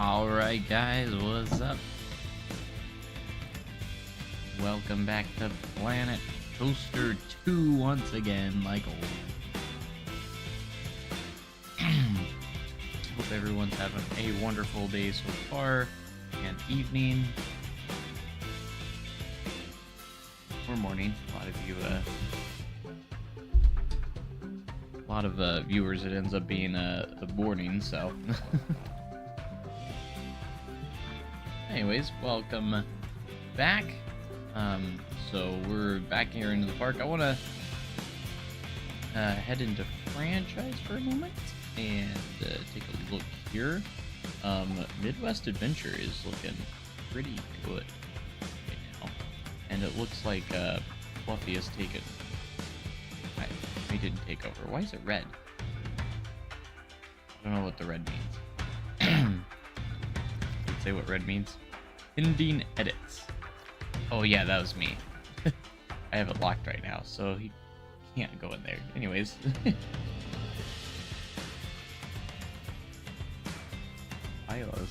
Alright guys, what's up? Welcome back to Planet Coaster 2 once again, like old. Hope everyone's having a wonderful day so far, and evening. Or morning. A lot of you, viewers, it ends up being a morning, so. Anyways, welcome back. So we're back here into the park. I want to head into franchise for a moment and take a look here. Midwest Adventure is looking pretty good right now, and it looks like Fluffy has taken. He didn't take over. Why is it red? I don't know what the red means. Let's say what red means. Pending edits. Oh yeah, that was me. I have it locked right now, so he can't go in there. Anyways. Ilos.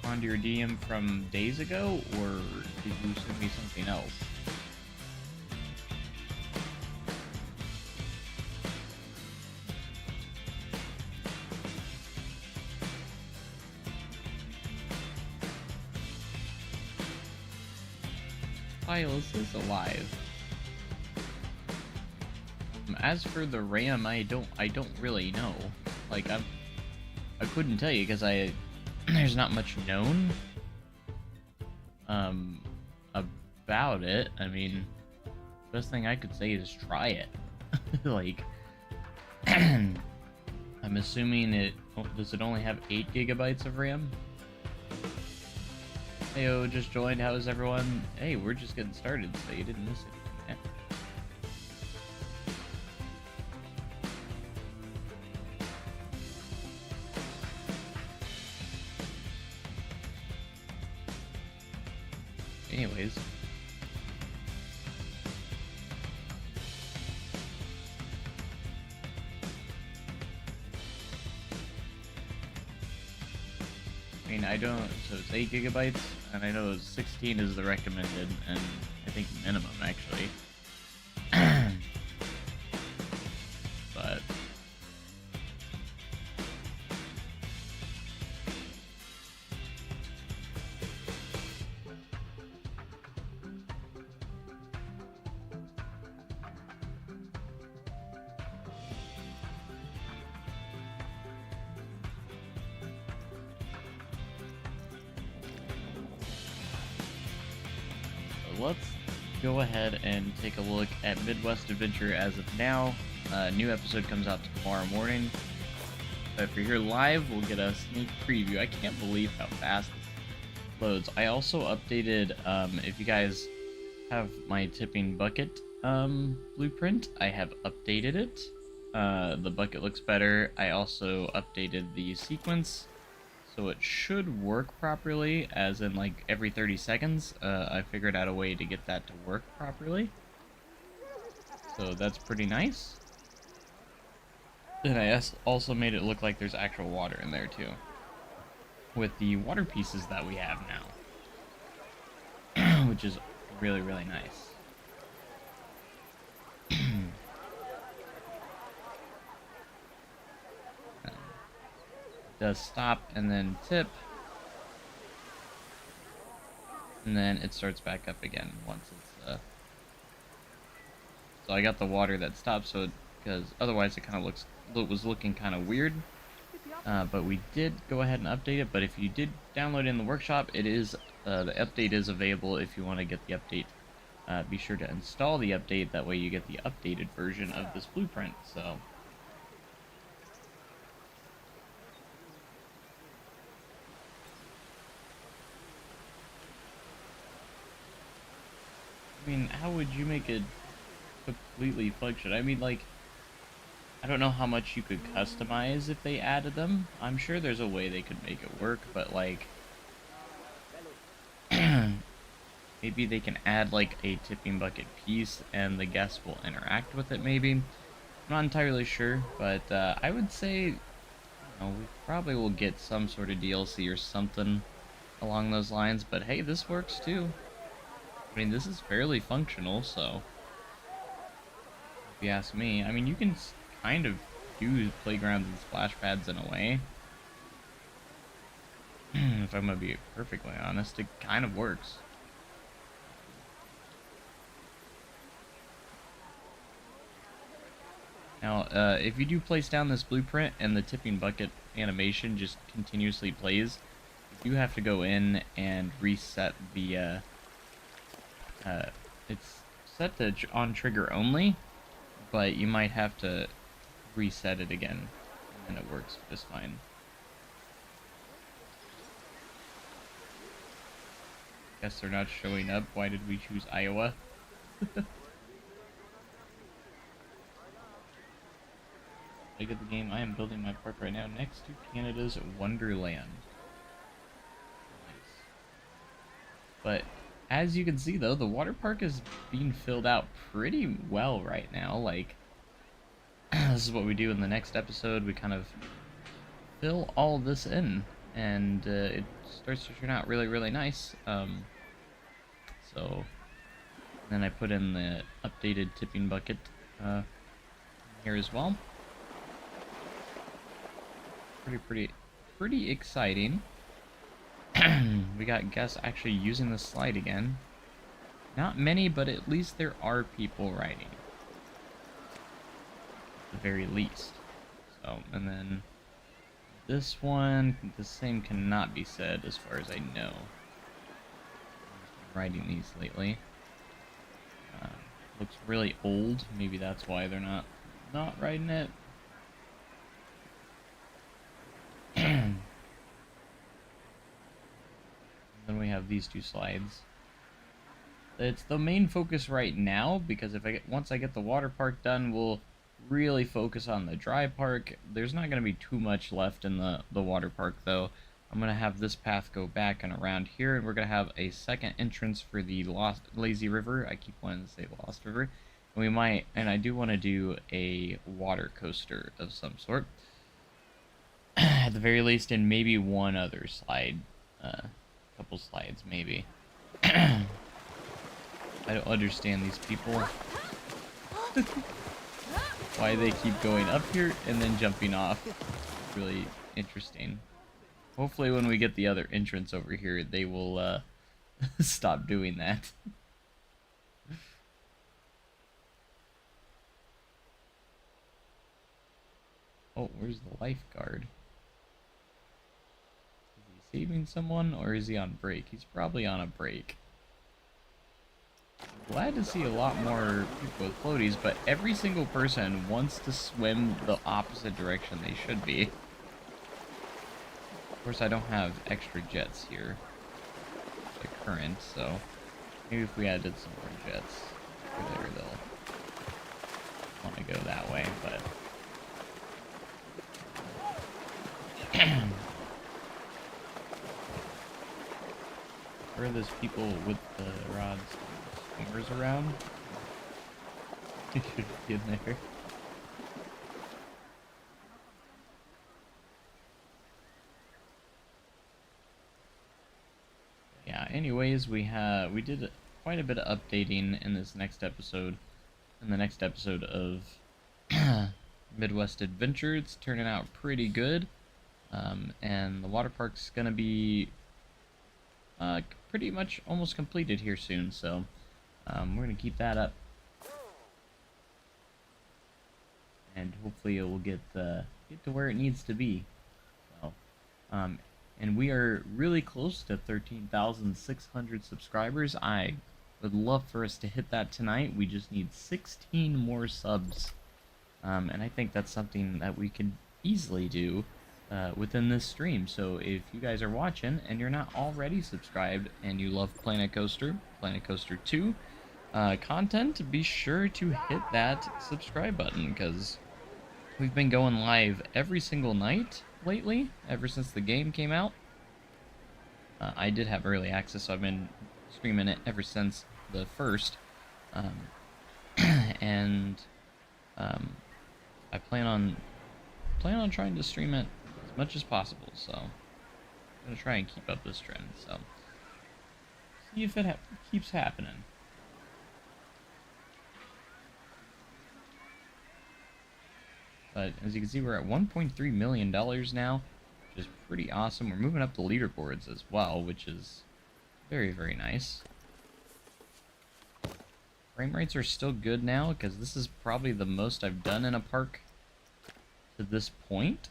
Respond to your DM from days ago, or did you send me something else? Silas is alive. As for the RAM, I don't really know. Like I couldn't tell you because there's not much known about it. I mean, best thing I could say is try it. Like I'm assuming does it only have 8 gigabytes of RAM? Heyo, just joined. How is everyone? Hey, we're just getting started, so you didn't miss it. Anyways. I mean, I don't, so it's 8 gigabytes, and I know 16 is the recommended, and I think minimum, actually. But let's go ahead and take a look at Midwest Adventure as of now. New episode comes out tomorrow morning. If you're here live, we'll get a sneak preview. I can't believe how fast this loads. I also updated, if you guys have my tipping bucket blueprint, I have updated it. The bucket looks better. I also updated the sequence, so it should work properly, as in like every 30 seconds. I figured out a way to get that to work properly. So that's pretty nice. And I also made it look like there's actual water in there too, with the water pieces that we have now, which is really, really nice. Does stop and then tip, and then it starts back up again once it's so I got the water that stopped, so because otherwise it kind of was looking kind of weird. But we did go ahead and update it. But if you did download it in the workshop, it is the update is available. If you want to get the update, be sure to install the update, that way you get the updated version of this blueprint. So I mean, how would you make it completely function? I mean, like, I don't know how much you could customize if they added them. I'm sure there's a way they could make it work, but like maybe they can add like a tipping bucket piece and the guests will interact with it maybe. I'm not entirely sure, but I would say, we probably will get some sort of DLC or something along those lines. But hey, this works too. I mean, this is fairly functional, so if you ask me, I mean, you can kind of use playgrounds and splash pads in a way. If I'm gonna be perfectly honest, it kind of works. Now, if you do place down this blueprint and the tipping bucket animation just continuously plays, you do have to go in and reset the, it's set to on trigger only, but you might have to reset it again, and it works just fine. Guess they're not showing up. Why did we choose Iowa? Look at the game. I am building my park right now next to Canada's Wonderland. Nice. But as you can see, though, the water park is being filled out pretty well right now. Like, this is what we do in the next episode. We kind of fill all this in, and it starts to turn out really, really nice. So then I put in the updated tipping bucket here as well. Pretty exciting. We got guests actually using the slide again. Not many, but at least there are people riding. At the very least. So, and then this one, the same cannot be said as far as I know. I'm riding these lately. Looks really old. Maybe that's why they're not riding it. Then we have these two slides. It's the main focus right now, because once I get the water park done, we'll really focus on the dry park. There's not going to be too much left in the water park, though. I'm going to have this path go back and around here, and we're going to have a second entrance for the Lazy River. I keep wanting to say Lost River. And I do want to do a water coaster of some sort. At the very least, and maybe one other slide. Couple slides, maybe. I don't understand these people. Why they keep going up here and then jumping off. It's really interesting. Hopefully when we get the other entrance over here, they will stop doing that. Oh, where's the lifeguard? Saving someone, or is he on break? He's probably on a break. I'm glad to see a lot more people with floaties, but every single person wants to swim the opposite direction they should be. Of course, I don't have extra jets here, the current, so maybe if we added some more jets over there, they'll want to go that way, but... Where are those people with the rods and swimmers around? You should be in there. Yeah, anyways, we did quite a bit of updating in this next episode. In the next episode of Midwest Adventure, it's turning out pretty good. And the water park's gonna be pretty much almost completed here soon, so we're gonna keep that up, and hopefully it will get to where it needs to be. So, and we are really close to 13,600 subscribers. I would love for us to hit that tonight. We just need 16 more subs, and I think that's something that we could easily do within this stream. So if you guys are watching and you're not already subscribed and you love Planet Coaster 2 content, be sure to hit that subscribe button, because we've been going live every single night lately, ever since the game came out. I did have early access, so I've been streaming it ever since the first. And I plan on trying to stream it as much as possible, so I'm gonna try and keep up this trend. So see if it keeps happening. But as you can see, we're at $1.3 million now, which is pretty awesome. We're moving up the leaderboards as well, which is very, very nice. Frame rates are still good now, because this is probably the most I've done in a park to this point.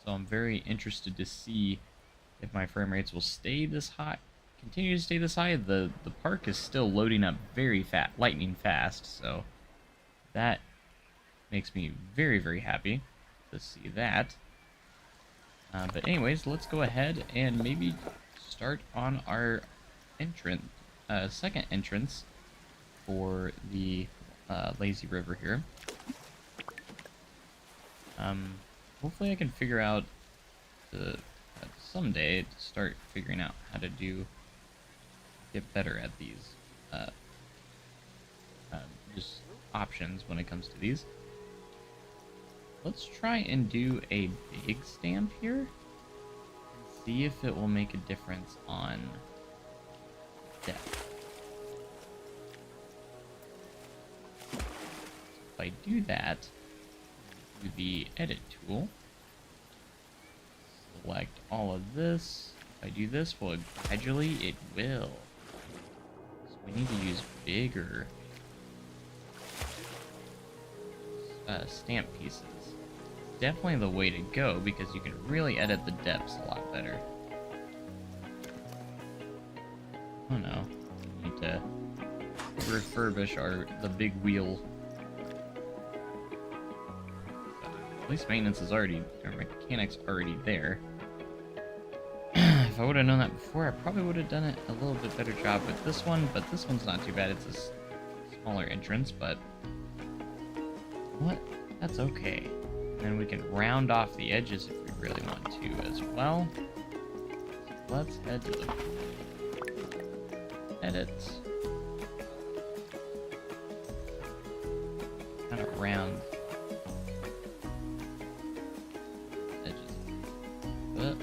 So I'm very interested to see if my frame rates will stay this high, continue to stay this high. The park is still loading up very lightning fast, so that makes me very, very happy to see that. But anyways, let's go ahead and maybe start on our second entrance for the lazy river here. Hopefully I can figure out someday to start figuring out how to get better at these just options when it comes to these. Let's try and do a big stamp here and see if it will make a difference on depth. If I do that, do the edit tool, select all of this. If I do this, well, gradually it will. So we need to use bigger stamp pieces. Definitely the way to go, because you can really edit the depths a lot better. Oh no, we need to refurbish the big wheel. At least maintenance is already, or mechanics already there. If I would have known that before, I probably would have done it a little bit better job with this one, but this one's not too bad. It's a smaller entrance, but what? That's okay. And we can round off the edges if we really want to as well. So let's head to the edit. Kind of round edges. But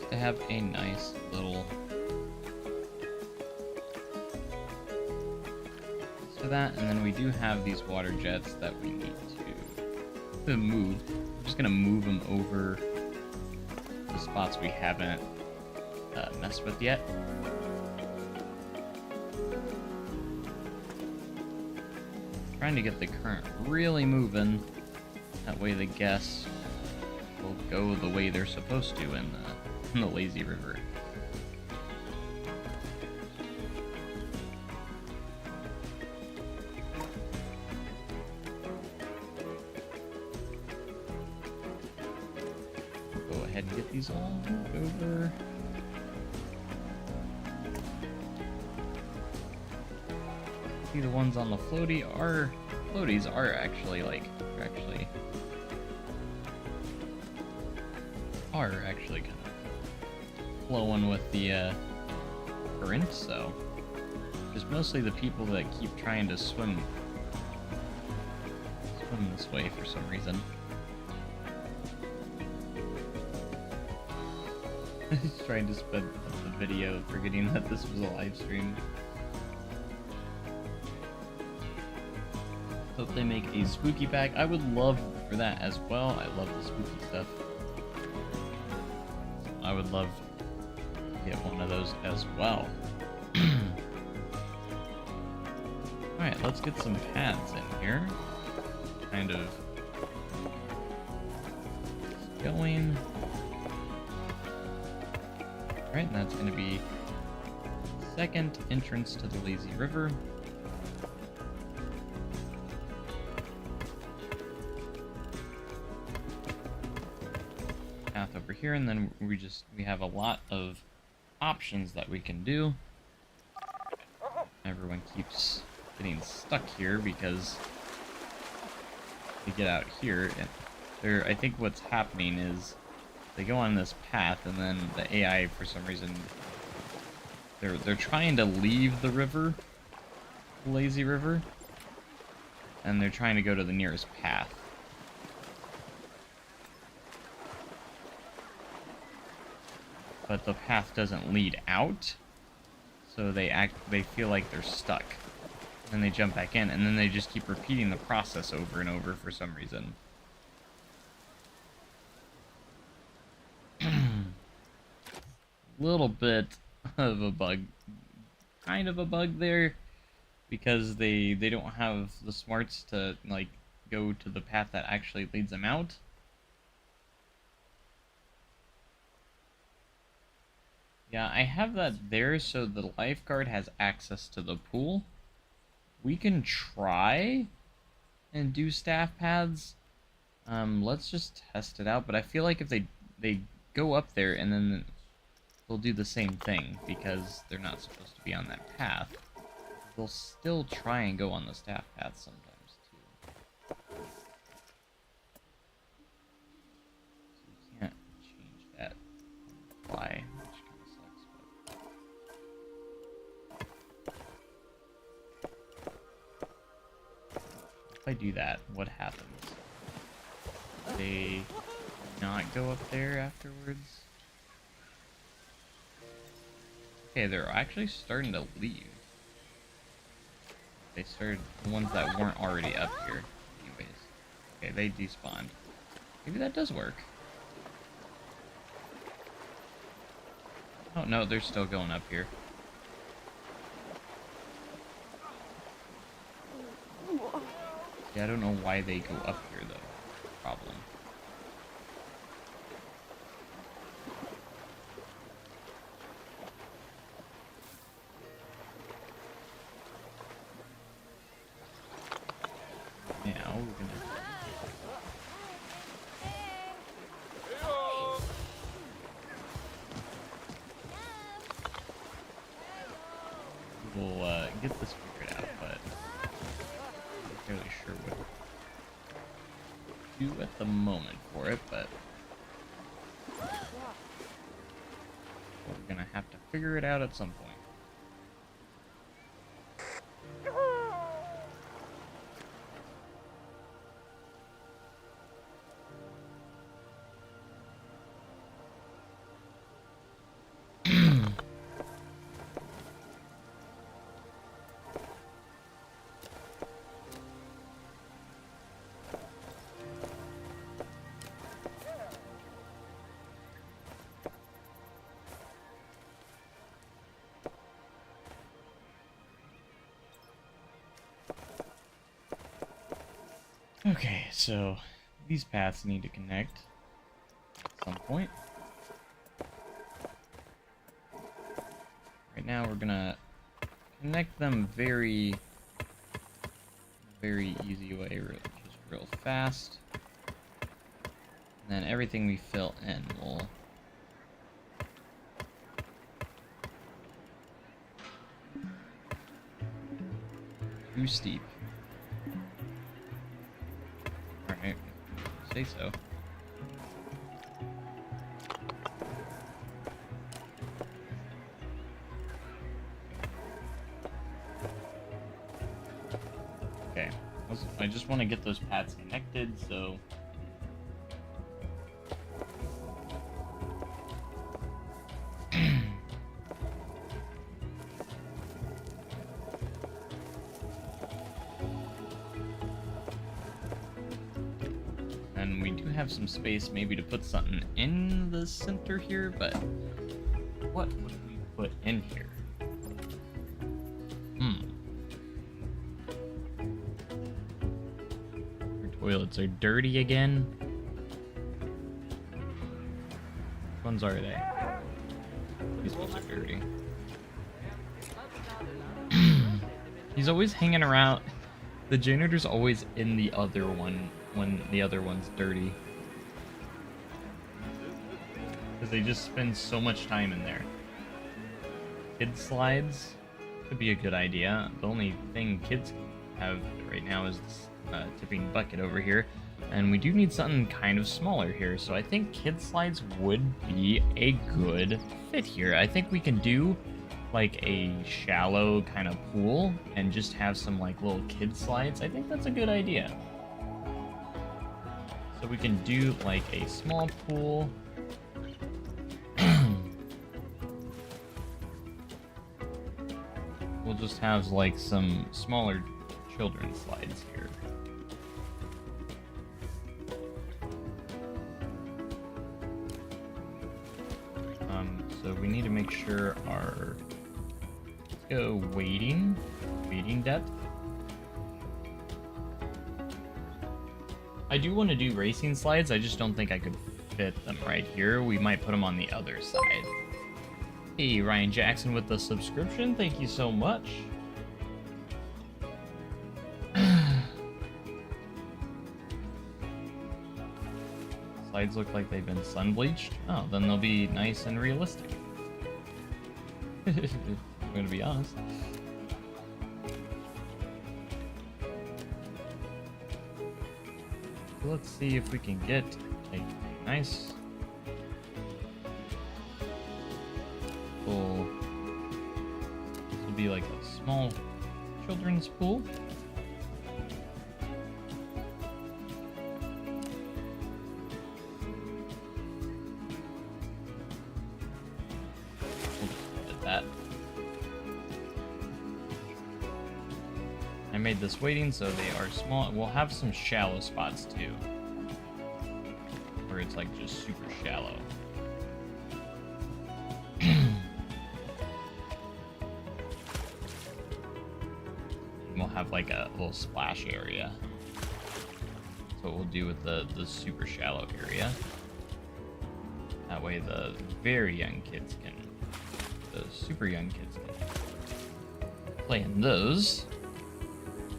to have a nice little for that, and then we do have these water jets that we need to move. I'm just gonna move them over the spots we haven't messed with yet. Trying to get the current really moving. That way the guests will go the way they're supposed to in the lazy river. Go ahead and get these all moved over. See, the ones on the floaties are actually kind of flowing with the current, so just mostly the people that keep trying to swim this way for some reason. Just trying to sped up the video, forgetting that this was a live stream. Hope they make a spooky pack. I would love for that as well. I love the spooky stuff. I would love to get one of those as well. Alright, let's get some paths in here. Kind of going. Alright, and that's going to be second entrance to the lazy river. Path over here, and then we have a lot of options that we can do. Everyone keeps getting stuck here because we get out here and I think what's happening is they go on this path, and then the AI, for some reason, they're trying to leave the river, the lazy river, and they're trying to go to the nearest path. But the path doesn't lead out, so they feel like they're stuck. Then they jump back in, and then they just keep repeating the process over and over for some reason. Little bit of a bug, kind of a bug there, because they don't have the smarts to like go to the path that actually leads them out. Yeah, I have that there so the lifeguard has access to the pool. We can try and do staff paths. Let's just test it out, but I feel like if they go up there and then they'll do the same thing because they're not supposed to be on that path. They'll still try and go on the staff path sometimes too. So you can't change that on the fly, which kind of sucks. But if I do that, what happens? They not go up there afterwards? Okay, they're actually starting to leave. They started, the ones that weren't already up here. Anyways. Okay, they despawned. Maybe that does work. Oh, no, they're still going up here. Yeah, I don't know why they go up here, though. Problem. Now we're gonna... We'll get this figured out, but I'm not really sure what to do at the moment for it, but we're gonna have to figure it out at some point. Okay, so these paths need to connect at some point. Right now we're gonna connect them very easy way, just real fast. And then everything we fill in will too steep. Alright, say so. Okay, I just want to get those paths connected, so... And we do have some space maybe to put something in the center here, but what would we put in here? Our toilets are dirty again. Which ones are they? These ones are dirty. He's always hanging around. The janitor's always in the other one when the other one's dirty. Because they just spend so much time in there. Kid slides could be a good idea. The only thing kids have right now is this tipping bucket over here. And we do need something kind of smaller here, so I think kid slides would be a good fit here. I think we can do like a shallow kind of pool and just have some like little kid slides. I think that's a good idea. So we can do like a small pool. We'll just have like some smaller children's slides here. So we need to make sure our, let's go wading depth. I do want to do racing slides, I just don't think I could fit them right here. We might put them on the other side. Hey, Ryan Jackson with the subscription, thank you so much. Slides look like they've been sun bleached. Oh, then they'll be nice and realistic. I'm gonna be honest. Let's see if we can get a nice full. This will be like a small children's pool. I made this wading so they are small. We'll have some shallow spots too, where it's like just super shallow. We'll have like a little splash area. That's what we'll do with the super shallow area. That way the very young kids can, the super young kids can play in those.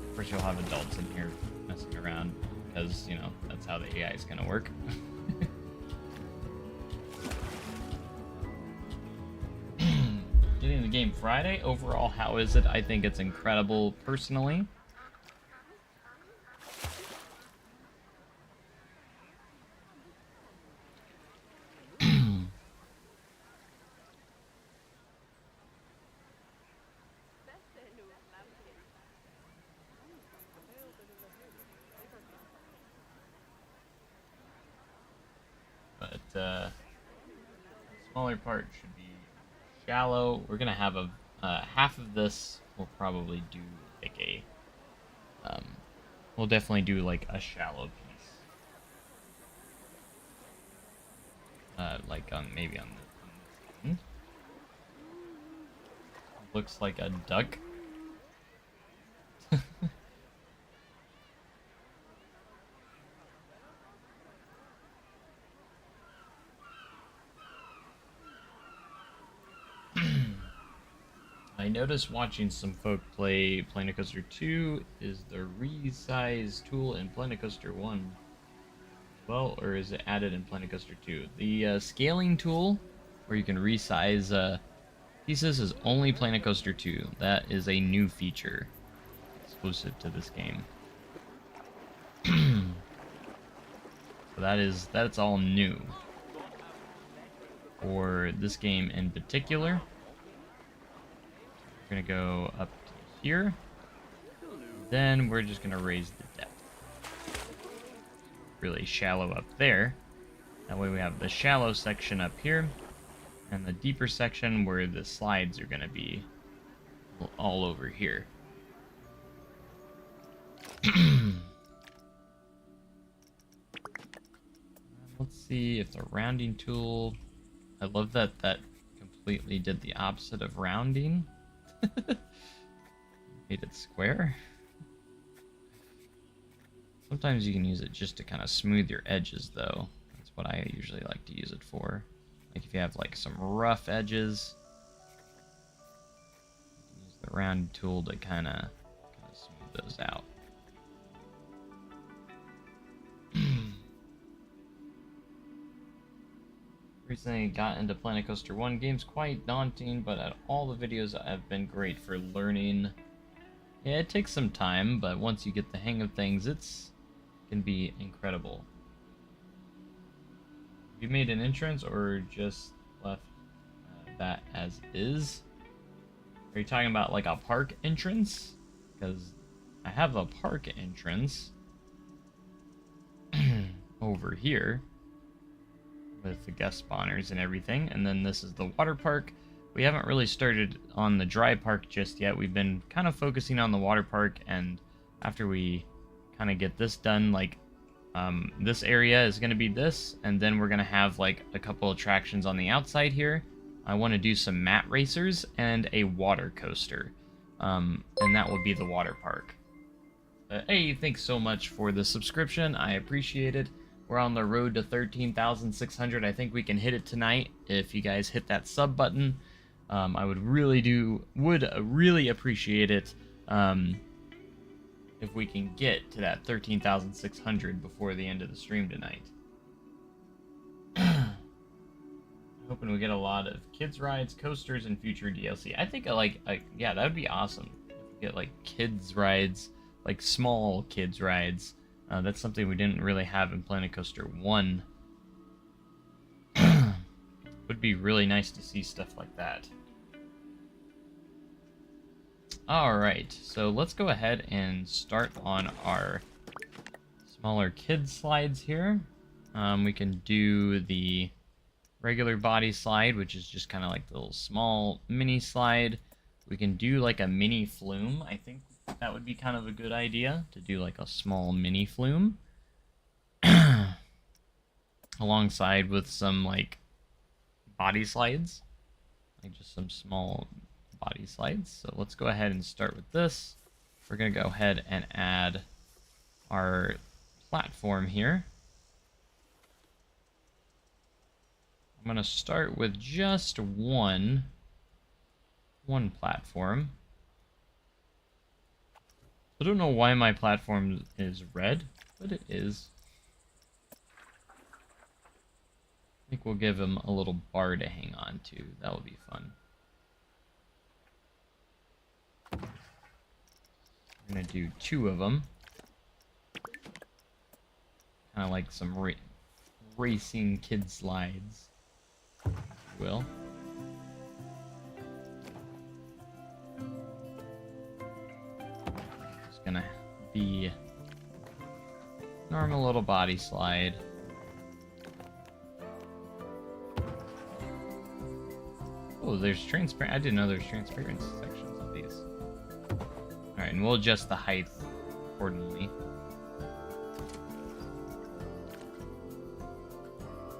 Of course, you'll have adults in here messing around because, you know, that's how the AI is going to work. Getting the game Friday. Overall, how is it? I think it's incredible, personally. But smaller part should be shallow. We're gonna have a half of this. We'll probably do like a. We'll definitely do like a shallow piece. Like on maybe on the end. Looks like a duck. I noticed watching some folk play Planet Coaster 2. Is the resize tool in Planet Coaster 1 well, or is it added in Planet Coaster 2? The scaling tool, where you can resize pieces, is only Planet Coaster 2. That is a new feature exclusive to this game. So that's all new for this game in particular. We're gonna go up to here. Then we're just gonna raise the depth. Really shallow up there. That way we have the shallow section up here, and the deeper section where the slides are gonna be all over here. Let's see if the rounding tool. I love that that completely did the opposite of rounding. Made it square. Sometimes you can use it just to kind of smooth your edges, though. That's what I usually like to use it for. Like if you have like some rough edges, use the round tool to kind of smooth those out. Recently got into Planet Coaster 1. Game's quite daunting, but all the videos have been great for learning. Yeah, it takes some time, but once you get the hang of things, it's can be incredible. You made an entrance or just left that as is? Are you talking about like a park entrance? Because I have a park entrance over here with the guest spawners and everything, and then this is the water park. We haven't really started on the dry park just yet. We've been kind of focusing on the water park, and after we kind of get this done, like this area is going to be this, and then we're going to have like a couple attractions on the outside here. I want to do some mat racers and a water coaster, and that will be the water park. Hey, thanks so much for the subscription. I appreciate it. We're on the road to 13,600. I think we can hit it tonight if you guys hit that sub button. I would really appreciate it if we can get to that 13,600 before the end of the stream tonight. Hoping we get a lot of kids rides, coasters, and future DLC. I think yeah, that would be awesome. If we get like kids rides, like small kids rides. That's something we didn't really have in Planet Coaster 1. Would be really nice to see stuff like that. Alright, so let's go ahead and start on our smaller kids slides here. We can do the regular body slide, which is just kind of like the little small mini slide. We can do like a mini flume. I think that would be kind of a good idea, to do like a small mini flume. Alongside with some like body slides. Like just some small body slides. So let's go ahead and start with this. We're going to go ahead and add our platform here. I'm going to start with just one platform. I don't know why my platform is red, but it is. I think we'll give him a little bar to hang on to. That will be fun. I'm going to do 2 of them. Kind of like some racing kid slides, if you will. Just going to be normal little body slide. Oh, there's transparent. I didn't know there's transparent sections of these. Alright, and we'll adjust the height accordingly.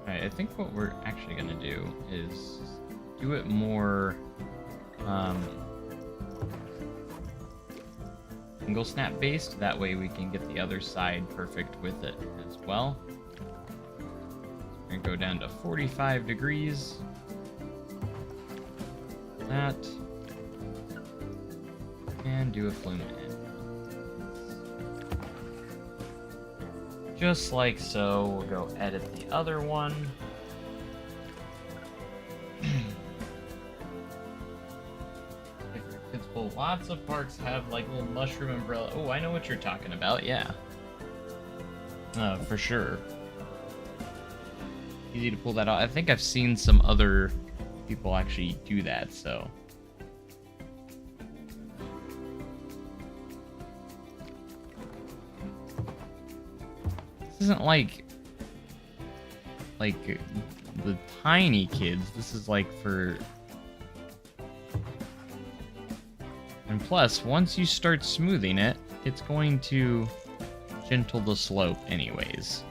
Alright, I think what we're actually going to do is do it more single snap based. That way we can get the other side perfect with it as well. We're going to go down to 45 degrees. That, and do a flume in. Just like so. We'll go edit the other one. Kids pull. Lots of parks have like little mushroom umbrella. Oh, I know what you're talking about. Yeah, for sure. Easy to pull that out. I think I've seen some other people actually do that, so this isn't like the tiny kids. This is like for, and plus once you start smoothing it, it's going to gentle the slope anyways,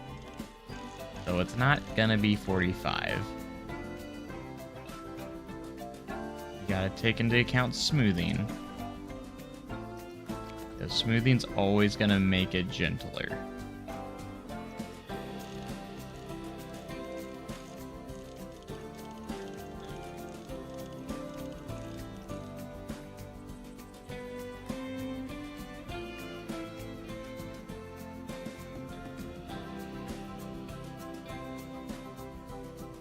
so it's not gonna be 45. Gotta take into account smoothing, because smoothing's always gonna make it gentler.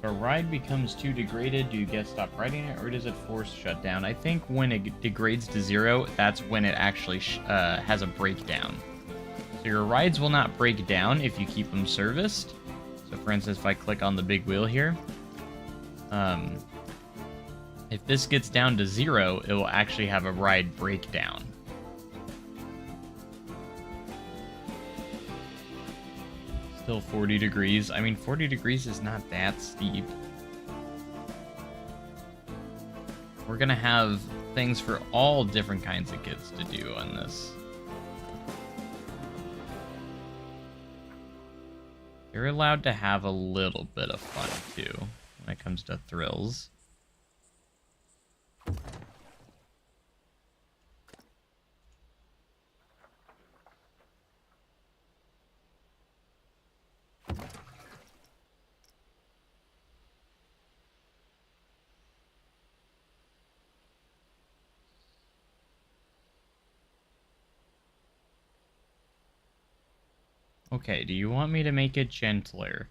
If a ride becomes too degraded, do you guys stop riding it, or does it force shut down? I think when it degrades to 0, that's when it actually has a breakdown. So your rides will not break down if you keep them serviced. So for instance, if I click on the big wheel here, if this gets down to 0, it will actually have a ride breakdown. Still 40 degrees. I mean, 40 degrees is not that steep. We're gonna have things for all different kinds of kids to do on this. You're allowed to have a little bit of fun too when it comes to thrills. Okay, do you want me to make it gentler?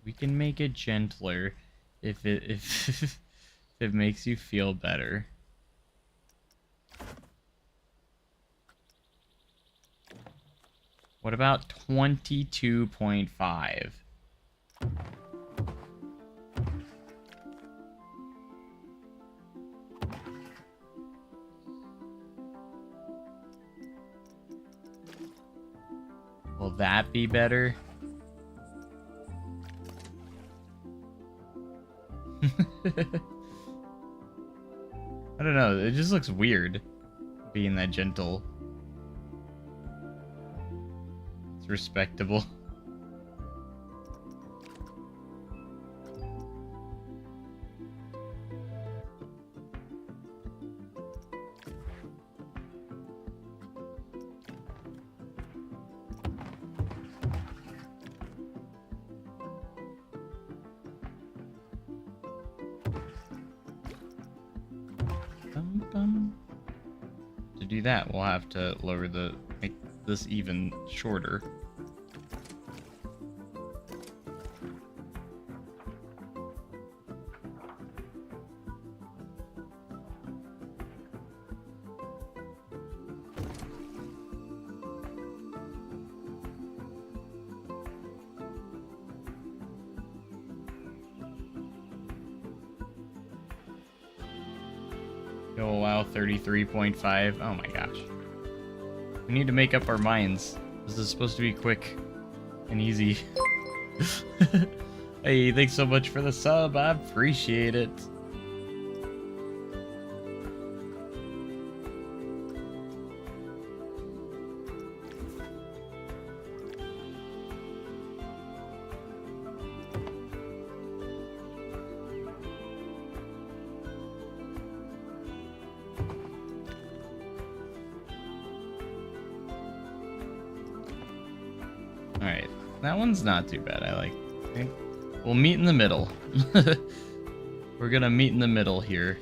We can make it gentler if if it makes you feel better. What about 22.5? Will that be better? I don't know, it just looks weird being that gentle. It's respectable. To do that, we'll have to make this even shorter. Go allow 33.5. Oh my gosh. We need to make up our minds. This is supposed to be quick and easy. Hey, thanks so much for the sub. I appreciate it. Alright, that one's not too bad. I like. Okay. We'll meet in the middle. We're gonna meet in the middle here.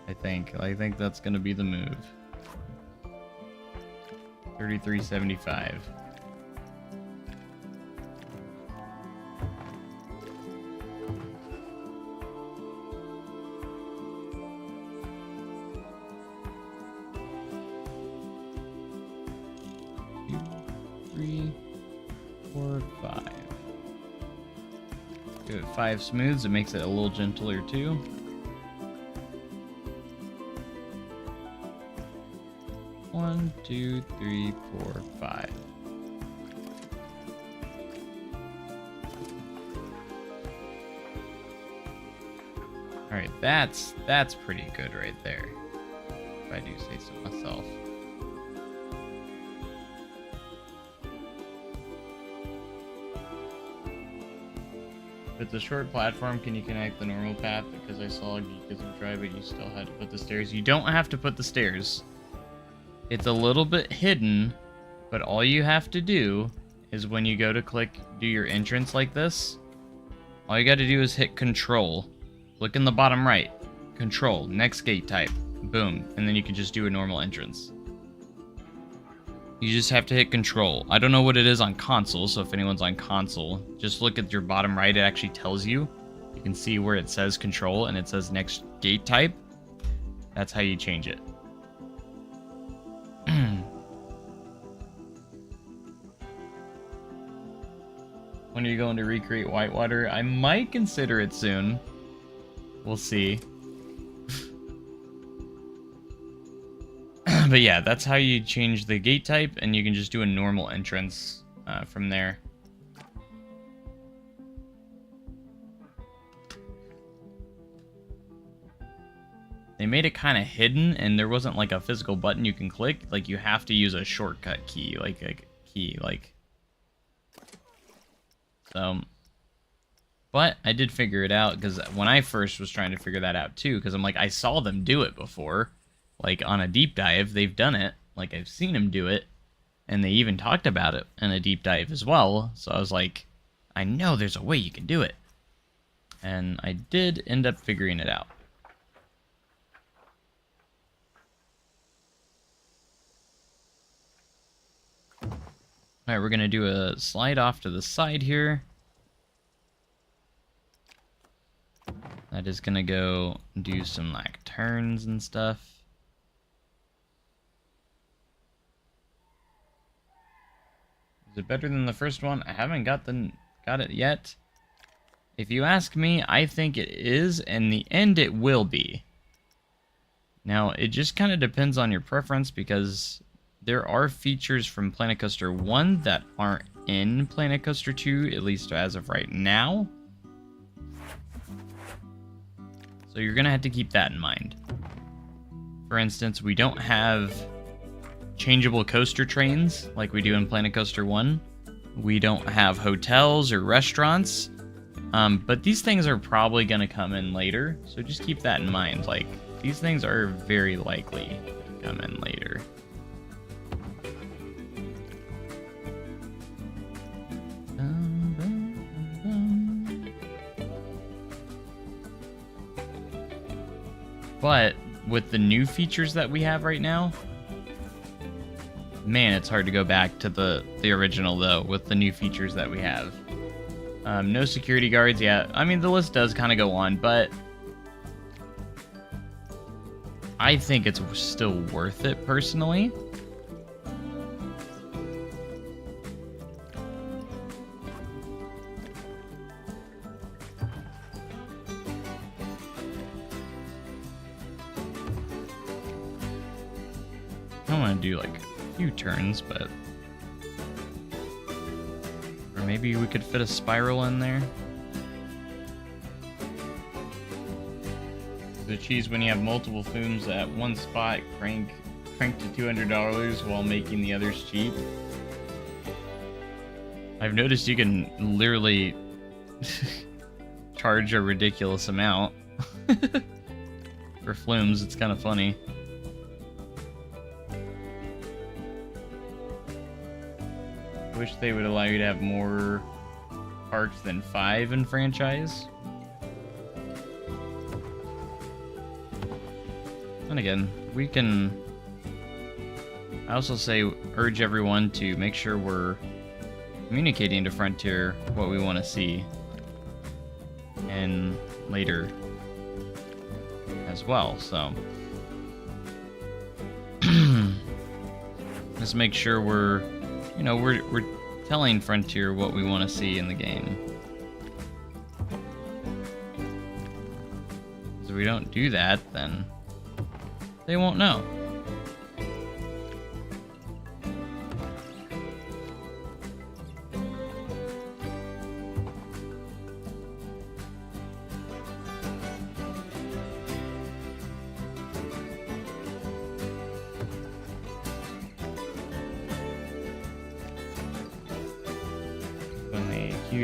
I think that's gonna be the move. 33.75. Give it 5 smooths, it makes it a little gentler too. One, two, three, 4, 5. Alright, that's pretty good right there, if I do say so myself. If it's a short platform, can you connect the normal path? Because I saw Geekism try, but you still had to put the stairs. You don't have to put the stairs. It's a little bit hidden, but all you have to do is when you go to do your entrance like this, all you got to do is hit Control. Look in the bottom right. Control, next gate type. Boom. And then you can just do a normal entrance. You just have to hit Control. I don't know what it is on console, so if anyone's on console, just look at your bottom right. It actually tells you. you can see where it says control and it says next gate type. That's how you change it. When are you going to recreate Whitewater? I might consider it soon. We'll see. But yeah, that's how you change the gate type, and you can just do a normal entrance from there. They made it kind of hidden, and there wasn't like a physical button you can click. Like, you have to use a shortcut key, like a key, like. So, but I did figure it out, because when I first was trying to figure that out too, because I'm like, I saw them do it before. Like, on a deep dive, they've done it. Like, I've seen them do it. And they even talked about it in a deep dive as well. So I was like, I know there's a way you can do it. And I did end up figuring it out. Alright, we're going to do a slide off to the side here. That is going to go do some, like, turns and stuff. Is it better than the first one? I haven't got it yet. If you ask me, I think it is. In the end, it will be. Now, it just kind of depends on your preference, because there are features from Planet Coaster 1 that aren't in Planet Coaster 2, at least as of right now. So you're going to have to keep that in mind. For instance, we don't have changeable coaster trains like we do in Planet Coaster 1. We don't have hotels or restaurants. But these things are probably going to come in later, so just keep that in mind. Like, these things are very likely to come in later. But with the new features that we have right now, man, it's hard to go back to the original, though, with the new features that we have. No security guards, yeah. I mean, the list does kind of go on, but I think it's still worth it, personally. I want to do, like, a few turns, but... Or maybe we could fit a spiral in there. The cheese, when you have multiple flumes at one spot, crank to $200 while making the others cheap. I've noticed you can literally charge a ridiculous amount for flumes. It's kind of funny. I wish they would allow you to have more parks than 5 in franchise. And again, we can... I also urge everyone to make sure we're communicating to Frontier what we want to see. And later as well, so... Just make sure we're telling Frontier what we want to see in the game. So if we don't do that, then they won't know.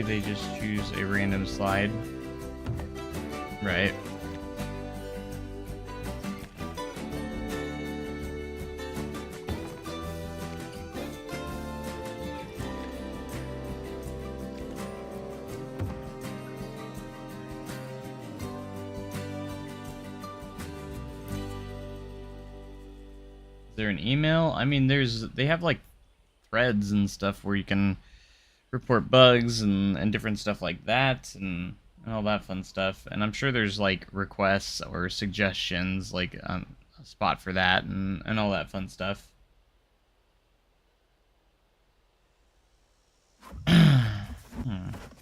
They just choose a random slide. Right. Is there an email? I mean, they have like threads and stuff where you can report bugs and different stuff like that, and and all that fun stuff. And I'm sure there's like requests or suggestions, like a spot for that, and all that fun stuff.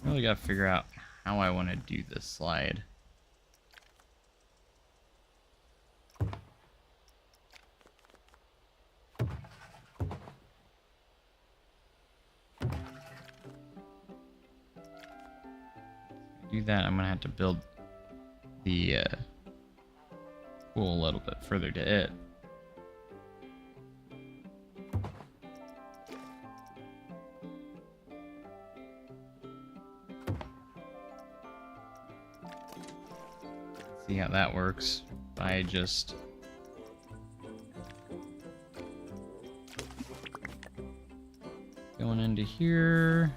Really gotta figure out how I want to do this slide. Do that, I'm gonna have to build the pool a little bit further to it. See how that works by just going into here.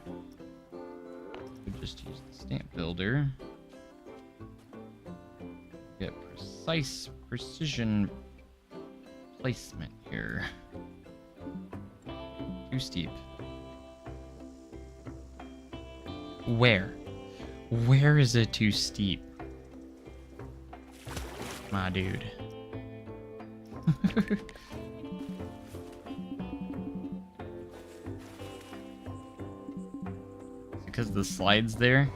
We'll just use the stamp builder. Get precision placement here. Too steep. Where? Where is it too steep? My dude. Because the slide's there?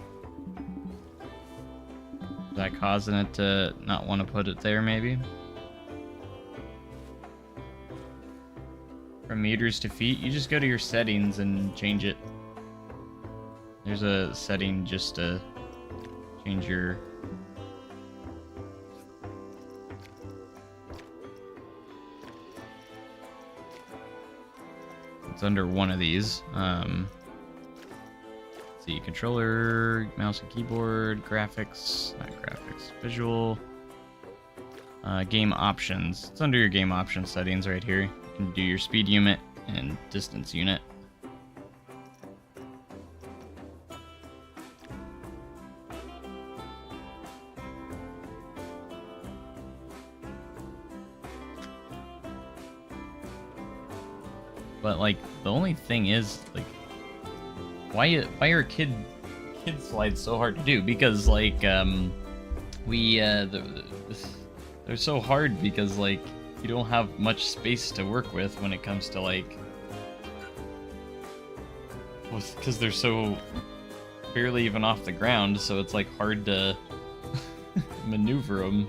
Is that causing it to not want to put it there, maybe? From meters to feet, you just go to your settings and change it. There's a setting just to change your... It's under one of these. See, controller, mouse and keyboard, graphics, not graphics, visual, game options. It's under your game options settings right here. You can do your speed unit and distance unit. But like the only thing is like why are kid slides so hard to do? Because like they're so hard because like you don't have much space to work with when it comes to like, because they're so barely even off the ground, so it's like hard to maneuver them.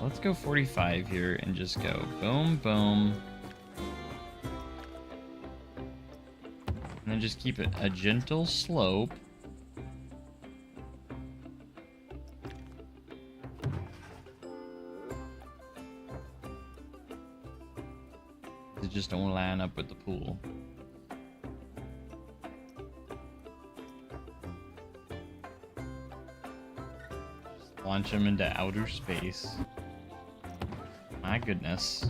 Let's go 45 here and just go boom, boom. And then just keep it a gentle slope. It just don't line up with the pool. Just launch them into outer space. My goodness.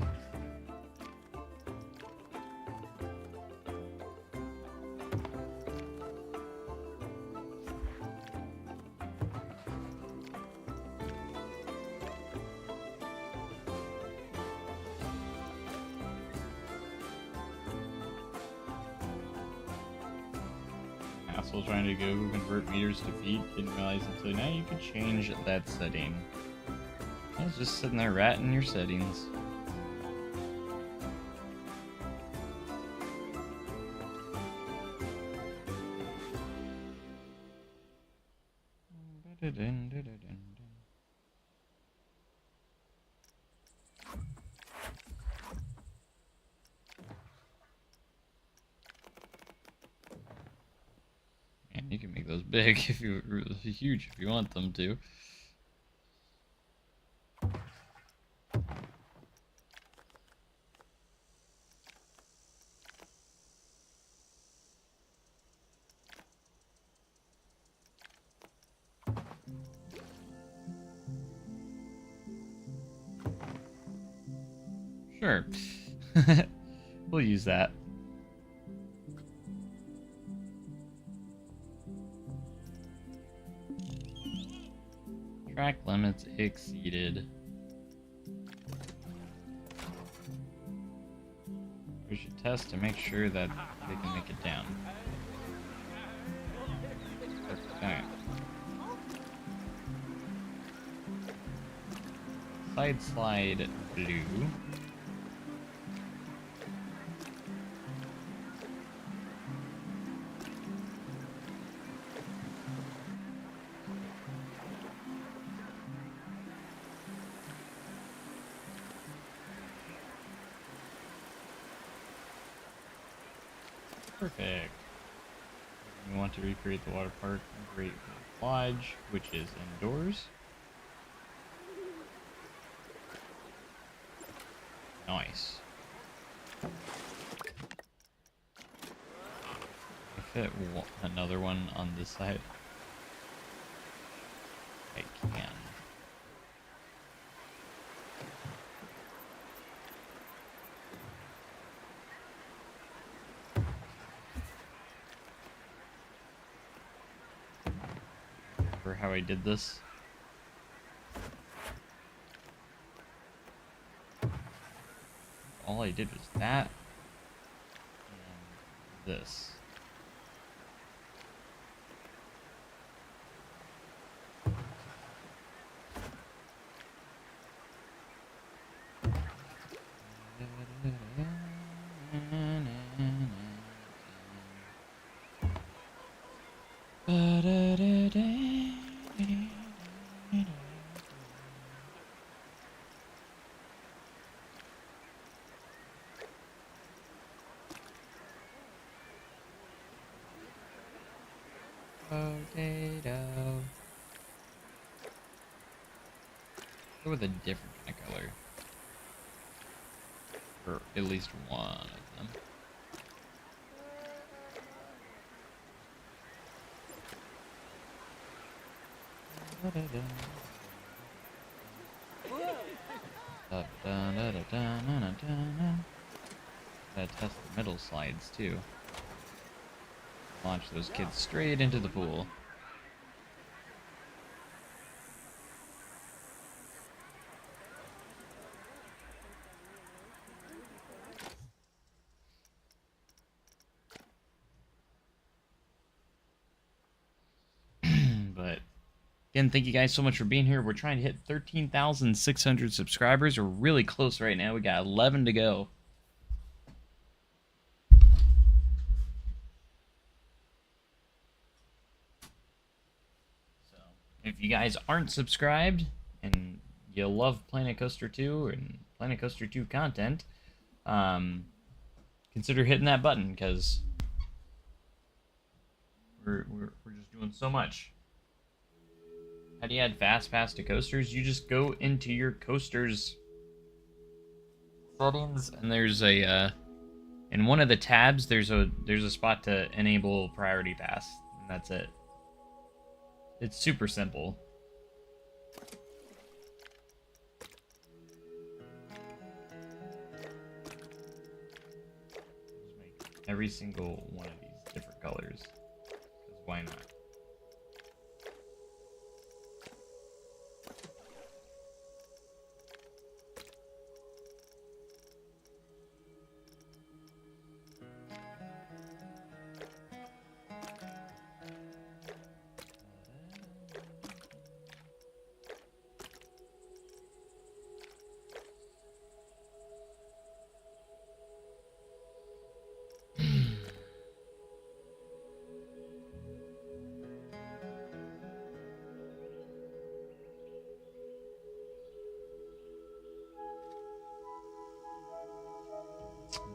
Asshole trying to go convert meters to feet. Didn't realize until now you could change that setting. I was just sitting there ratting your settings. And you can make those big if you really huge if you want them to. Sure. We'll use that. Track limits exceeded. We should test to make sure that they can make it down. Okay. Side slide blue. Perfect. We want to recreate the water park Great Lodge, which is indoors. Nice. I fit another one on this side. I can. Remember how I did this? All I did was that and this. Potato. Go with a different kind of color. Or at least one of them. Gotta test the middle slides too. Launch those kids straight into the pool. But again, thank you guys so much for being here. We're trying to hit 13,600 subscribers. We're really close right now. We got 11 to go. So, if you guys aren't subscribed and you love Planet Coaster 2 and Planet Coaster 2 content, consider hitting that button because we're just doing so much. How do you add Fast Pass to coasters? You just go into your coasters settings, and there's a in one of the tabs there's a spot to enable Priority Pass, and that's it. It's super simple. Just make every single one of these different colors, because why not?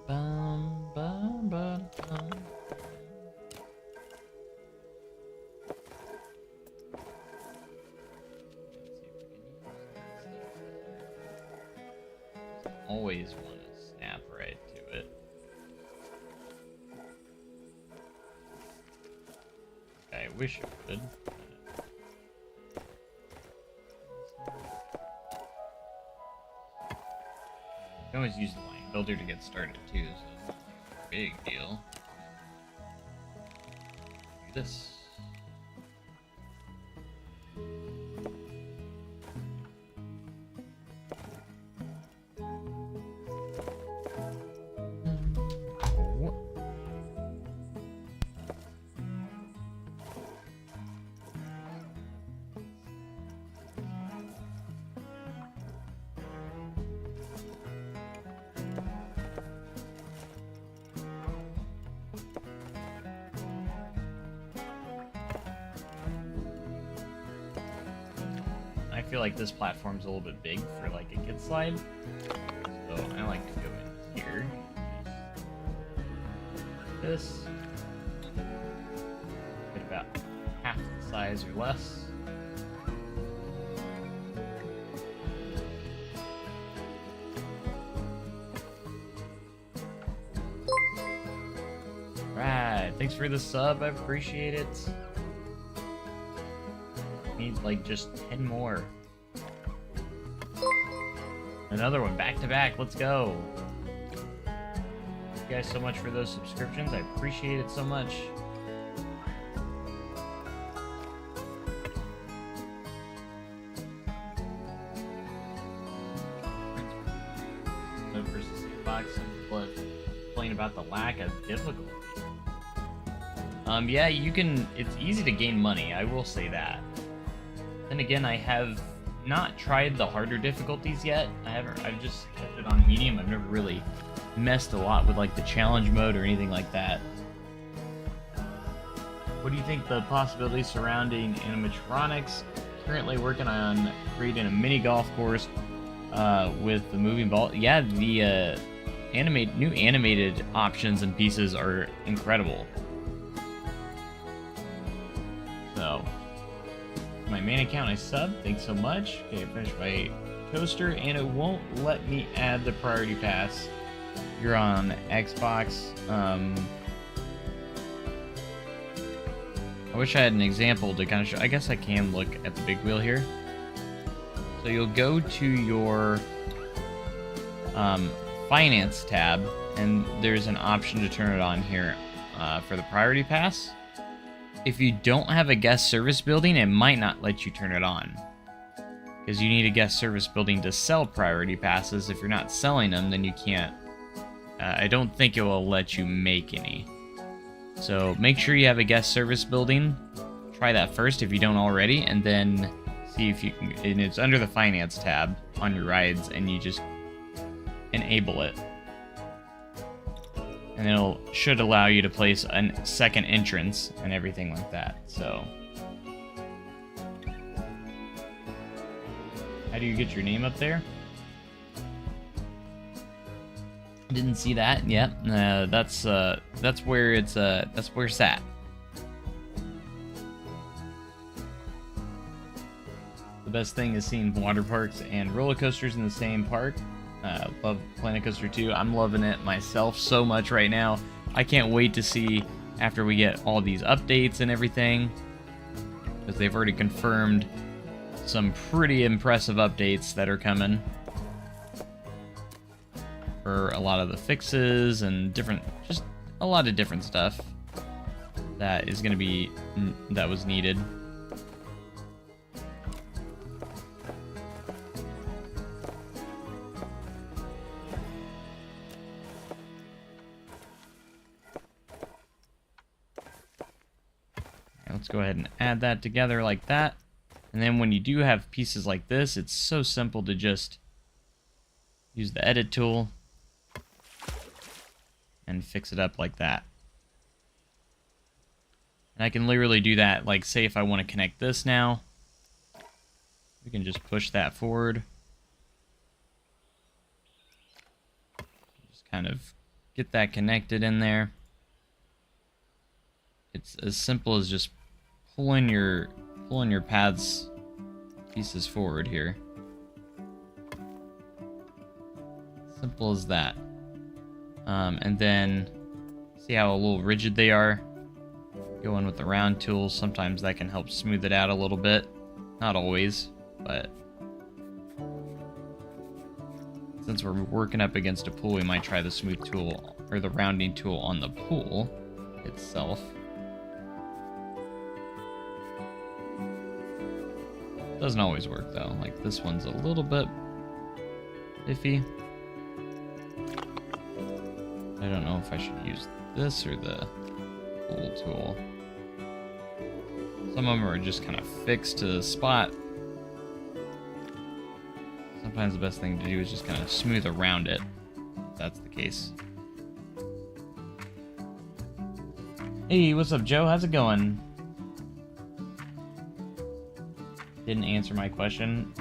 Bum, bum, bum, bum. Always want to snap right to it. I wish it would. You can always use the line builder to get started too, so it's not like a big deal. Do this. feel like this platform's a little bit big for like a kid slide. So I like to go in here. This. Get about half the size or less. Right, thanks for the sub, I appreciate it. Need like just 10 more. Another one, back to back, let's go. Thank you guys so much for those subscriptions, I appreciate it so much. Versus Sandbox, and complain about the lack of difficulty. Yeah, you can. It's easy to gain money. I will say that. Then again, I have not tried the harder difficulties yet. I've just kept it on medium. I've never really messed a lot with like the challenge mode or anything like that. What do you think the possibilities surrounding animatronics? Currently working on creating a mini golf course with the moving ball. Yeah, the new animated options and pieces are incredible. So, my main account I subbed. Thanks so much. Okay, I finished my coaster, and it won't let me add the priority pass. You're on Xbox. I wish I had an example to kind of show. I guess I can look at the big wheel here. So you'll go to your finance tab, and there's an option to turn it on here for the priority pass. If you don't have a guest service building, it might not let you turn it on, because you need a guest service building to sell priority passes. If you're not selling them, then you can't. I don't think it will let you make any. So make sure you have a guest service building. Try that first if you don't already, and then see if you can. And it's under the finance tab on your rides, and you just enable it. And it should allow you to place a second entrance and everything like that. So, how do you get your name up there? Didn't see that. Yep. That's where it's at. The best thing is seeing water parks and roller coasters in the same park. Love Planet Coaster 2. I'm loving it myself so much right now. I can't wait to see after we get all these updates and everything, because they've already confirmed some pretty impressive updates that are coming for a lot of the fixes and just a lot of different stuff that is going to be, that was needed. Let's go ahead and add that together like that. And then when you do have pieces like this, it's so simple to just use the edit tool and fix it up like that. And I can literally do that, like say if I want to connect this now, we can just push that forward. Just kind of get that connected in there. It's as simple as just pulling your paths pieces forward here. Simple as that. And then see how a little rigid they are. Go in with the round tool. Sometimes that can help smooth it out a little bit. Not always, but since we're working up against a pool, we might try the smooth tool or the rounding tool on the pool itself. Doesn't always work though. Like this one's a little bit iffy. I don't know if I should use this or the pool tool. Some of them are just kind of fixed to the spot. Sometimes the best thing to do is just kind of smooth around it, if that's the case. Hey, what's up, Joe? How's it going? Didn't answer my question.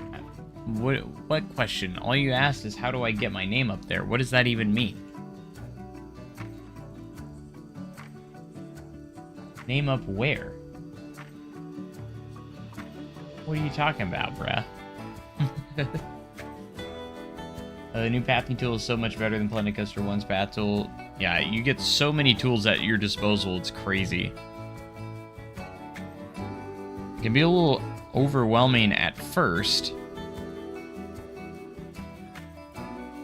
What question? All you asked is how do I get my name up there? What does that even mean? Name up where? What are you talking about, bruh? The new pathing tool is so much better than Planet Coaster 1's path tool. Yeah, you get so many tools at your disposal, it's crazy. It can be a little overwhelming at first,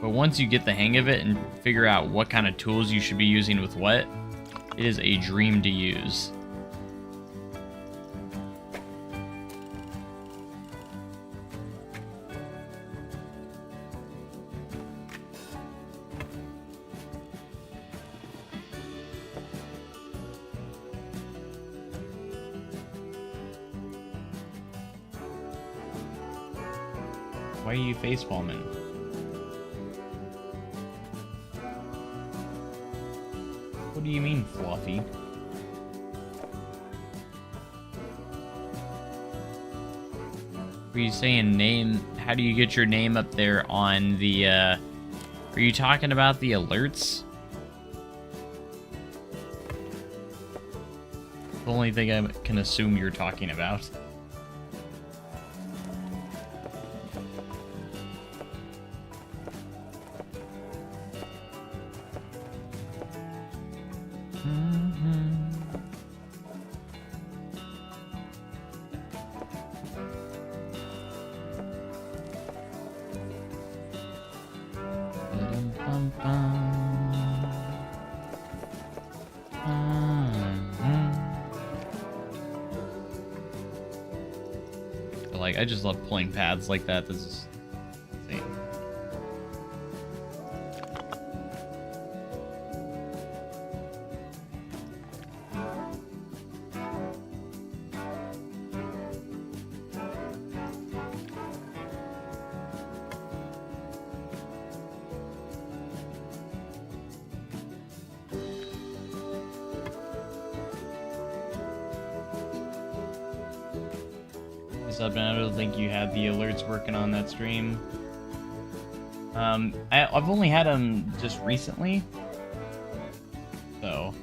but once you get the hang of it and figure out what kind of tools you should be using with what, it is a dream to use. Why are you facepalming? What do you mean, Fluffy? Are you saying name? How do you get your name up there on the, Are you talking about the alerts? The only thing I can assume you're talking about. Like, I just love pulling paths like that. This is insane. I don't think you had the alerts working on that stream. I've only had them just recently, so.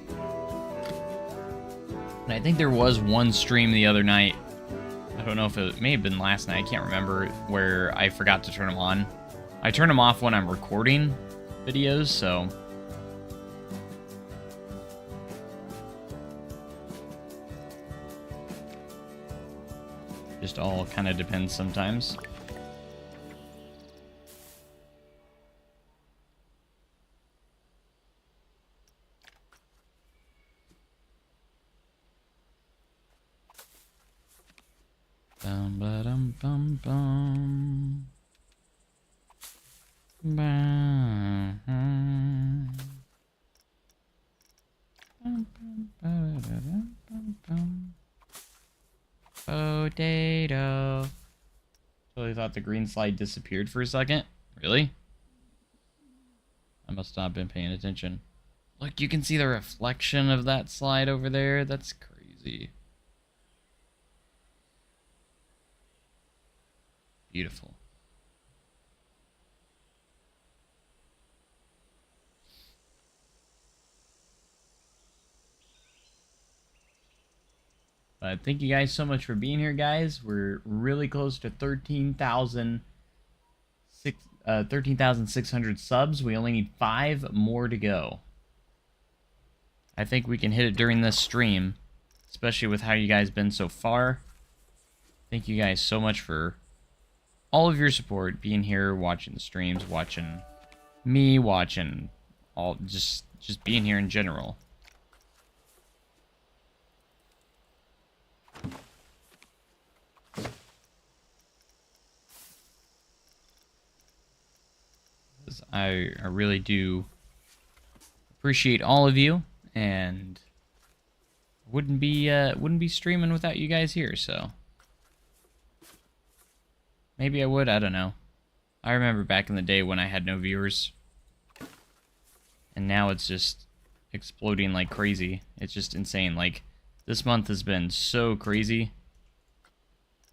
And I think there was one stream the other night. I don't know if it may have been last night. I can't remember, where I forgot to turn them on. I turn them off when I'm recording videos, so. Just all kind of depends sometimes. Bum ba dum bum bum. Bum bum bum. Potato. Totally thought the green slide disappeared for a second. Really? I must not have been paying attention. Look, you can see the reflection of that slide over there. That's crazy. Beautiful. Thank you guys so much for being here, guys. We're really close to 13,600 subs. We only need 5 more to go. I think we can hit it during this stream, especially with how you guys been so far. Thank you guys so much for all of your support, being here, watching the streams, watching me, watching all, just being here in general. I really do appreciate all of you, and wouldn't be streaming without you guys here, so maybe I would, I don't know. I remember back in the day when I had no viewers, and now it's just exploding like crazy. It's just insane. Like, this month has been so crazy.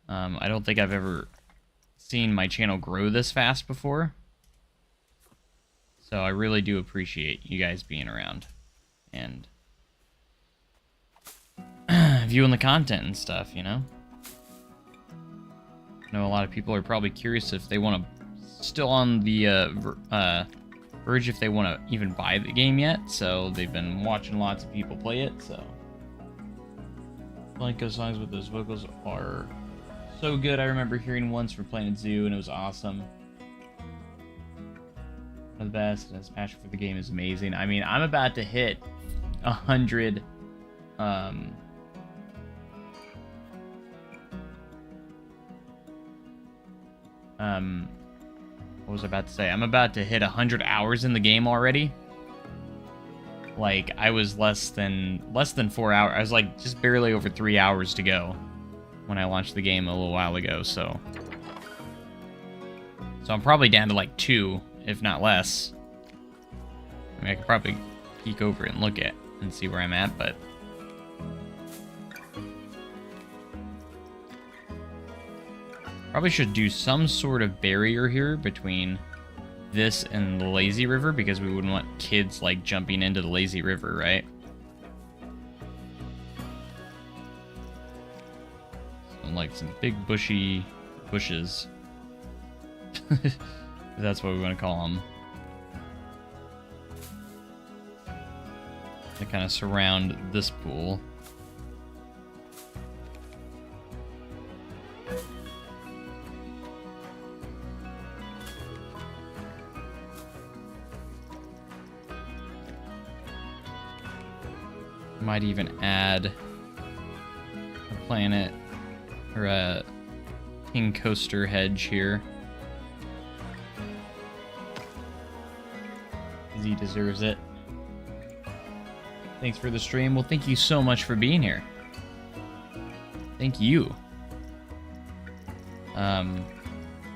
I don't think I've ever seen my channel grow this fast before. So I really do appreciate you guys being around and viewing the content and stuff, you know? I know a lot of people are probably curious if they want to, still on the verge if they want to even buy the game yet, so they've been watching lots of people play it, so. Blanco songs with those vocals are so good. I remember hearing once for Planet Zoo, and it was awesome. One of the best, and his passion for the game is amazing. I mean, I'm about to hit 100, what was I about to say? I'm about to hit 100 hours in the game already. Like, I was less than 4 hours. I was like just barely over 3 hours to go when I launched the game a little while ago, so I'm probably down to like 2, if not less. I mean, I could probably peek over and look at and see where I'm at, but probably should do some sort of barrier here between this and the lazy river, because we wouldn't want kids like jumping into the lazy river, right? So, like some big bushy bushes. That's what we want to call them. They kind of surround this pool. Might even add a planet or a king coaster hedge here. He deserves it. Thanks for the stream. Well, thank you so much for being here. Thank you.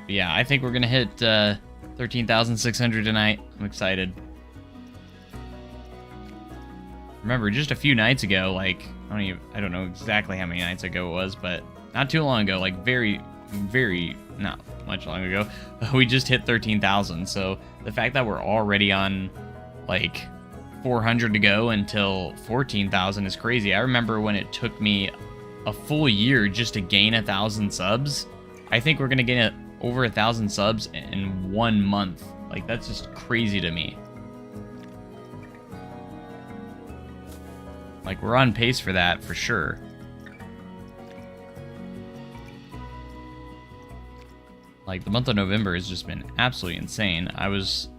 Yeah, I think we're gonna hit 13,600 tonight. I'm excited. Remember, just a few nights ago, like, I don't know exactly how many nights ago it was, but not too long ago, like very, not much long ago, we just hit 13,000. So the fact that we're already on like 400 to go until 14,000 is crazy. I remember when it took me a full year just to gain 1,000 subs. I think we're gonna get over 1,000 subs in 1 month. Like, that's just crazy to me. Like, we're on pace for that, for sure. Like, the month of November has just been absolutely insane. I was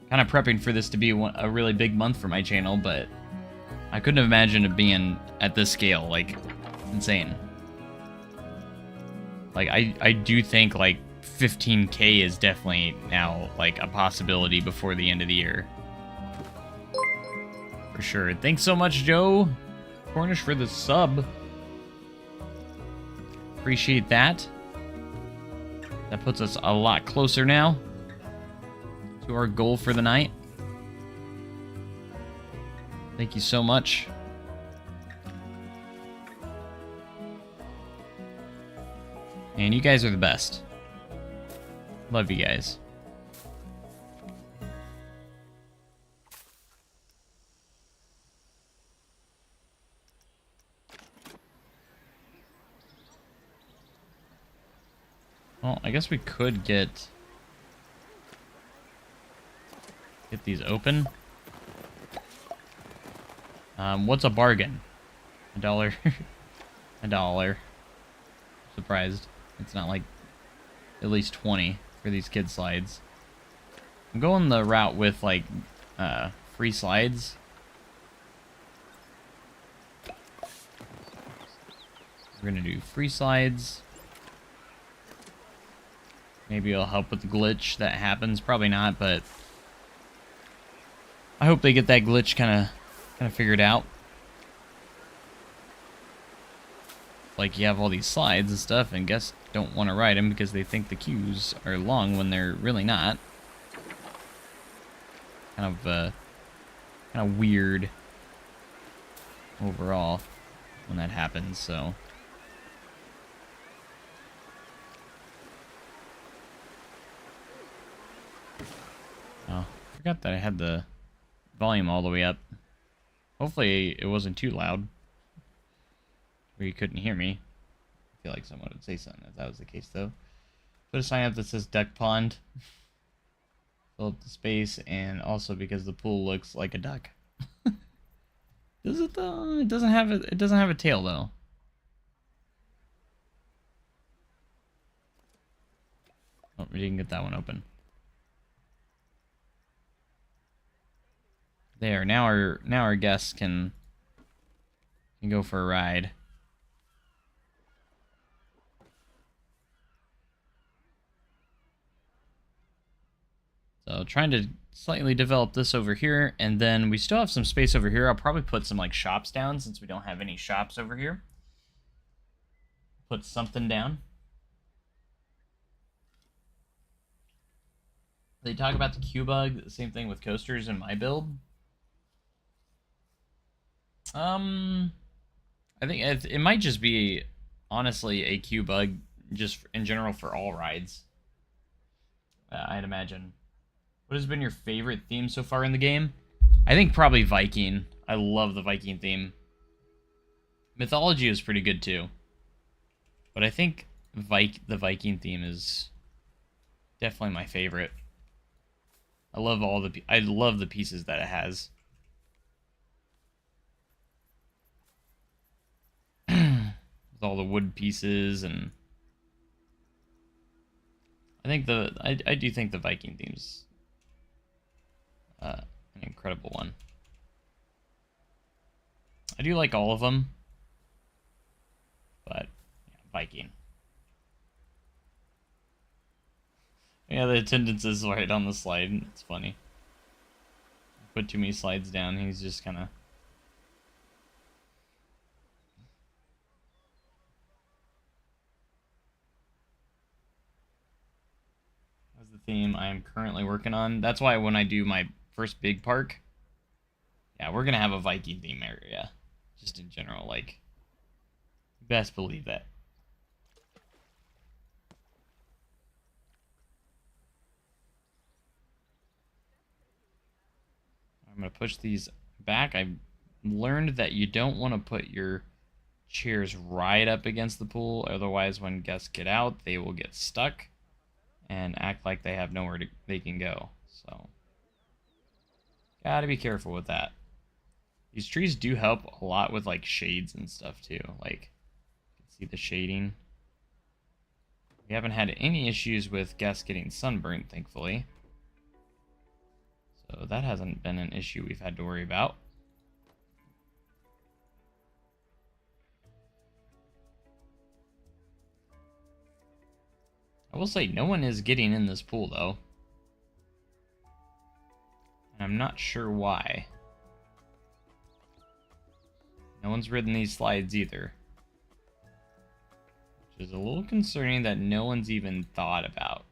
kind of prepping for this to be a really big month for my channel, but I couldn't have imagined it being at this scale. Like, insane. Like, I do think, like, 15K is definitely now, like, a possibility before the end of the year. For sure. Thanks so much, Joe Cornish, for the sub. Appreciate that. That puts us a lot closer now to our goal for the night. Thank you so much. And you guys are the best. Love you guys. Well, I guess we could get these open. What's a bargain? $1. $1. Surprised it's not like at least 20 for these kid slides. I'm going the route with like free slides. We're gonna do free slides. Maybe it'll help with the glitch that happens. Probably not, but I hope they get that glitch kind of figured out. Like, you have all these slides and stuff, and guests don't want to ride them because they think the queues are long when they're really not. Kind of weird overall when that happens. So forgot that I had the volume all the way up. Hopefully it wasn't too loud, where you couldn't hear me. I feel like someone would say something if that was the case, though. Put a sign up that says duck pond. Fill up the space, and also because the pool looks like a duck. Does it though? It doesn't have it. It doesn't have a tail though. Oh, we didn't get that one open. There. Now our guests can go for a ride. So trying to slightly develop this over here, and then we still have some space over here. I'll probably put some like shops down since we don't have any shops over here. Put something down. They talk about the Q-Bug, the same thing with coasters in my build. I think it might just be, honestly, a Q-Bug just in general for all rides. I'd imagine. What has been your favorite theme so far in the game? I think probably Viking. I love the Viking theme. Mythology is pretty good too. But I think the Viking theme is definitely my favorite. I love the pieces that it has. With all the wood pieces, and I think I do think the Viking theme's an incredible one. I do like all of them, but yeah, Viking. Yeah, the attendance is right on the slide. It's funny. Put too many slides down. He's just kind of. That's the theme I am currently working on. That's why when I do my first big park, yeah, we're gonna have a Viking theme area, just in general. Like, best believe that. I'm going to push these back. I've learned that you don't want to put your chairs right up against the pool. Otherwise, when guests get out, they will get stuck and act like they have nowhere they can go. So, gotta be careful with that. These trees do help a lot with, like, shades and stuff, too. Like, you can see the shading. We haven't had any issues with guests getting sunburned, thankfully. So that hasn't been an issue we've had to worry about. I will say no one is getting in this pool, though. And I'm not sure why. No one's ridden these slides either. Which is a little concerning that no one's even thought about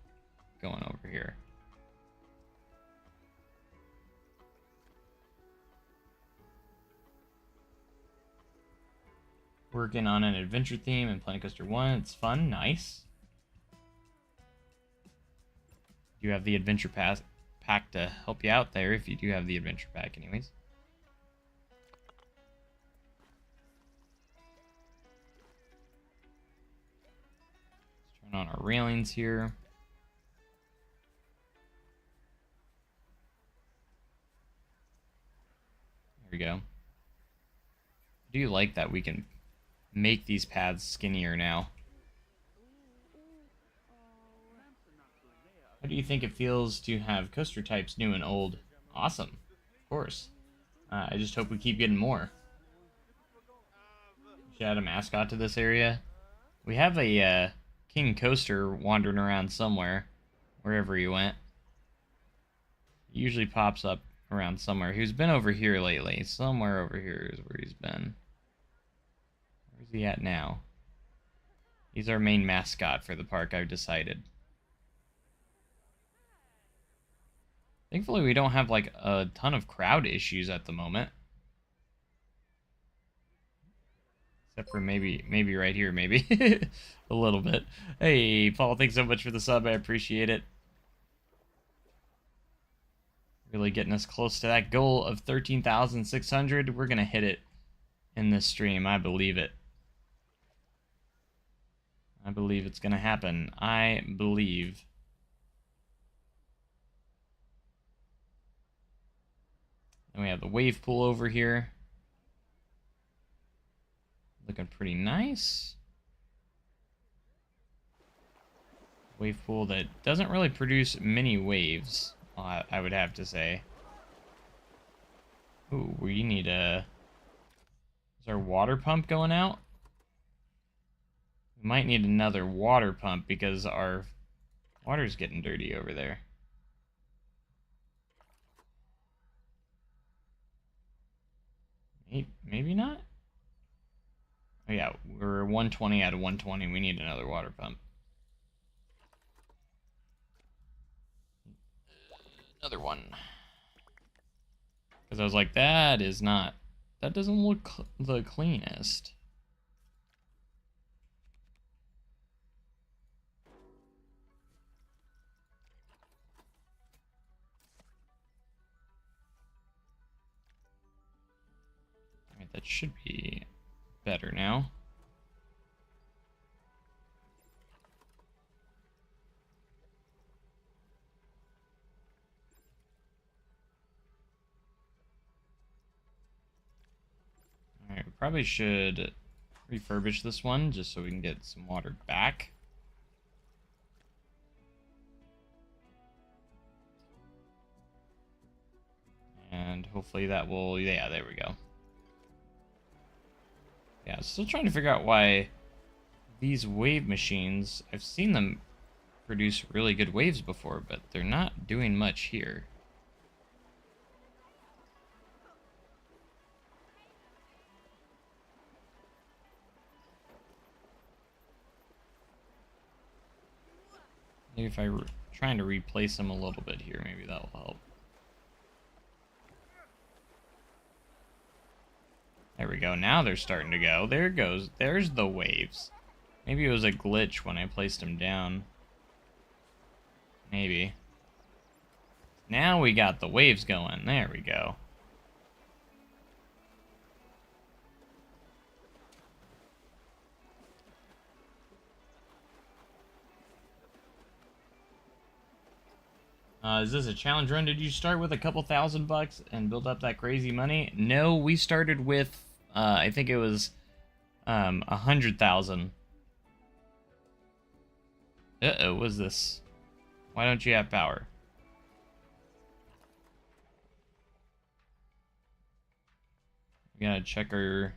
going over here. Working on an adventure theme in Planet Coaster 1. It's fun, nice. You have the adventure pack to help you out there if you do have the adventure pack anyways. Let's turn on our railings here. There we go. I do like that we can make these paths skinnier now. How do you think it feels to have coaster types new and old? Awesome, of course. I just hope we keep getting more. We should add a mascot to this area. We have a King Coaster wandering around somewhere, wherever he went. He usually pops up around somewhere. He's been over here lately. Somewhere over here is where he's been. Where's he at now? He's our main mascot for the park, I've decided. Thankfully, we don't have, like, a ton of crowd issues at the moment. Except for maybe right here, maybe. A little bit. Hey, Paul, thanks so much for the sub. I appreciate it. Really getting us close to that goal of 13,600. We're going to hit it in this stream. I believe it. I believe it's going to happen. I believe. And we have the wave pool over here. Looking pretty nice. Wave pool that doesn't really produce many waves, I would have to say. Ooh, we need a... Is our water pump going out? We might need another water pump because our water's getting dirty over there. Maybe not? Oh yeah, we're 120 out of 120. We need another water pump. Another one. Because I was like, that doesn't look the cleanest. Alright, that should be better now. Alright, we probably should refurbish this one just so we can get some water back. And hopefully that will... Yeah, there we go. Yeah, still trying to figure out why these wave machines... I've seen them produce really good waves before, but they're not doing much here. Maybe if I trying to replace them a little bit here, maybe that'll help. There we go. Now they're starting to go. There it goes. There's the waves. Maybe it was a glitch when I placed them down. Maybe. Now we got the waves going. There we go. Is this a challenge run? Did you start with a couple $1,000 and build up that crazy money? No, we started with, I think it was 100,000. Uh-oh, what's this? Why don't you have power? We gotta check our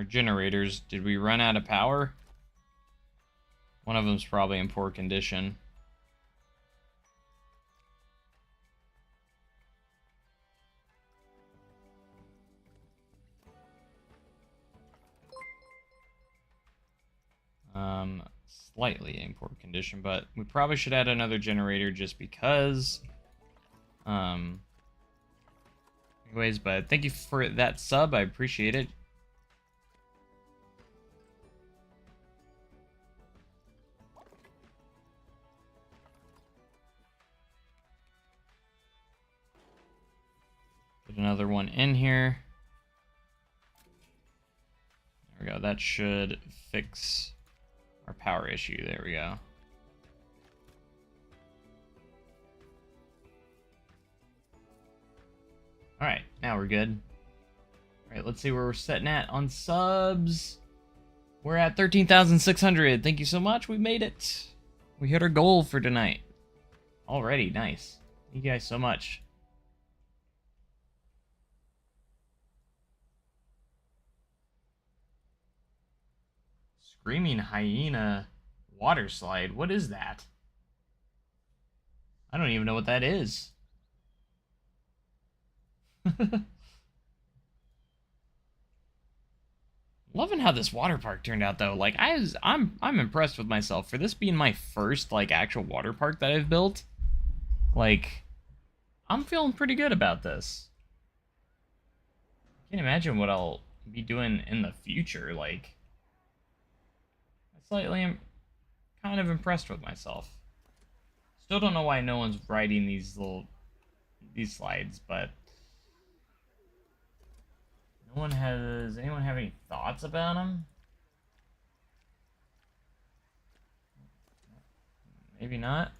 generators. Did we run out of power? One of them's probably in poor condition. Slightly in poor condition, but we probably should add another generator just because. Anyways, but thank you for that sub. I appreciate it. Put another one in here. There we go. That should fix our power issue. There we go. Alright, now we're good. Alright, let's see where we're setting at on subs. We're at 13,600. Thank you so much. We made it. We hit our goal for tonight. Already, nice. Thank you guys so much. Screaming hyena water slide. What is that? I don't even know what that is. Loving how this water park turned out though. Like I'm impressed with myself for this being my first like actual water park that I've built. Like I'm feeling pretty good about this. I can't imagine what I'll be doing in the future. Like slightly am kind of impressed with myself. Still don't know why no one's writing these little these slides, but no one has. Anyone have any thoughts about them? Maybe not.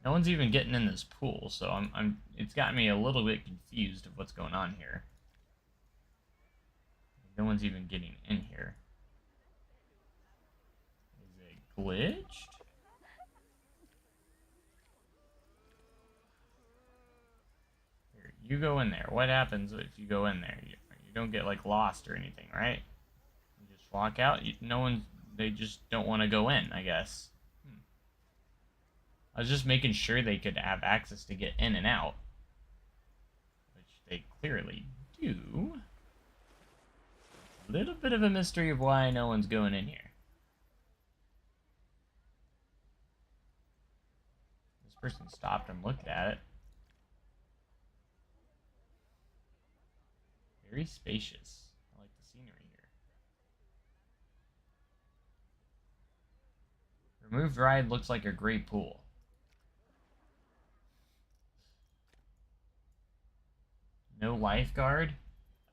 No one's even getting in this pool, so it's got me a little bit confused of what's going on here. No one's even getting in here. Is it glitched? Here, you go in there. What happens if you go in there? You don't get, like, lost or anything, right? You just walk out? They just don't want to go in, I guess. I was just making sure they could have access to get in and out. Which they clearly do. A little bit of a mystery of why no one's going in here. This person stopped and looked at it. Very spacious. I like the scenery here. Removed ride looks like a great pool. No lifeguard?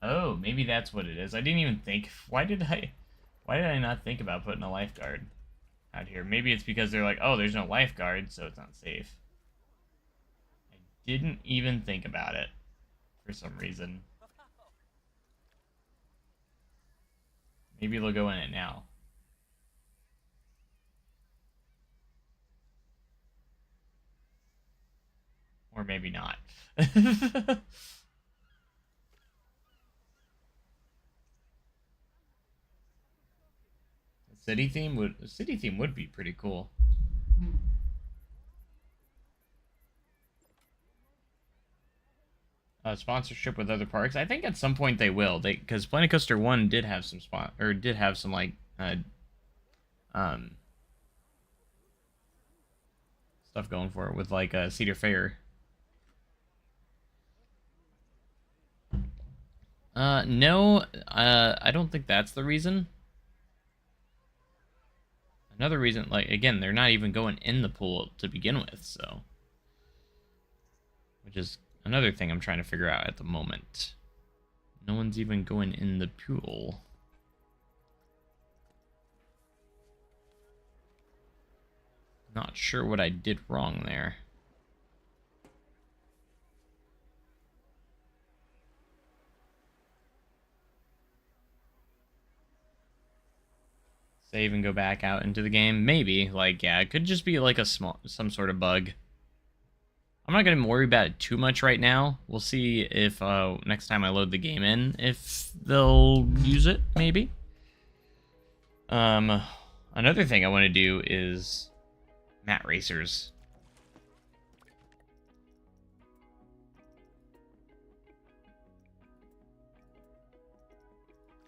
Oh, maybe that's what it is. I didn't even think. Why did I not think about putting a lifeguard out here? Maybe it's because they're like, oh, there's no lifeguard, so it's not safe. I didn't even think about it for some reason. Maybe they'll go in it now. Or maybe not. City theme would be pretty cool. Sponsorship with other parks. I think at some point they will. Because Planet Coaster 1 did have some like stuff going for it with like Cedar Fair. No, I don't think that's the reason. Another reason, like, again, they're not even going in the pool to begin with, so. Which is another thing I'm trying to figure out at the moment. No one's even going in the pool. Not sure what I did wrong there. Save and go back out into the game? Maybe. Like, yeah, it could just be like some sort of bug. I'm not going to worry about it too much right now. We'll see if next time I load the game in, if they'll use it, maybe. Another thing I want to do is mat racers.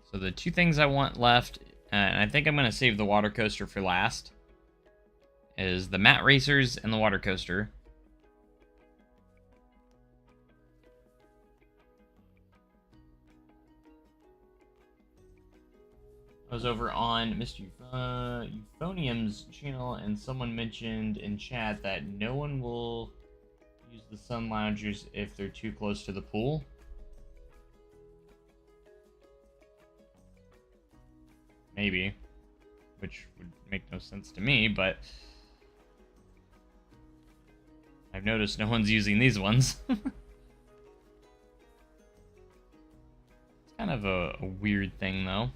So the two things I want left, and I think I'm going to save the water coaster for last, is the mat racers and the water coaster. I was over on Mr. Euphonium's channel, and someone mentioned in chat that no one will use the sun loungers if they're too close to the pool. Maybe, which would make no sense to me, but I've noticed no one's using these ones. It's kind of a weird thing, though.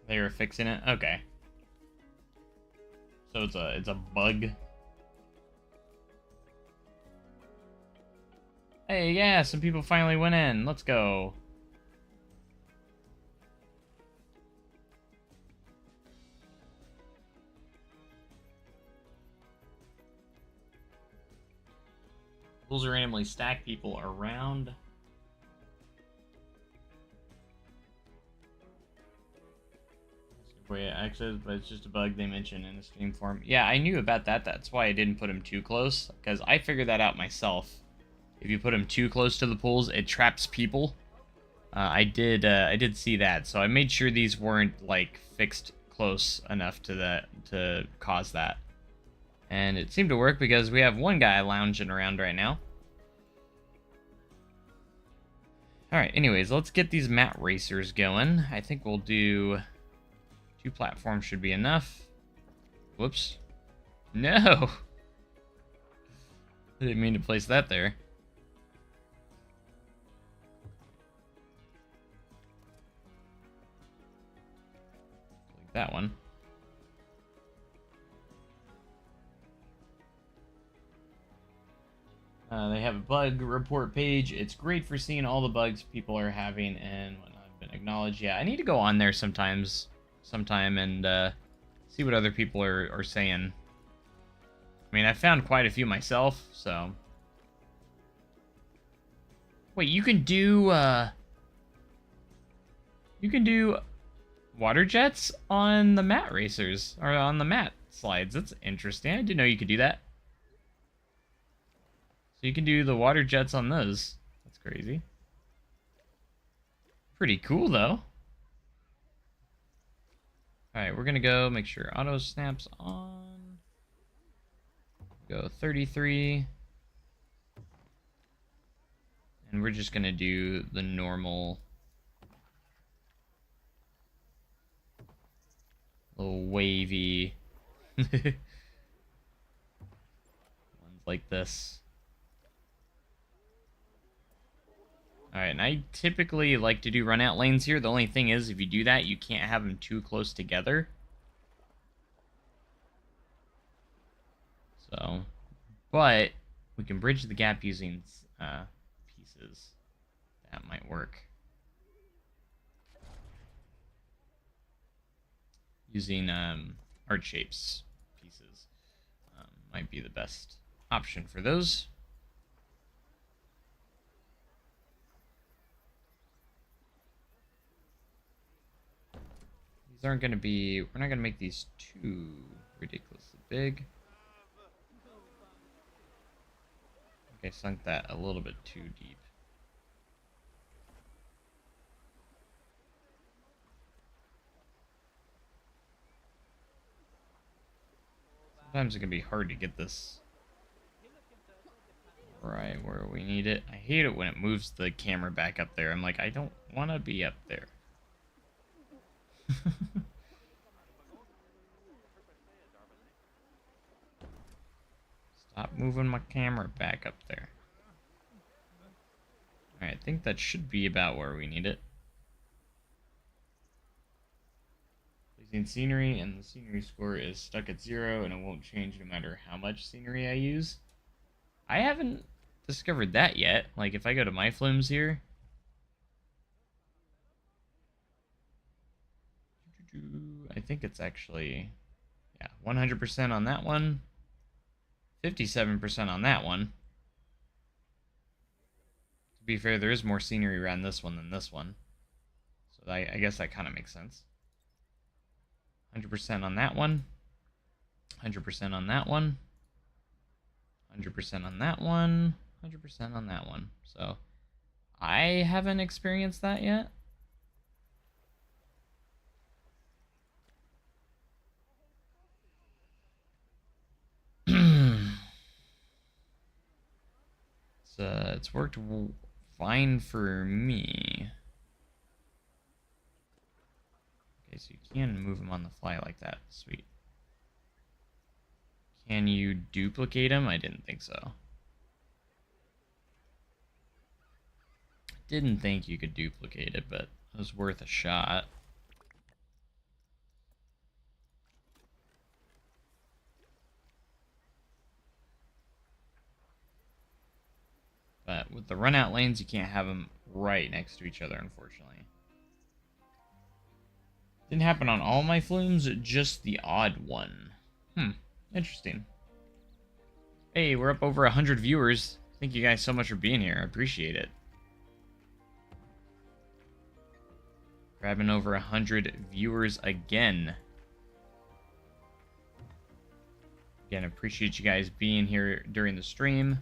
They were fixing it? Okay. So it's a bug. Hey, yeah, some people finally went in. Let's go. Rules randomly stack people around. Access, but it's just a bug they mentioned in the stream forum. Yeah, I knew about that. That's why I didn't put them too close, because I figured that out myself. If you put them too close to the pools, it traps people. I did see that, so I made sure these weren't like fixed close enough to that to cause that. And it seemed to work because we have one guy lounging around right now. Alright, anyways, let's get these mat racers going. I think we'll do 2 platforms should be enough. Whoops. No! I didn't mean to place that there. Like that one. They have a bug report page. It's great for seeing all the bugs people are having and whatnot have been acknowledged. Yeah, I need to go on there sometime and see what other people are saying. I mean, I found quite a few myself, so. Wait, you can do water jets on the mat racers, or on the mat slides. That's interesting. I didn't know you could do that. So you can do the water jets on those. That's crazy. Pretty cool, though. Alright, we're gonna go make sure auto snaps on. Go 33. And we're just gonna do the normal little wavy ones like this. Alright, and I typically like to do run out lanes here. The only thing is, if you do that, you can't have them too close together. So, but we can bridge the gap using pieces. That might work. Using art shapes pieces might be the best option for those. These aren't going to be, we're not going to make these too ridiculously big. Okay, sunk that a little bit too deep. Sometimes it can be hard to get this right where we need it. I hate it when it moves the camera back up there. I'm like, I don't want to be up there. Stop moving my camera back up there. Alright, I think that should be about where we need it. Placing scenery, and the scenery score is stuck at 0, and it won't change no matter how much scenery I use. I haven't discovered that yet. Like, if I go to my flumes here. I think it's actually, yeah, 100% on that one. 57% on that one. To be fair, there is more scenery around this one than this one. So I guess that kind of makes sense. 100% on that one. 100% on that one. 100% on that one. 100% on that one. So I haven't experienced that yet. It's worked fine for me. Okay, so you can move them on the fly like that. Sweet. Can you duplicate them? I didn't think so. Didn't think you could duplicate it, but it was worth a shot. But with the run out lanes, you can't have them right next to each other, unfortunately. Didn't happen on all my flumes, just the odd one. Interesting. Hey, we're up over 100 viewers. Thank you guys so much for being here. I appreciate it. Grabbing over 100 viewers again. Again, appreciate you guys being here during the stream.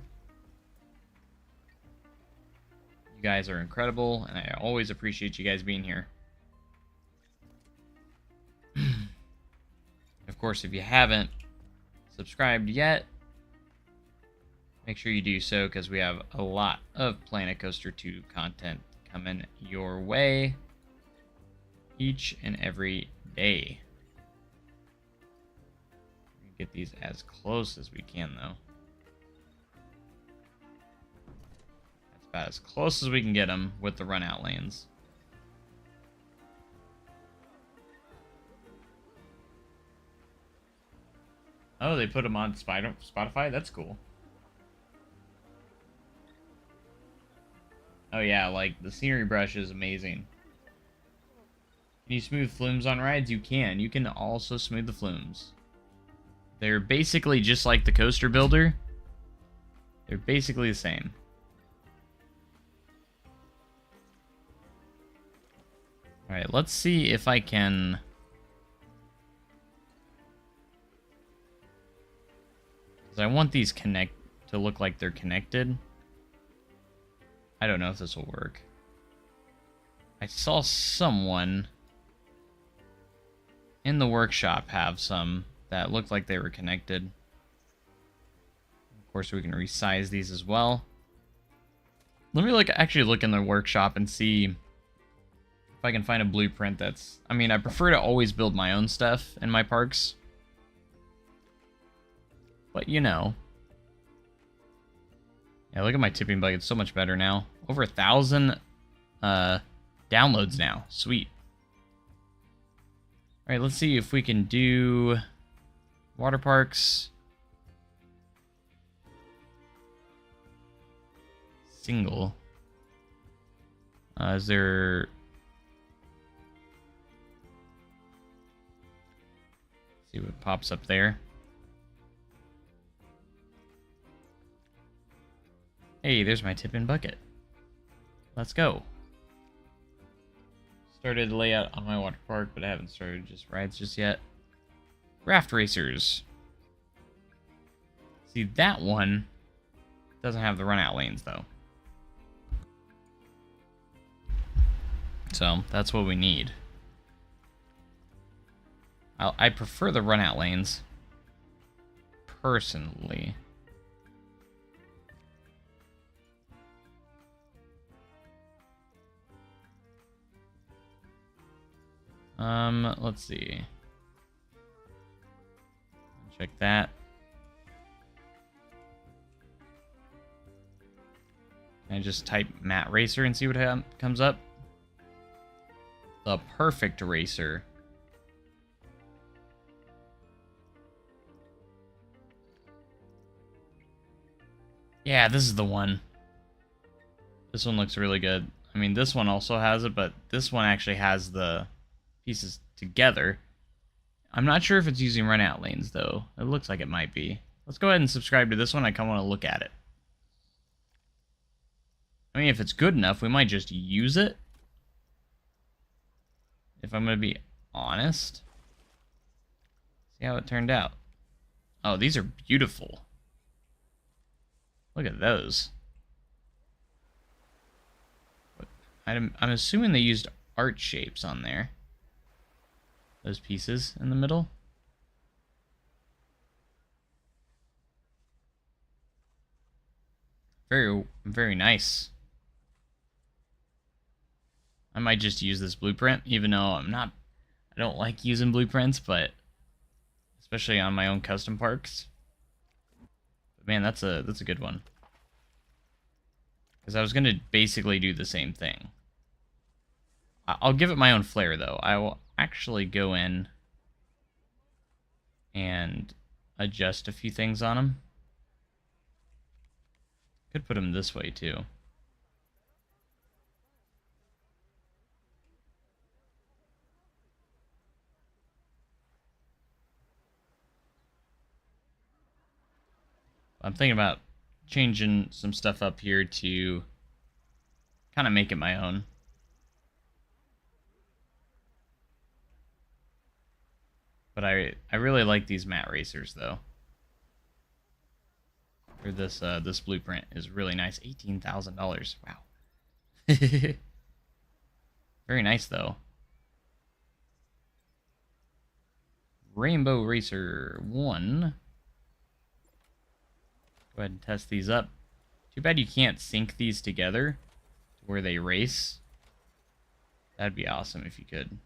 You guys are incredible, and I always appreciate you guys being here. Of course, if you haven't subscribed yet, make sure you do so, because we have a lot of Planet Coaster 2 content coming your way each and every day. Get these as close as we can, though. That's about as close as we can get them with the run-out lanes. Oh, they put them on Spotify? That's cool. Oh yeah, like, the scenery brush is amazing. Can you smooth flumes on rides? You can. You can also smooth the flumes. They're basically just like the coaster builder. They're basically the same. Alright, let's see if I can... because I want these to look like they're connected. I don't know if this will work. I saw someone in the workshop have some that looked like they were connected. Of course, we can resize these as well. Let me actually look in the workshop and see if I can find a blueprint that's... I mean, I prefer to always build my own stuff in my parks. But, you know. Yeah, look at my tipping bug. It's so much better now. Over 1,000 downloads now. Sweet. Alright, let's see if we can do water parks. Single. Is there... see what pops up there. Hey, there's my tip-in bucket. Let's go. Started layout on my water park, but I haven't started just rides just yet. Raft racers. See, that one doesn't have the run-out lanes, though. So, that's what we need. I prefer the run-out lanes, personally. Let's see. Check that. Can I just type Matte Racer and see what comes up? The perfect racer. Yeah, this is the one. This one looks really good. I mean, this one also has it, but this one actually has the pieces together. I'm not sure if it's using run-out lanes, though. It looks like it might be. Let's go ahead and subscribe to this one. I kind of want to look at it. I mean, if it's good enough, we might just use it. If I'm going to be honest. See how it turned out. Oh, these are beautiful. Look at those. I'm assuming they used art shapes on there. Those pieces in the middle. Very, very nice. I might just use this blueprint, even though I don't like using blueprints, but especially on my own custom parks. But man, that's a good one. Because I was gonna basically do the same thing. I'll give it my own flair, though. I will actually go in and adjust a few things on them. Could put them this way, too. I'm thinking about changing some stuff up here to kind of make it my own. But I really like these matte racers, though. Or this blueprint is really nice. $18,000. Wow. Very nice, though. Rainbow Racer 1. Go ahead and test these up. Too bad you can't sync these together to where they race. That'd be awesome if you could.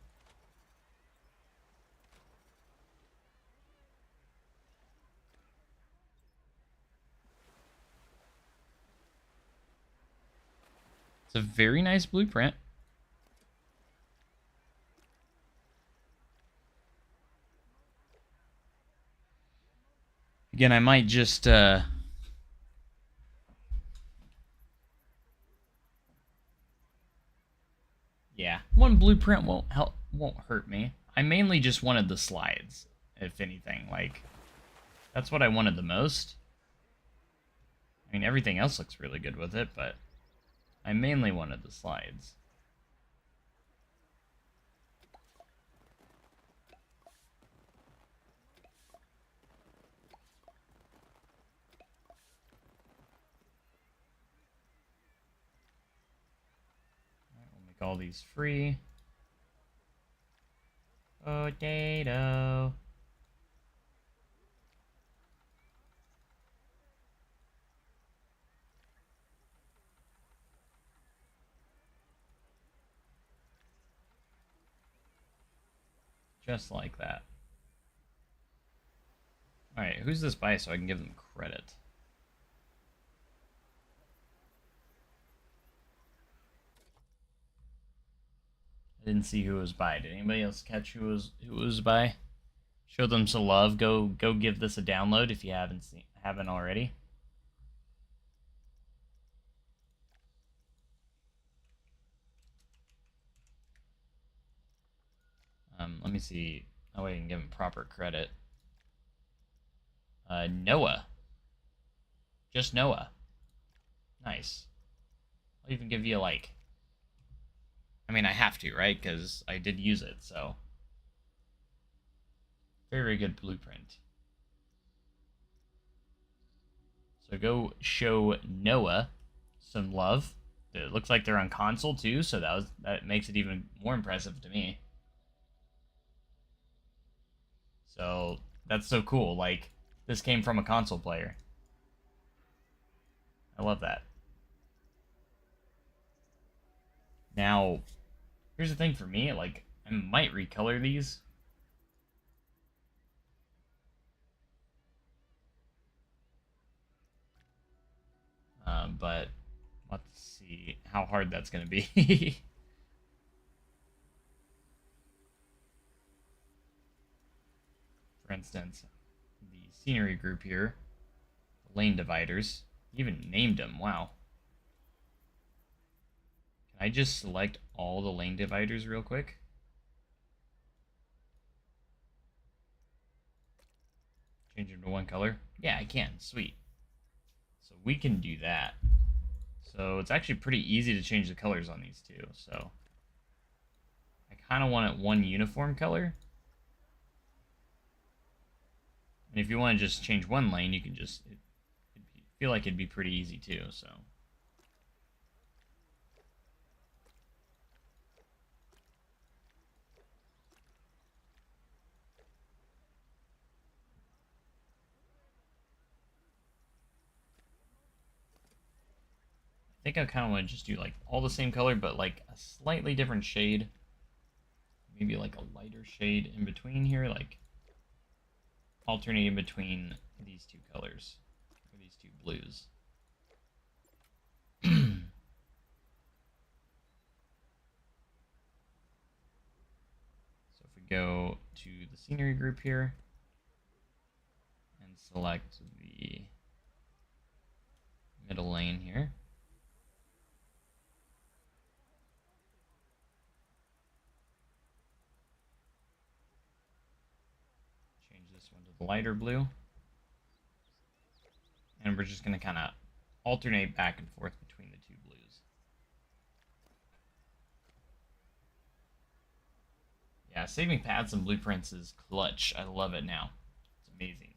It's a very nice blueprint. Again, I might just yeah, one blueprint won't hurt me. I mainly just wanted the slides, if anything. Like, that's what I wanted the most. I mean, everything else looks really good with it, but I mainly wanted the slides. We'll make all these free. Potato. Just like that. Alright, who's this by so I can give them credit? I didn't see who was by. Did anybody else catch who was by? Show them some love. Go give this a download if you haven't already. Let me see. Oh, wait, I can give him proper credit. Noah. Just Noah. Nice. I'll even give you, like... I mean, I have to, right? Because I did use it, so... Very good blueprint. So go show Noah some love. It looks like they're on console, too, so that makes it even more impressive to me. So, that's so cool. Like, this came from a console player. I love that. Now, here's the thing for me. Like, I might recolor these. But let's see how hard that's going to be. For instance, the scenery group here, the lane dividers, even named them. Wow. Can I just select all the lane dividers real quick? Change them to one color? Yeah, I can. Sweet. So we can do that. So it's actually pretty easy to change the colors on these two. So I kind of want it one uniform color. And if you want to just change one lane, you can just... feel like it'd be pretty easy too, so... I think I kind of want to just do like all the same color, but like a slightly different shade. Maybe like a lighter shade in between here, like alternating between these two colors, or these two blues. So if we go to the scenery group here and select the middle lane here. Change this one to the lighter blue. And we're just going to kind of alternate back and forth between the two blues. Yeah, saving paths and blueprints is clutch. I love it now. It's amazing.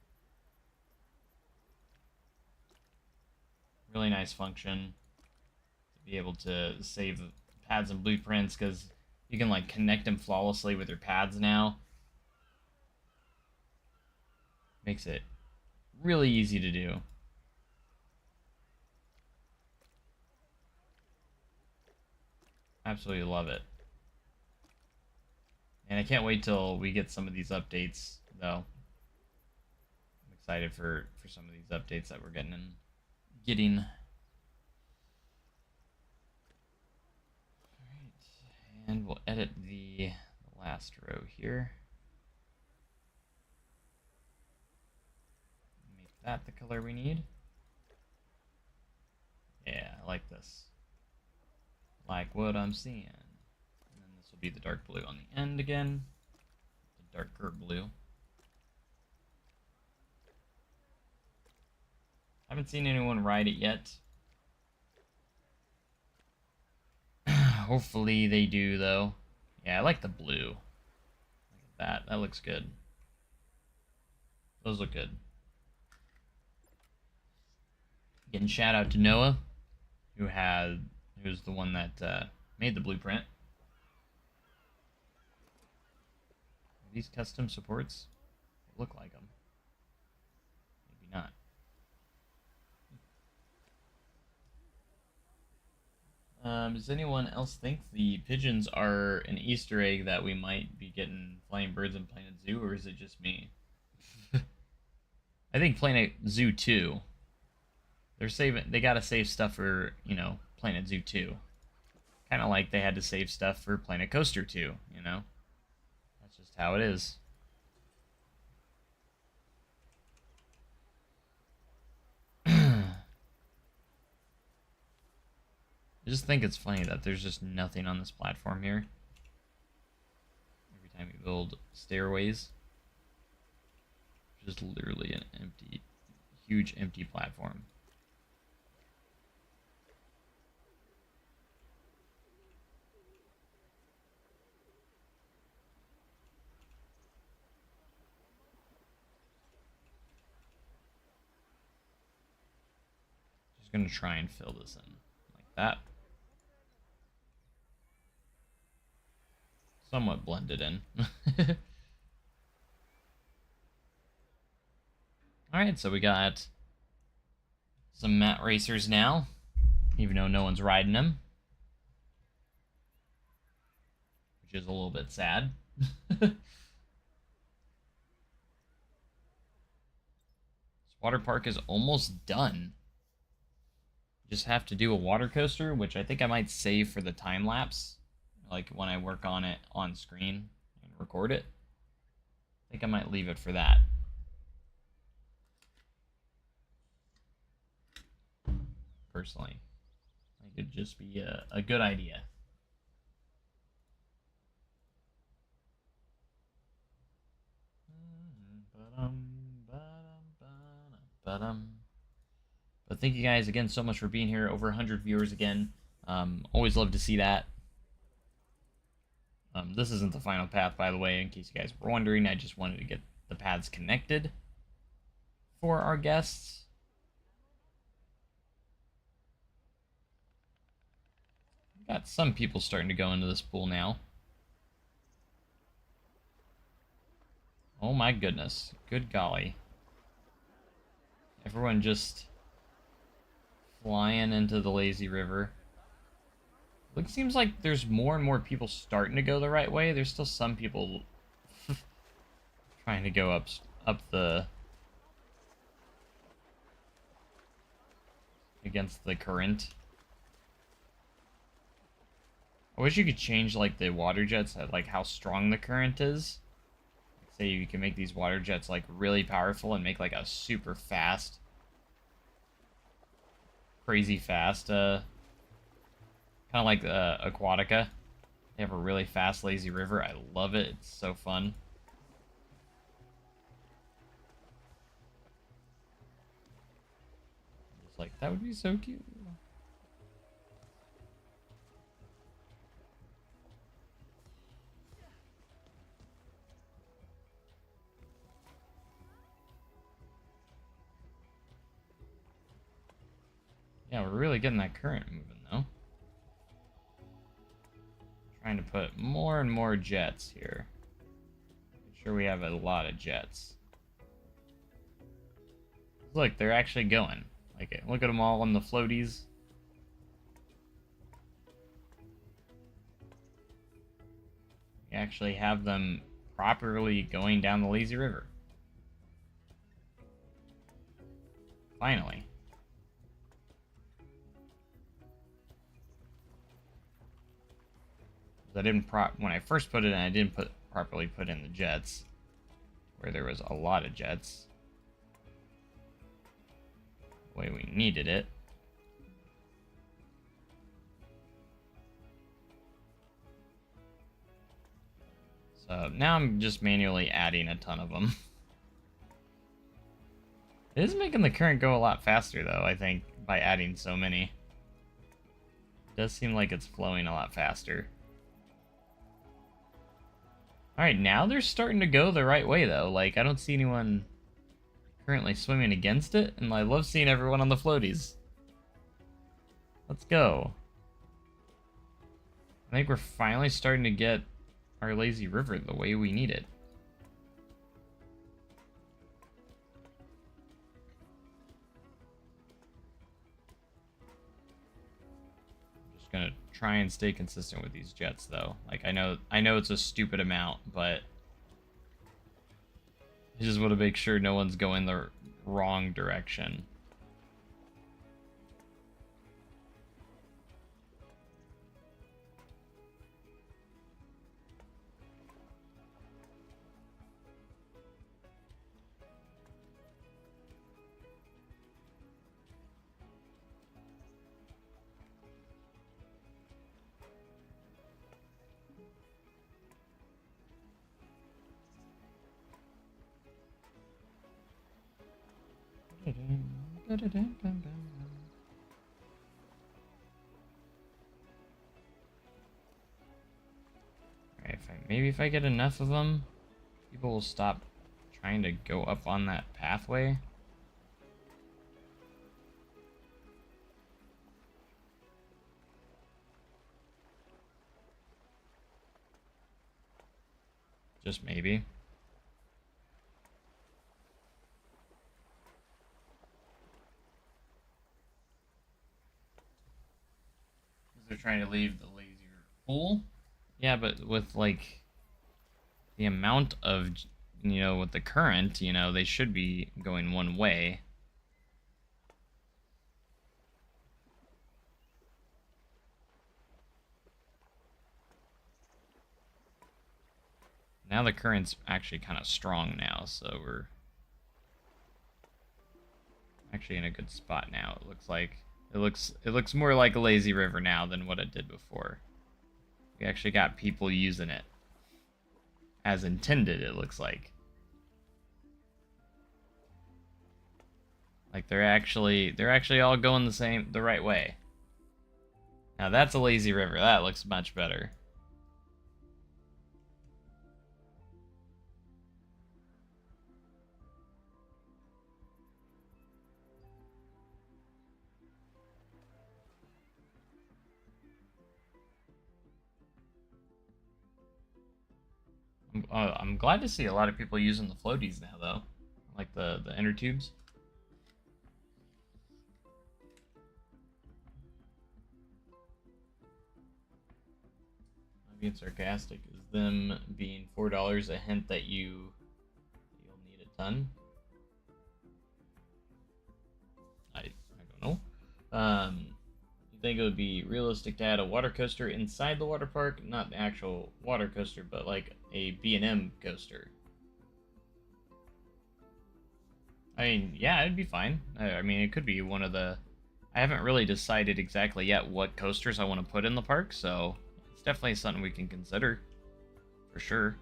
Really nice function. be able to save pads and blueprints because you can like connect them flawlessly with your pads now. Makes it really easy to do. Absolutely love it. And I can't wait till we get some of these updates, though. I'm excited for some of these updates that we're getting. Alright, and we'll edit the last row here. Make that the color we need. Yeah, I like this. Like what I'm seeing. And then this will be the dark blue on the end again. The darker blue. Haven't seen anyone ride it yet. Hopefully they do, though. Yeah, I like the blue. Look at that. That looks good. Those look good. Again, shout out to Noah, who's the one that made the blueprint. Are these custom supports? They look like them. Maybe not. Does anyone else think the pigeons are an Easter egg that we might be getting Flying Birds in Planet Zoo, or is it just me? I think Planet Zoo 2. They gotta save stuff for, Planet Zoo 2. Kind of like they had to save stuff for Planet Coaster 2, That's just how it is. I just think it's funny that there's just nothing on this platform here. Every time you build stairways, just literally an empty, huge empty platform. Just gonna try and fill this in like that. Somewhat blended in. Alright, so we got some mat racers now, even though no one's riding them, which is a little bit sad. This water park is almost done. Just have to do a water coaster, which I think I might save for the time lapse, like when I work on it on screen and record it. I think I might leave it for that. Personally, I think it'd just be a good idea. But thank you guys again so much for being here. Over 100 viewers again. Always love to see that. This isn't the final path, by the way, in case you guys were wondering. I just wanted to get the paths connected for our guests. Got some people starting to go into this pool now. Oh my goodness. Good golly. Everyone just flying into the lazy river. It seems like there's more and more people starting to go the right way. There's still some people trying to go up the against the current. I wish you could change like the water jets at like how strong the current is. Say you can make these water jets like really powerful and make like a super fast, crazy fast, kind of like Aquatica. They have a really fast lazy river. I love it. It's so fun. Just like that would be so cute. Yeah, we're really getting that current moving, though. trying to put more and more jets here. Make sure we have a lot of jets. Look, they're actually going. Like, look at them all on the floaties. We actually have them properly going down the lazy river. Finally. I didn't when I first put it in, I didn't properly put in the jets, where there was a lot of jets. The way we needed it. So now I'm just manually adding a ton of them. It is making the current go a lot faster, though, I think, by adding so many. It does seem like it's flowing a lot faster. Alright, now they're starting to go the right way, though. Like, I don't see anyone currently swimming against it, and I love seeing everyone on the floaties. Let's go. I think we're finally starting to get our lazy river the way we need it. Gonna try and stay consistent with these jets, though. Like, I know it's a stupid amount, but I just want to make sure no one's going the wrong direction. Alright, maybe if I get enough of them, people will stop trying to go up on that pathway. Just maybe. They're trying to leave the lazier pool. Yeah, but with, like, the amount of, you know, with the current, you know, they should be going one way. Now the current's actually kind of strong now, so we're actually in a good spot now, it looks like. It looks more like a lazy river now than what it did before. We actually got people using it as intended, it looks like. Like they're actually all going the right way. Now that's a lazy river. That looks much better. I'm glad to see a lot of people using the floaties now, though. Like the inner tubes. I'm being sarcastic. Is them being $4 a hint that you'll need a ton? I don't know. You think it would be realistic to add a water coaster inside the water park? Not the actual water coaster, but like a B&M coaster. I mean, yeah, it'd be fine. I mean, it could be one of the... I haven't really decided exactly yet what coasters I want to put in the park, so it's definitely something we can consider. For sure.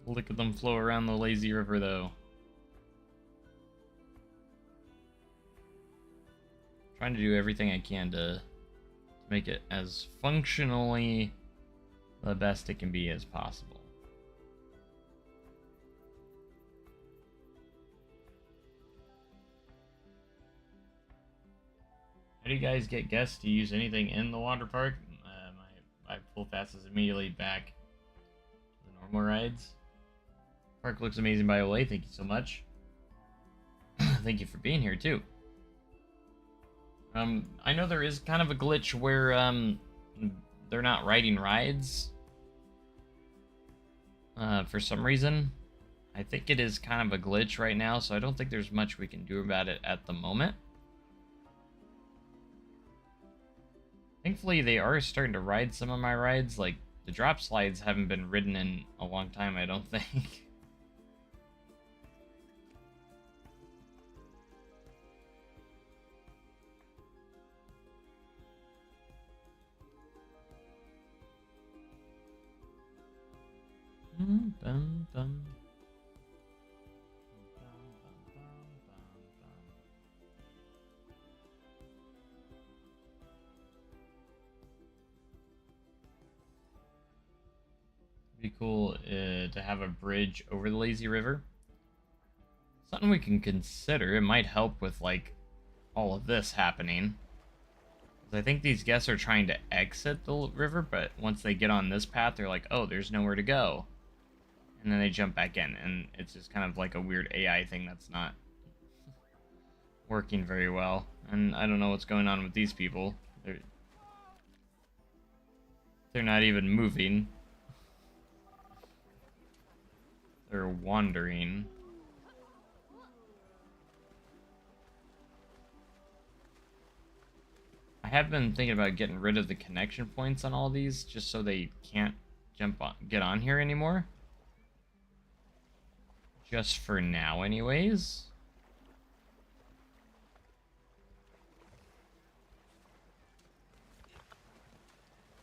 Look at them flow around the lazy river, though. trying to do everything I can to make it as functionally the best it can be as possible. How do you guys get guests to use anything in the water park? My full pass is immediately back to the normal rides. Park looks amazing, by the way. Thank you so much. Thank you for being here too. I know there is kind of a glitch where they're not riding rides for some reason. I think it is kind of a glitch right now, so I don't think there's much we can do about it at the moment. Thankfully, they are starting to ride some of my rides. Like, the drop slides haven't been ridden in a long time, I don't think. Be cool to have a bridge over the lazy river. Something we can consider. It might help with like all of this happening. I think these guests are trying to exit the river, but once they get on this path, they're like, oh, there's nowhere to go. And then they jump back in, and it's just kind of like a weird AI thing that's not working very well. And I don't know what's going on with these people. They're not even moving. They're wandering. I have been thinking about getting rid of the connection points on all these, just so they can't get on here anymore. Just for now, anyways.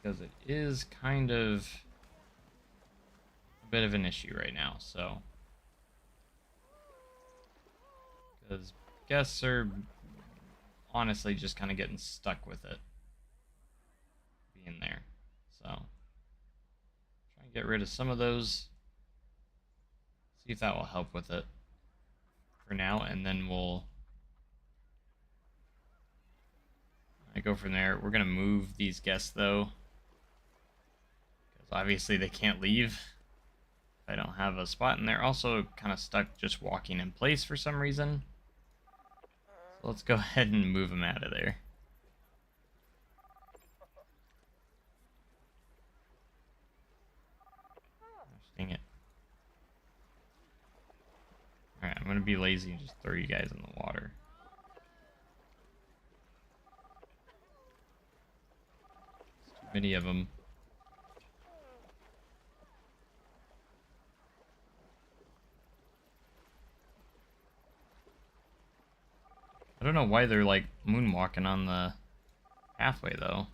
Because it is kind of a bit of an issue right now, so. Because guests are honestly just kind of getting stuck with it being there. So, try and get rid of some of those. See if that will help with it for now, and then we'll go from there. We're gonna move these guests though, because obviously they can't leave if I don't have a spot, and they're also kind of stuck just walking in place for some reason. So let's go ahead and move them out of there. Dang it. Alright, I'm gonna be lazy and just throw you guys in the water. There's too many of them. I don't know why they're like moonwalking on the pathway though.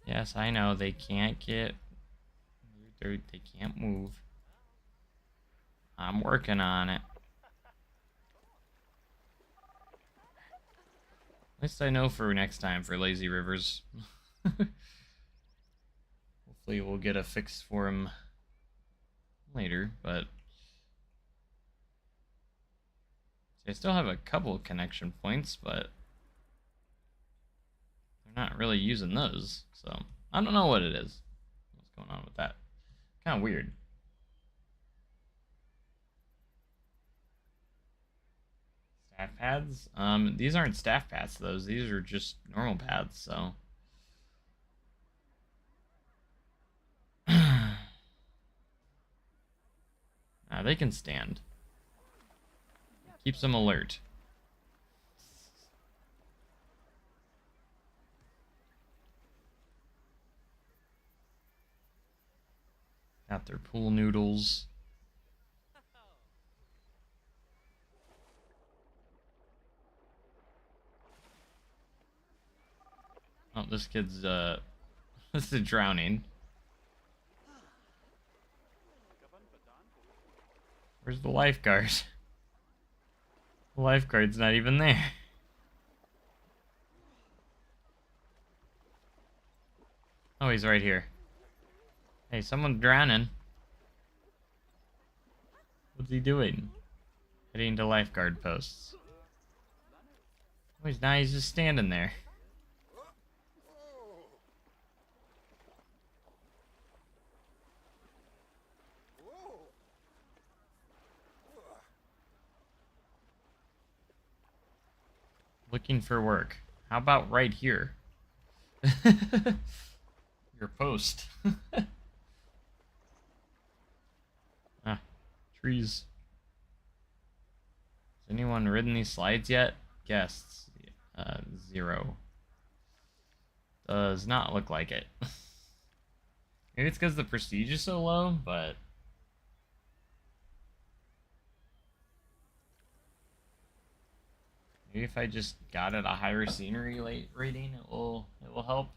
Yes, I know they can't get. They can't move. I'm working on it. At least I know for next time for lazy rivers. Hopefully we'll get a fix for him later, but see, I still have a couple of connection points, but they're not really using those, so I don't know what it is. What's going on with that? Kind of weird. Staff pads? These aren't staff pads, those. These are just normal pads, so. They can stand. Keeps them alert. Got their pool noodles. Oh, this kid's this is drowning. Where's the lifeguard? The lifeguard's not even there. Oh, he's right here. Hey, someone's drowning. What's he doing? Heading to lifeguard posts. Oh, he's just standing there. Looking for work. How about right here? Your post. Ah, trees. Has anyone ridden these slides yet? Guests. 0. Does not look like it. Maybe it's because the prestige is so low, but... Maybe if I just got it a higher scenery rating, it will help.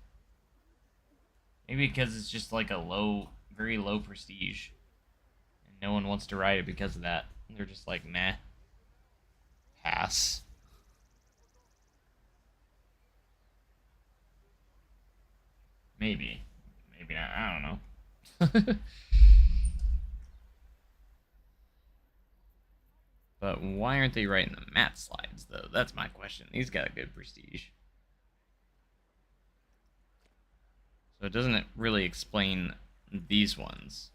Maybe because it's just like a very low prestige. And no one wants to ride it because of that. They're just like, meh. Pass. Maybe. Maybe not. I don't know. But why aren't they writing the matte slides, though? That's my question. These got a good prestige. So it doesn't really explain these ones.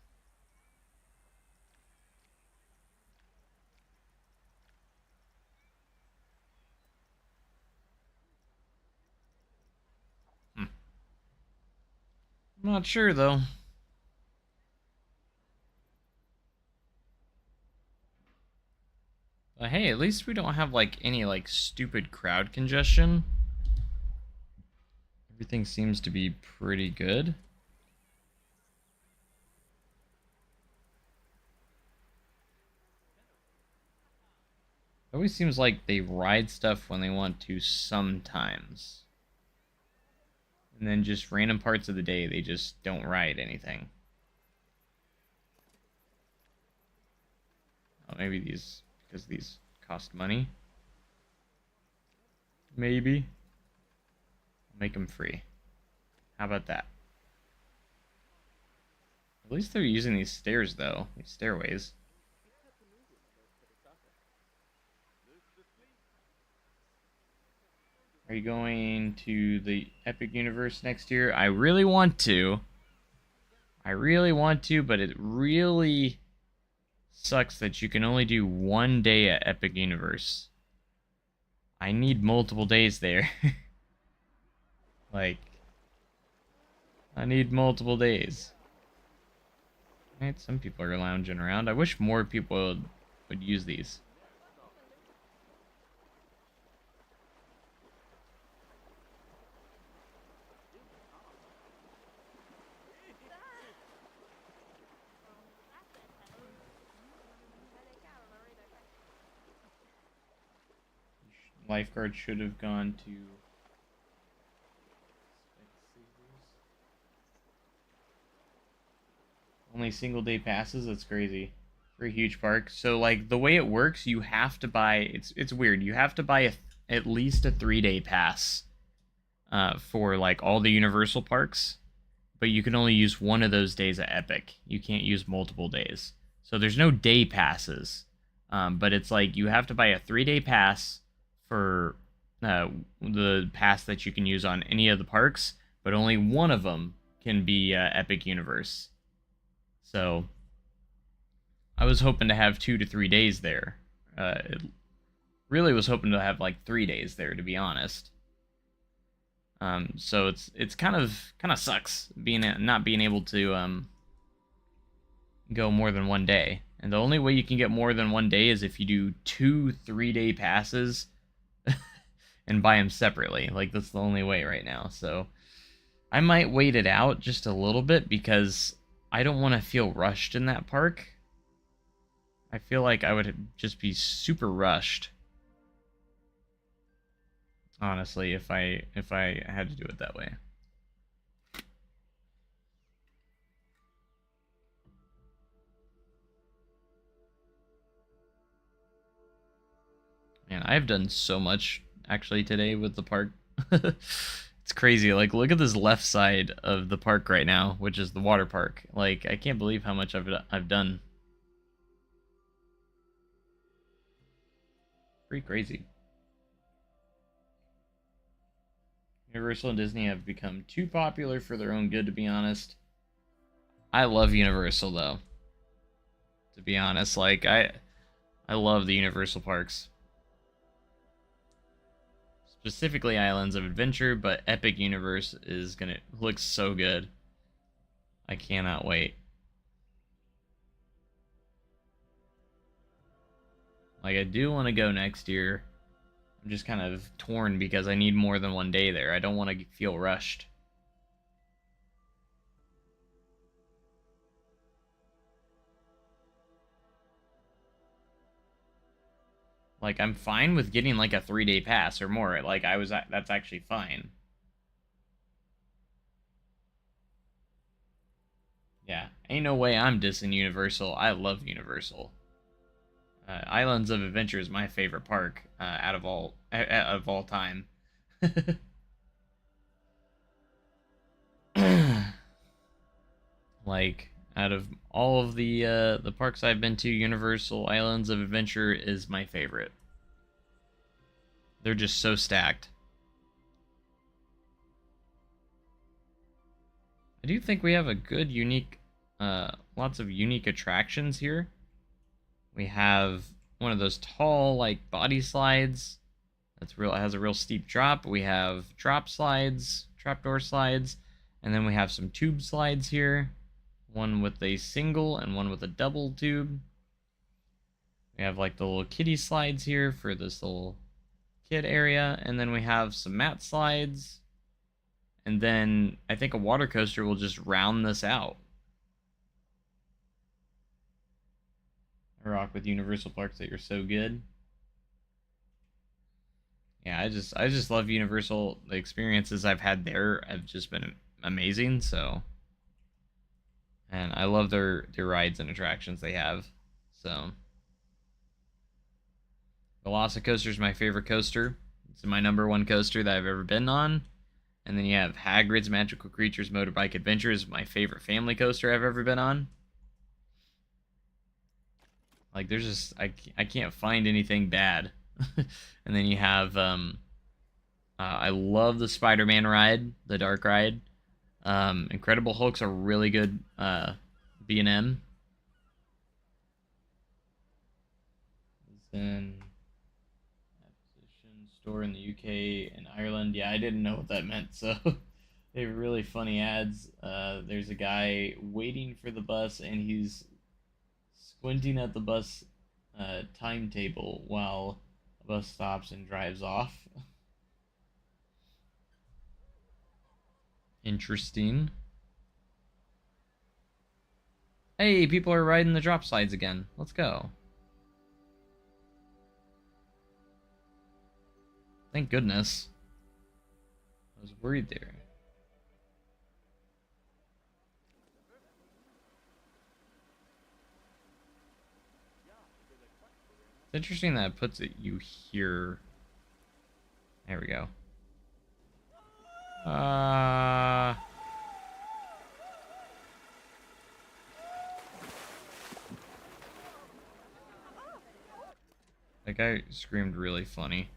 I'm not sure, though. But hey, at least we don't have, like, any, like, stupid crowd congestion. Everything seems to be pretty good. It always seems like they ride stuff when they want to sometimes. And then just random parts of the day, they just don't ride anything. Oh, maybe because these cost money. Maybe. Make them free. How about that? At least they're using these stairs, though. These stairways. Are you going to the Epic Universe next year? I really want to. But it really sucks that you can only do one day at Epic Universe. I need multiple days there. Like, I need multiple days. Right, some people are lounging around. I wish more people would use these. Lifeguard should have gone to... Only single day passes? That's crazy. For a huge park. So, like, the way it works, you have to buy... It's weird. You have to buy at least a 3-day pass for, like, all the Universal parks. But you can only use one of those days at Epic. You can't use multiple days. So there's no day passes. But it's like you have to buy a 3-day pass for the pass that you can use on any of the parks, but only one of them can be Epic Universe. So I was hoping to have 2 to 3 days there. Really was hoping to have like 3 days there, to be honest. So it's kind of sucks not being able to go more than 1 day. And the only way you can get more than 1 day is if you do 2 3-day passes and buy them separately. Like, that's the only way right now. So I might wait it out just a little bit because I don't want to feel rushed in that park. I feel like I would just be super rushed, honestly, if I had to do it that way. I've done so much actually today with the park. It's crazy. Like, look at this left side of the park right now, which is the water park. Like, I can't believe how much I've done. Pretty crazy. Universal and Disney have become too popular for their own good, to be honest. I love Universal though. To be honest, like I love the Universal parks. Specifically Islands of Adventure, but Epic Universe is gonna look so good. I cannot wait. Like, I do want to go next year. I'm just kind of torn because I need more than one day there. I don't want to feel rushed. Like, I'm fine with getting like a 3-day pass or more. Like, that's actually fine. Yeah, ain't no way I'm dissing Universal. I love Universal. Islands of Adventure is my favorite park out of all time. Like, out of all of the parks I've been to, Universal Islands of Adventure is my favorite. They're just so stacked. I do think we have a good unique lots of unique attractions here. We have one of those tall like body slides that's real, it has a real steep drop. We have drop slides, trapdoor slides, and then we have some tube slides here. One with a single and one with a double tube. We have like the little kiddie slides here for this little kid area, and then we have some mat slides, and then I think a water coaster will just round this out. I rock with Universal Parks that you're so good. Yeah, I just love Universal. The experiences I've had there have just been amazing. So, and I love their rides and attractions they have. So, Velocicoaster is my favorite coaster. It's my #1 coaster that I've ever been on. And then you have Hagrid's Magical Creatures Motorbike Adventures, my favorite family coaster I've ever been on. Like, there's just I can't find anything bad. And then you have I love the Spider-Man ride, the dark ride. Incredible Hulk's a really good B&M. Then acquisition store in the UK and Ireland. Yeah, I didn't know what that meant, so they have really funny ads. There's a guy waiting for the bus and he's squinting at the bus timetable while the bus stops and drives off. Interesting. Hey, people are riding the drop slides again. Let's go. Thank goodness. I was worried there. It's interesting that it puts it you here. There we go. That guy screamed really funny.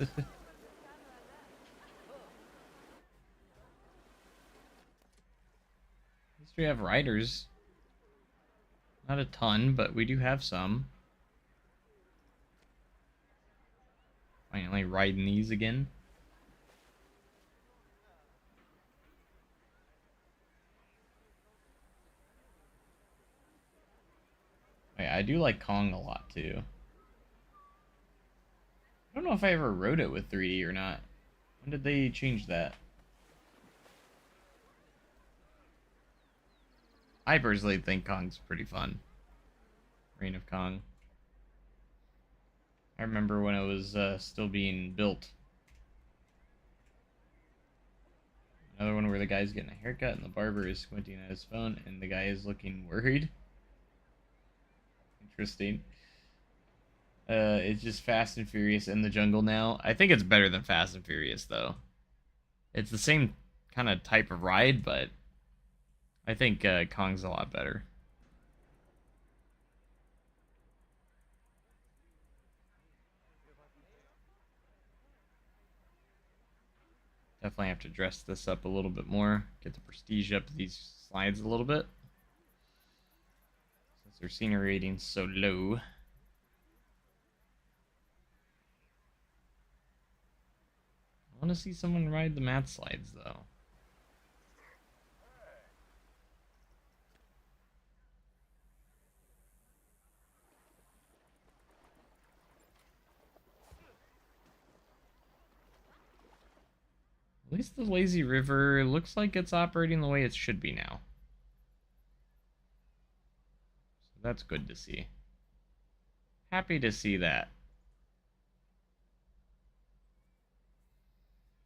At least we have riders. Not a ton, but we do have some. Finally riding these again. Yeah, I do like Kong a lot too. I don't know if I ever rode it with 3D or not. When did they change that? I personally think Kong's pretty fun. Reign of Kong. I remember when it was still being built. Another one where the guy's getting a haircut and the barber is squinting at his phone and the guy is looking worried. Interesting. It's just Fast and Furious in the jungle now. I think it's better than Fast and Furious though. It's the same kind of type of ride, but I think Kong's a lot better. Definitely have to dress this up a little bit more. Get the prestige up these slides a little bit. Since their scenery rating's so low. I want to see someone ride the mat slides though. At least the lazy river looks like it's operating the way it should be now. So that's good to see. Happy to see that.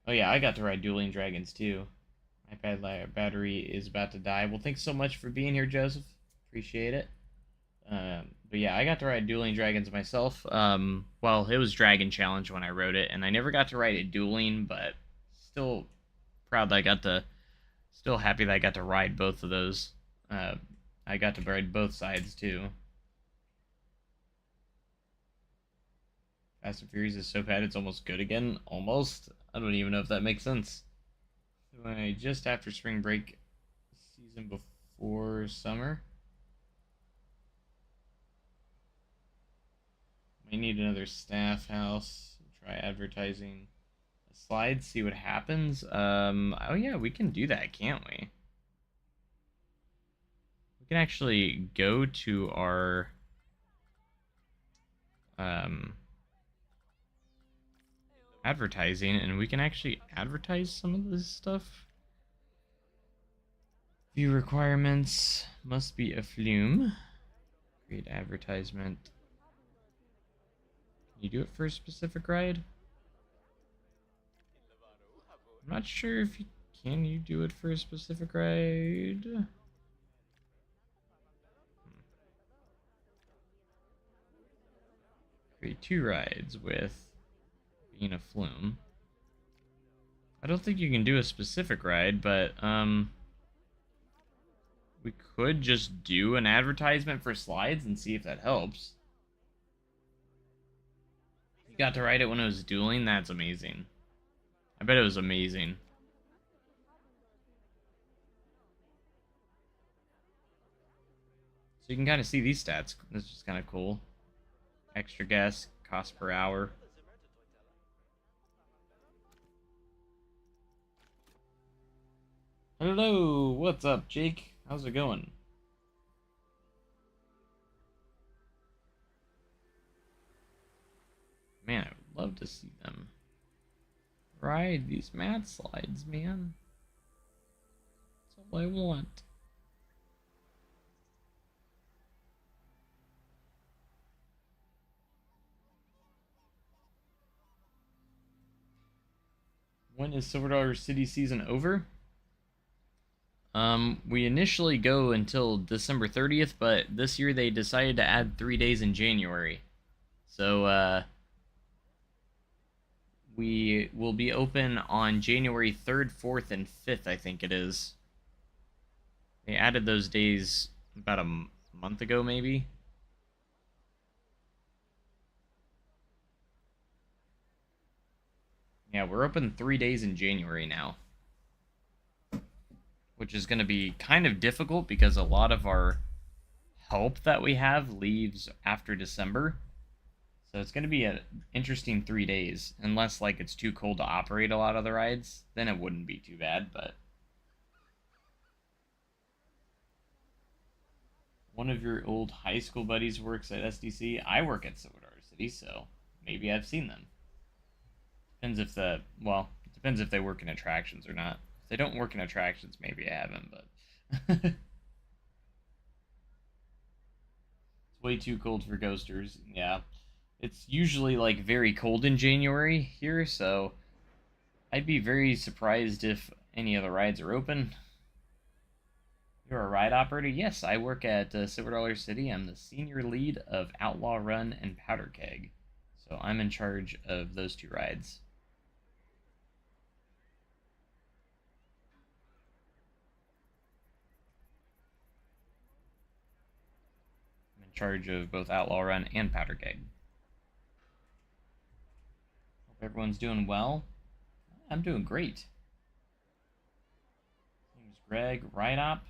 Oh yeah, I got to ride Dueling Dragons too. My battery is about to die. Well, thanks so much for being here, Joseph. Appreciate it. But yeah, I got to ride Dueling Dragons myself. Well, it was Dragon Challenge when I rode it, and I never got to ride it dueling, but still proud that I got to, still happy that I got to ride both of those. I got to ride both sides too. Fast and Furious is so bad it's almost good again. Almost. I don't even know if that makes sense. So I just after spring break, season before summer. May need another staff house. Try advertising a slide, see what happens. Oh yeah, we can do that, can't we? We can actually go to our advertising, and we can actually advertise some of this stuff. View requirements must be a flume. Create advertisement. Can you do it for a specific ride? I'm not sure if you can. You do it for a specific ride? Create 2 rides with being a flume. I don't think you can do a specific ride, but we could just do an advertisement for slides and see if that helps. You got to ride it when it was dueling? That's amazing. I bet it was amazing. So you can kind of see these stats. This is kind of cool. Extra gas, cost per hour. Hello, what's up, Jake? How's it going? Man, I would love to see them ride these mat slides, man. That's all I want. When is Silver Dollar City season over? We initially go until December 30th, but this year they decided to add 3 days in January. So, we will be open on January 3rd, 4th, and 5th, I think it is. They added those days about a month ago, maybe. Yeah, we're open 3 days in January now. Which is going to be kind of difficult because a lot of our help that we have leaves after December. So it's going to be an interesting 3 days. Unless, like, it's too cold to operate a lot of the rides. Then it wouldn't be too bad, but... One of your old high school buddies works at SDC. I work at Silver City, so maybe I've seen them. Depends if the... Well, it depends if they work in attractions or not. If they don't work in attractions, maybe I haven't, but... It's way too cold for coasters. Yeah. It's usually like very cold in January here, so I'd be very surprised if any of the rides are open. You're a ride operator? Yes, I work at Silver Dollar City. I'm the senior lead of Outlaw Run and Powder Keg. So I'm in charge of those two rides. I'm in charge of both Outlaw Run and Powder Keg. Hope everyone's doing well. I'm doing great. Name's Greg, ride op.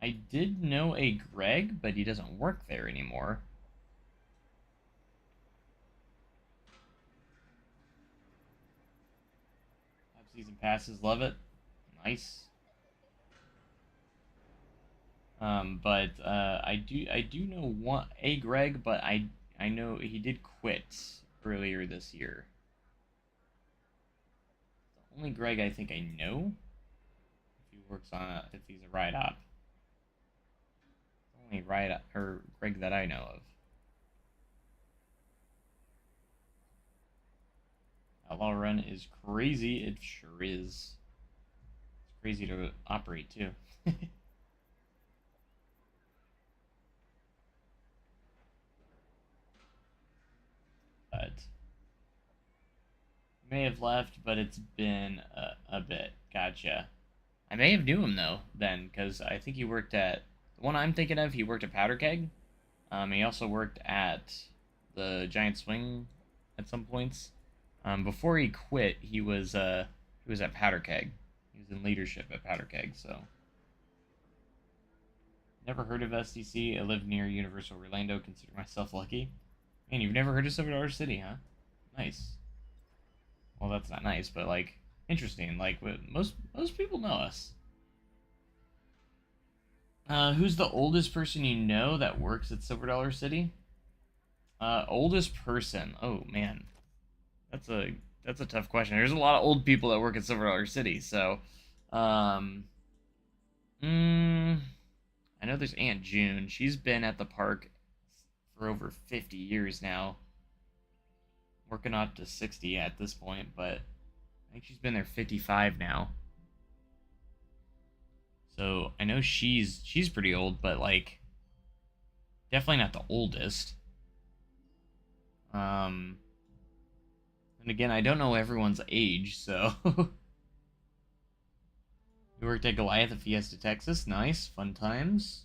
I did know a Greg, but he doesn't work there anymore. Have season passes, love it. Nice. But I do know a Greg, but I know he did quit earlier this year. The only Greg I think I know if he works on if he's a ride op. The only ride or Greg that I know of. Outlaw Run is crazy. It sure is. It's crazy to operate too. But may have left, but it's been a bit. Gotcha. I may have knew him though then, because I think he worked at the one I'm thinking of. He worked at Powder Keg. He also worked at the Giant Swing at some points. Before he quit, he was at Powder Keg. He was in leadership at Powder Keg. So never heard of SDC. I live near Universal Orlando. Consider myself lucky. Man, you've never heard of Silver Dollar City, huh? Nice. Well, that's not nice, but like interesting. Like most people know us. Who's the oldest person you know that works at Silver Dollar City? Oldest person. Oh man, that's a tough question. There's a lot of old people that work at Silver Dollar City, so um, mm, I know there's Aunt June. She's been at the park for over 50 years now, working up to 60 at this point, but I think she's been there 55 now. So I know she's pretty old, but like definitely not the oldest. Um, and again, I don't know everyone's age, so. You worked at Goliath at Fiesta, Texas. Nice, fun times.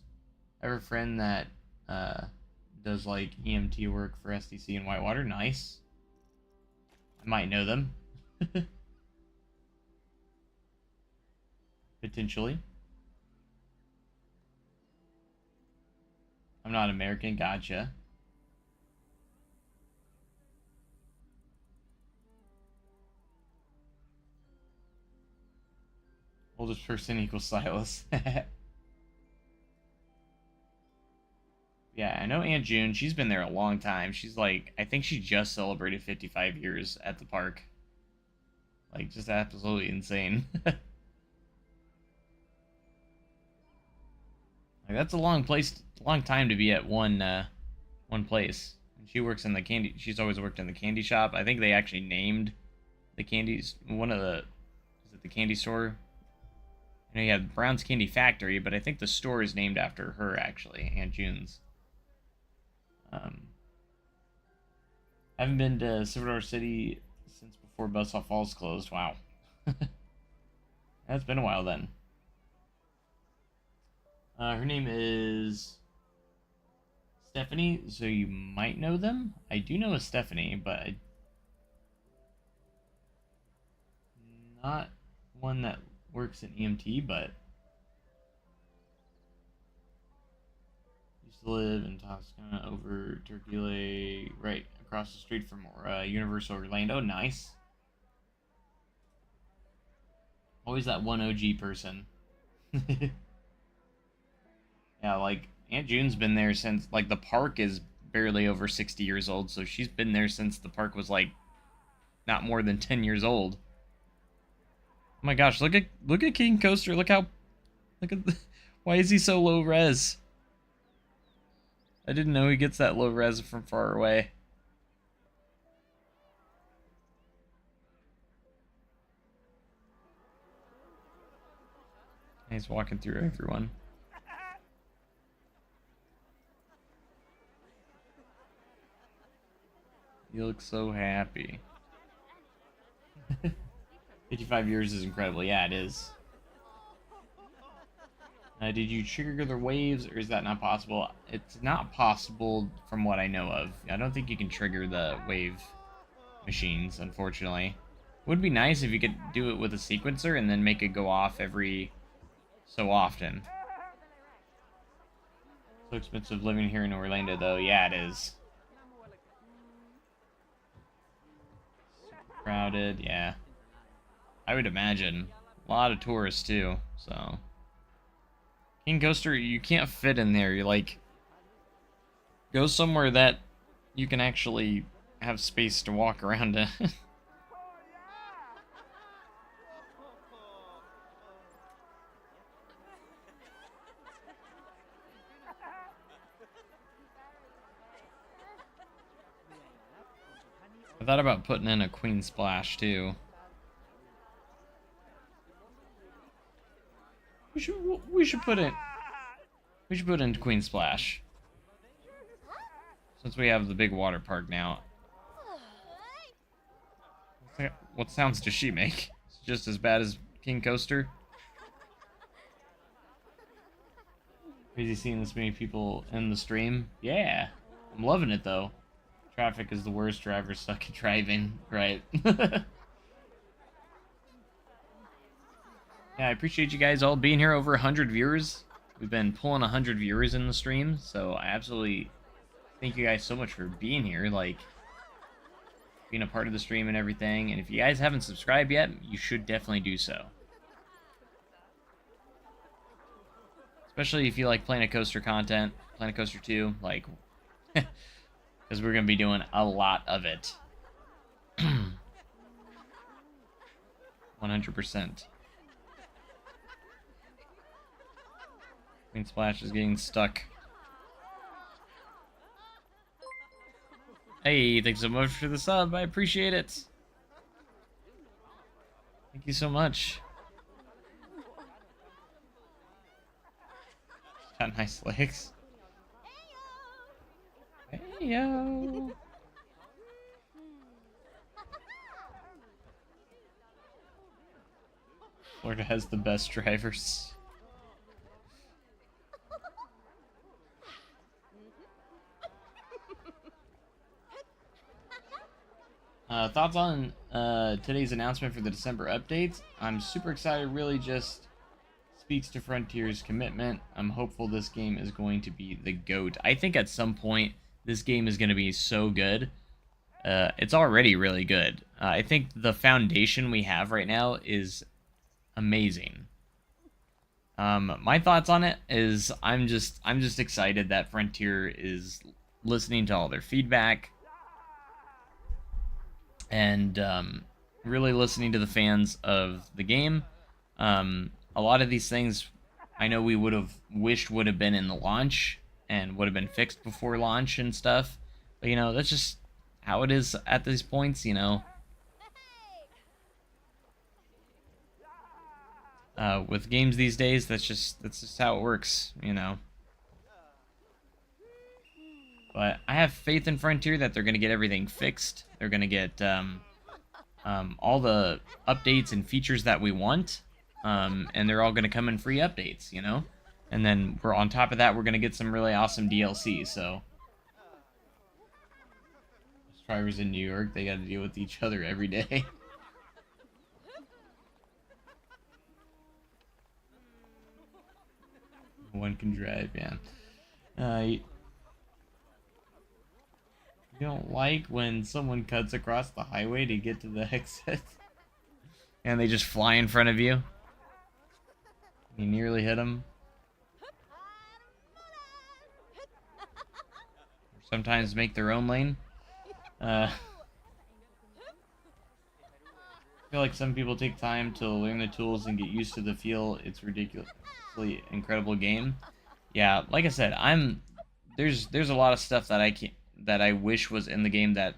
I have a friend that uh, does like EMT work for SDC in Whitewater. Nice. I might know them. Potentially. I'm not American. Gotcha. Oldest person equals Silas. Yeah, I know Aunt June. She's been there a long time. She's like, I think she just celebrated 55 years at the park. Like, just absolutely insane. Like, that's a long time to be at one place. And she works in the candy. She's always worked in the candy shop. I think they actually named the candies. One of the, is it the candy store? You know, you have Brown's Candy Factory, but I think the store is named after her actually, Aunt June's. Um, I haven't been to Silver Dollar City since before Buzzsaw Falls closed. Wow. That's been a while then. Her name is Stephanie, so you might know them. I do know a Stephanie, but not one that works in EMT, but used to live in Toscana over Turkey Lake, right across the street from Universal Orlando. Nice. Always that one OG person. Yeah, like Aunt June's been there since like the park is barely over 60 years old, so she's been there since the park was like not more than 10 years old. Oh my gosh, look at King Coaster. Look at why is he so low res? I didn't know he gets that low res from far away. He's walking through everyone. You look so happy. 55 years is incredible. Yeah, it is. Did you trigger the waves, or is that not possible? It's not possible from what I know of. I don't think you can trigger the wave machines, unfortunately. Would be nice if you could do it with a sequencer and then make it go off every so often. So expensive living here in Orlando, though. Yeah, it is. Super crowded, yeah. I would imagine. A lot of tourists, too, so... King Coaster, you can't fit in there. You're like... Go somewhere that you can actually have space to walk around in. I thought about putting in a Queen Splash, too. We should put in Queen Splash. Since we have the big water park now. What sounds does she make? It's just as bad as King Coaster. Crazy seeing this many people in the stream. Yeah. I'm loving it though. Traffic is the worst, drivers suck at driving, right? Yeah, I appreciate you guys all being here. Over 100 viewers. We've been pulling 100 viewers in the stream, so I absolutely thank you guys so much for being here, like, being a part of the stream and everything. And if you guys haven't subscribed yet, you should definitely do so. Especially if you like Planet Coaster content, Planet Coaster 2, like, because we're going to be doing a lot of it. 100%. Queen Splash is getting stuck. Hey, thanks so much for the sub. I appreciate it. Thank you so much. Got nice legs. Hey-yo. Florida has the best drivers. Thoughts on today's announcement for the December updates? I'm super excited. Really just speaks to Frontier's commitment. I'm hopeful this game is going to be the GOAT. I think at some point this game is going to be so good. It's already really good. I think the foundation we have right now is amazing. My thoughts on it is I'm just excited that Frontier is listening to all their feedback. And really listening to the fans of the game. A lot of these things I know we would have wished would have been in the launch and would have been fixed before launch and stuff. But, you know, that's just how it is at these points, you know. With games these days, that's just how it works, you know. But I have faith in Frontier that they're going to get everything fixed. They're going to get all the updates and features that we want. And they're all going to come in free updates, you know? And then we're on top of that, we're going to get some really awesome DLC, so. Those drivers in New York, they got to deal with each other every day. One can drive, yeah. You don't like when someone cuts across the highway to get to the exit and they just fly in front of you. You nearly hit them. Or sometimes make their own lane. I feel like some people take time to learn the tools and get used to the feel. It's ridiculously incredible game. Yeah, like I said, I'm there's a lot of stuff that I wish was in the game that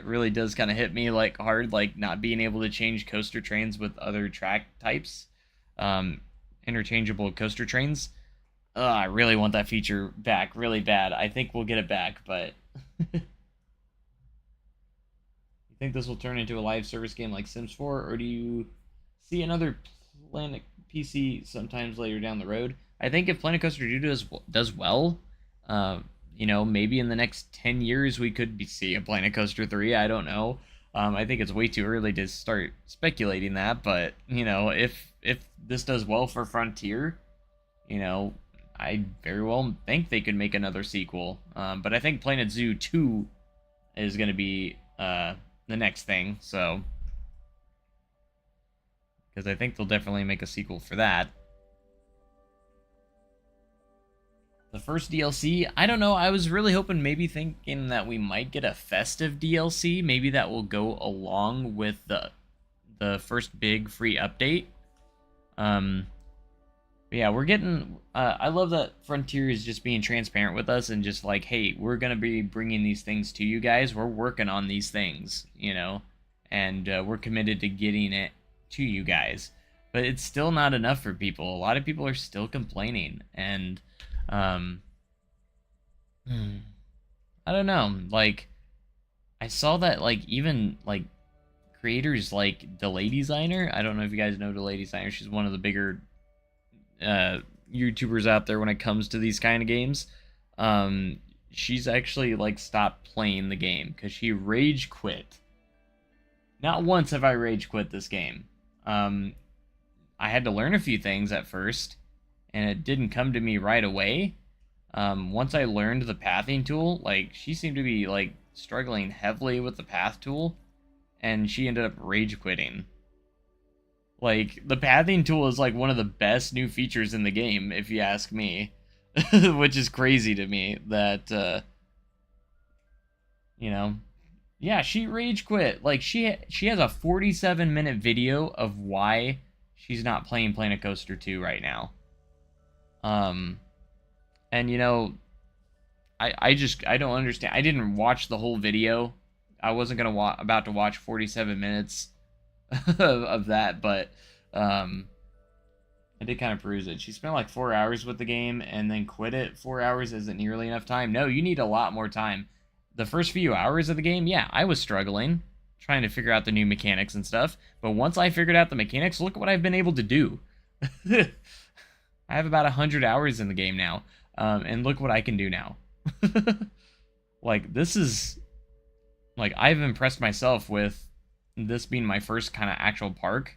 really does kind of hit me like hard, like not being able to change coaster trains with other track types, um, interchangeable coaster trains. I really want that feature back really bad. I think we'll get it back, but you think this will turn into a live service game like Sims 4, or do you see another Planet PC sometimes later down the road? I think if Planet Coaster 2 does well, uh, maybe in the next 10 years we could see a Planet Coaster 3. I don't know. I think it's way too early to start speculating that, but if this does well for Frontier, you know, I very well think they could make another sequel. But I think Planet Zoo 2 is going to be the next thing, so because I think they'll definitely make a sequel for that. The first DLC, I don't know. I was really hoping, maybe thinking that we might get a festive DLC. Maybe that will go along with the first big free update. Yeah, we're getting. I love that Frontier is just being transparent with us and just like, hey, we're gonna be bringing these things to you guys. We're working on these things, and we're committed to getting it to you guys. But it's still not enough for people. A lot of people are still complaining, and um, I don't know. Like, I saw that like even like creators like Delay Designer. I don't know if you guys know Delay Designer. She's one of the bigger YouTubers out there when it comes to these kind of games. She's actually like stopped playing the game because she rage quit. Not once have I rage quit this game. I had to learn a few things at first, and it didn't come to me right away. Once I learned the pathing tool, like she seemed to be like struggling heavily with the path tool, and she ended up rage quitting. Like, the pathing tool is like one of the best new features in the game, if you ask me. Which is crazy to me that yeah, she rage quit. Like, she has a 47-minute video of why she's not playing Planet Coaster 2 right now. And I don't understand. I didn't watch the whole video. I wasn't about to watch 47 minutes of that, but I did kind of peruse it. She spent like 4 hours with the game and then quit it. 4 hours isn't nearly enough time. No, you need a lot more time. The first few hours of the game, yeah, I was struggling trying to figure out the new mechanics and stuff, but once I figured out the mechanics, look what I've been able to do. I have about 100 hours in the game now, and look what I can do now. Like, this is like, I've impressed myself with this being my first kind of actual park,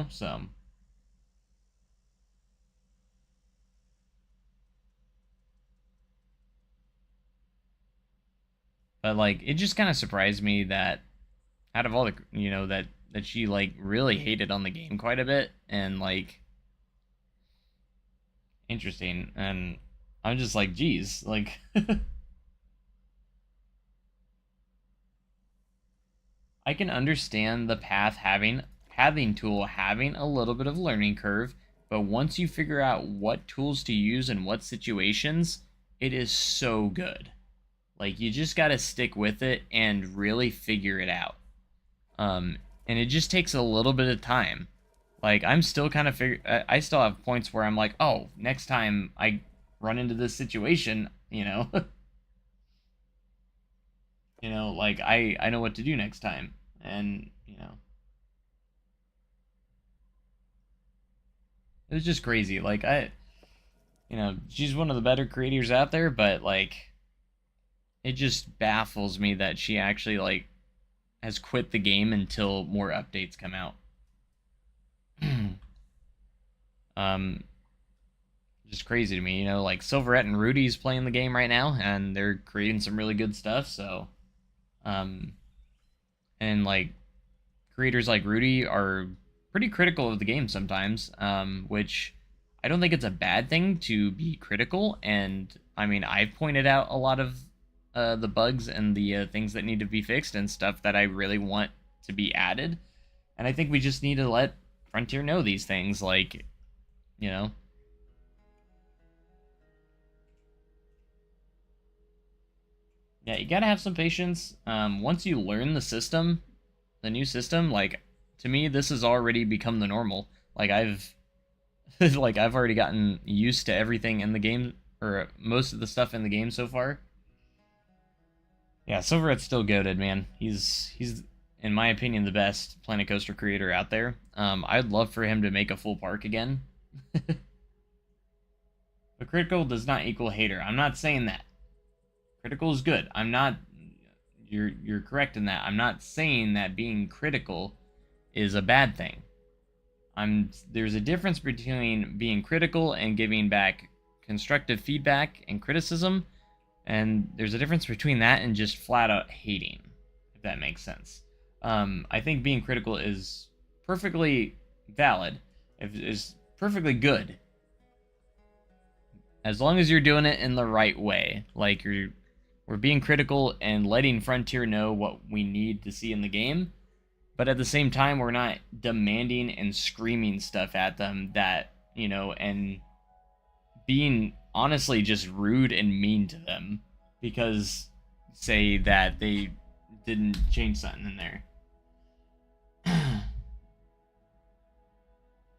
so. But like, it just kind of surprised me that out of all the, that she like really hated on the game quite a bit, and like, interesting. And I'm just like, geez, like, I can understand the pathing tool having a little bit of learning curve, but once you figure out what tools to use in what situations, it is so good. Like, you just got to stick with it and really figure it out. And it just takes a little bit of time. Like, I'm still kind of I still have points where I'm like, oh, next time I run into this situation, like I know what to do next time, and it was just crazy. Like, she's one of the better creators out there, but like, it just baffles me that she actually like has quit the game until more updates come out. um just crazy to me, like Silverette and Rudy's playing the game right now, and they're creating some really good stuff. So um and like, creators like Rudy are pretty critical of the game sometimes, which I don't think it's a bad thing to be critical. And I mean, I've pointed out a lot of the bugs and the things that need to be fixed and stuff that I really want to be added. And I think we just need to let Frontier know these things, like, Yeah, you gotta have some patience. Once you learn the new system, like to me, this has already become the normal. Like I've like I've already gotten used to everything in the game, or most of the stuff in the game so far. Yeah, Silverhead's still goated, man. He's in my opinion the best Planet Coaster creator out there. I'd love for him to make a full park again. But critical does not equal hater. I'm not saying that. Critical is good. I'm not. You're correct in that. I'm not saying that being critical is a bad thing. There's a difference between being critical and giving back constructive feedback and criticism, and there's a difference between that and just flat out hating, if that makes sense. I think being critical is perfectly valid, is perfectly good, as long as you're doing it in the right way. Like we're being critical and letting Frontier know what we need to see in the game, but at the same time we're not demanding and screaming stuff at them that, and being honestly just rude and mean to them because say that they didn't change something in there.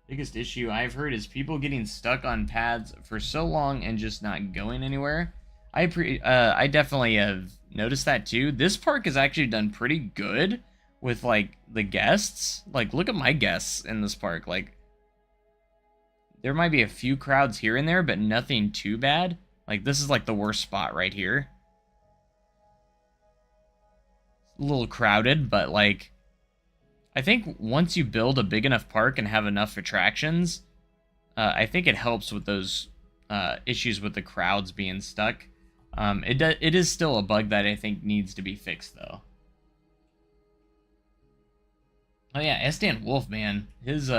Biggest issue I've heard is people getting stuck on pads for so long and just not going anywhere. I definitely have noticed that too. This park has actually done pretty good with like the guests. Like look at my guests in this park. Like there might be a few crowds here and there, but nothing too bad. Like this is like the worst spot right here. It's a little crowded, but like I think once you build a big enough park and have enough attractions, I think it helps with those issues with the crowds being stuck. It is still a bug that I think needs to be fixed, though. Oh yeah, Estan Wolf, man. His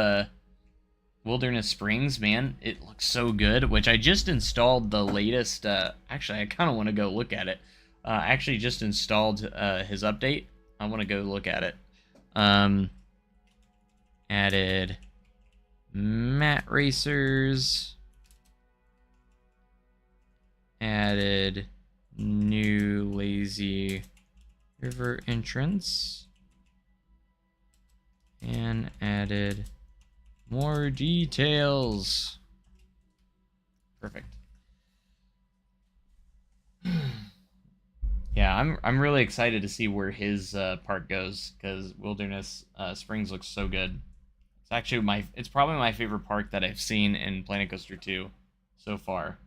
Wilderness Springs, man, it looks so good. Which I just installed the latest. Actually, I kind of want to go look at it. I actually just installed his update. I want to go look at it. Added mat racers. Added new lazy river entrance. And added more details. Perfect. Yeah, I'm really excited to see where his park goes because Wilderness Springs looks so good. It's actually it's probably my favorite park that I've seen in Planet Coaster 2 so far.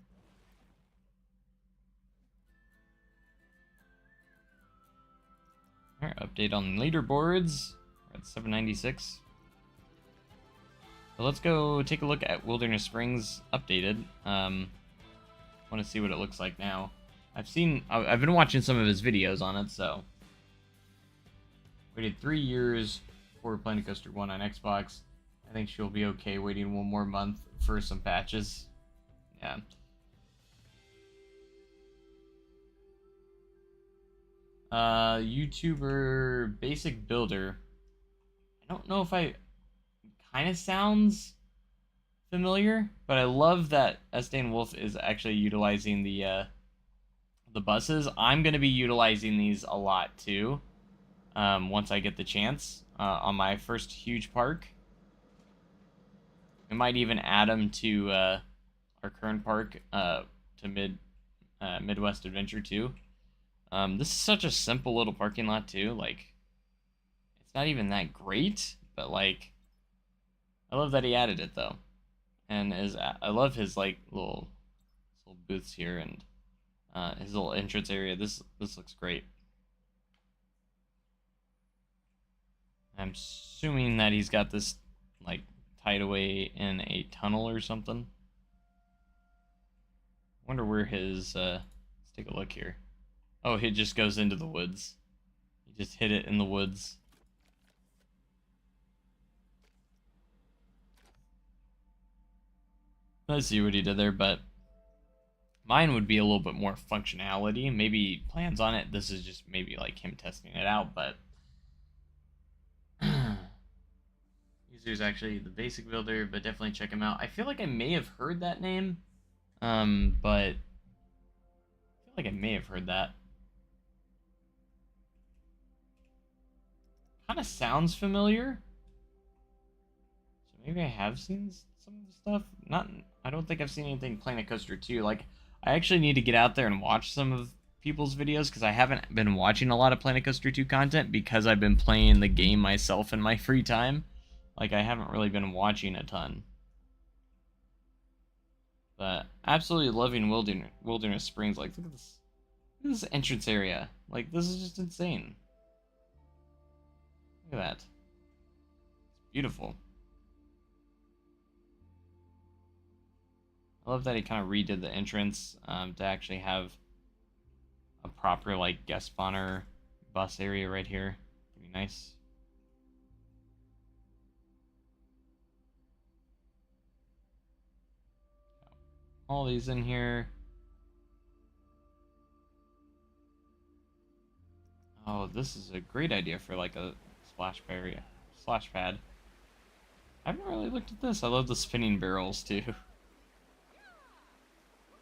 All right, update on leaderboards. We're at 796. So let's go take a look at Wilderness Springs updated. Want to see what it looks like now. I've been watching some of his videos on it, so. Waited 3 years for Planet Coaster 1 on Xbox. I think she'll be okay waiting one more month for some patches. Yeah. YouTuber Basic Builder. I don't know if kind of sounds familiar, but I love that Estan Wolf is actually utilizing the buses. I'm going to be utilizing these a lot too once I get the chance on my first huge park. I might even add them to our current park to Midwest Adventure 2. This is such a simple little parking lot too. Like, it's not even that great, but like, I love that he added it though, and I love his like little booths here and his little entrance area. This looks great. I'm assuming that he's got this like tied away in a tunnel or something. Wonder where his let's take a look here. Oh, it just goes into the woods. He just hit it in the woods. I see what he did there, but mine would be a little bit more functionality. Maybe plans on it. This is just maybe like him testing it out, but user's actually the Basic Builder, but definitely check him out. I feel like I may have heard that name, but I feel like I may have heard that. kind of sounds familiar. So maybe I have seen some of the stuff. Not, I don't think I've seen anything Planet Coaster 2. Like, I actually need to get out there and watch some of people's videos because I haven't been watching a lot of Planet Coaster 2 content because I've been playing the game myself in my free time. Like, I haven't really been watching a ton. But absolutely loving Wilderness Springs. Like, look at this. Look at this entrance area. Like, this is just insane. Look at that. It's beautiful. I love that he kind of redid the entrance to actually have a proper, like, guest spawner bus area right here. Pretty nice. All these in here. Oh, this is a great idea for, like, a splash pad. I haven't really looked at this. I love the spinning barrels, too.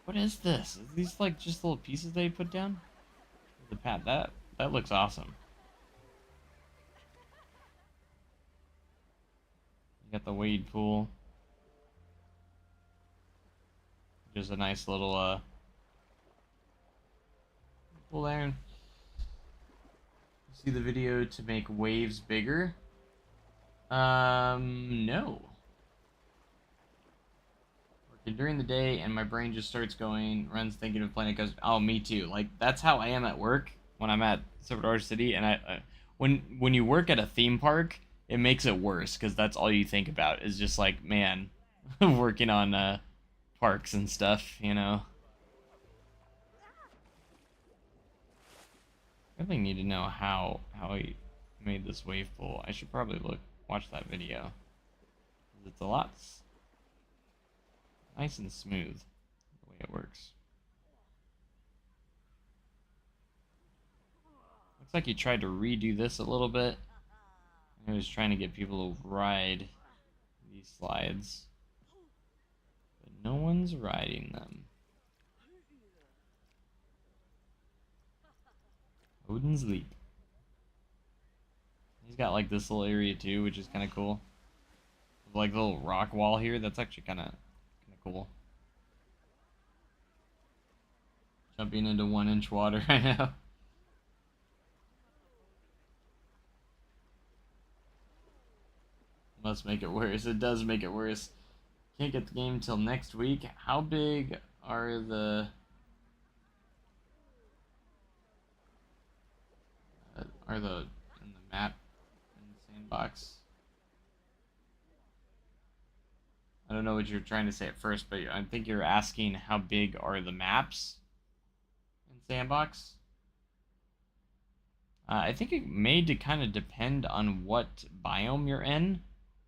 What is this? Are these, like, just little pieces they put down? The pad. That looks awesome. You got the wade pool. Just a nice little, pool there. See the video to make waves bigger? No. Working during the day and my brain just starts going, runs thinking of Planet Coaster. Oh, me too. Like, that's how I am at work when I'm at Silver City. And when you work at a theme park, it makes it worse because that's all you think about is just like, man, working on parks and stuff, you know. I really need to know how he made this wave pool. I should probably watch that video. It's a lot nice and smooth the way it works. Looks like he tried to redo this a little bit. He was trying to get people to ride these slides, but no one's riding them. Odin's Leap. He's got like this little area too, which is kind of cool. Like the little rock wall here, that's actually kind of cool. Jumping into 1-inch water right now. Must make it worse. It does make it worse. Can't get the game until next week. How big are the in the map in the sandbox? I don't know what you're trying to say at first, but I think you're asking how big are the maps in Sandbox. I think it may kind of depend on what biome you're in.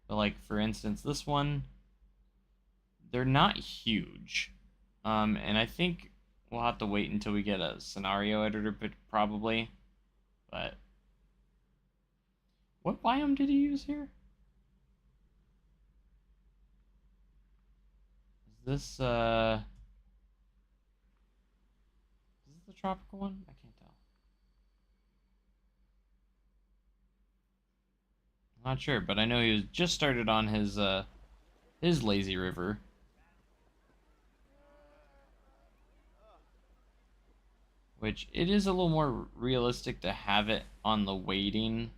But like for instance, this one, they're not huge, and I think we'll have to wait until we get a scenario editor, probably. But what biome did he use here? Is this the tropical one? I can't tell. Not sure, but I know he was just started on his lazy river. Which it is a little more realistic to have it on the waiting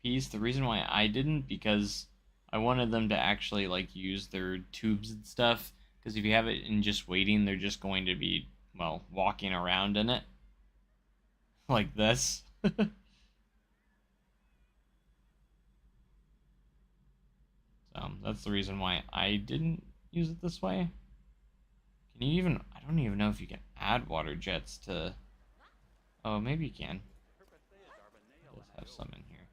piece. The reason why I didn't, because I wanted them to actually like use their tubes and stuff. Because if you have it in just waiting, they're just going to be, well, walking around in it. Like this. So that's the reason why I didn't use it this way. Can you even, I don't even know if you can add water jets to, oh, maybe you can. Let's have some in here.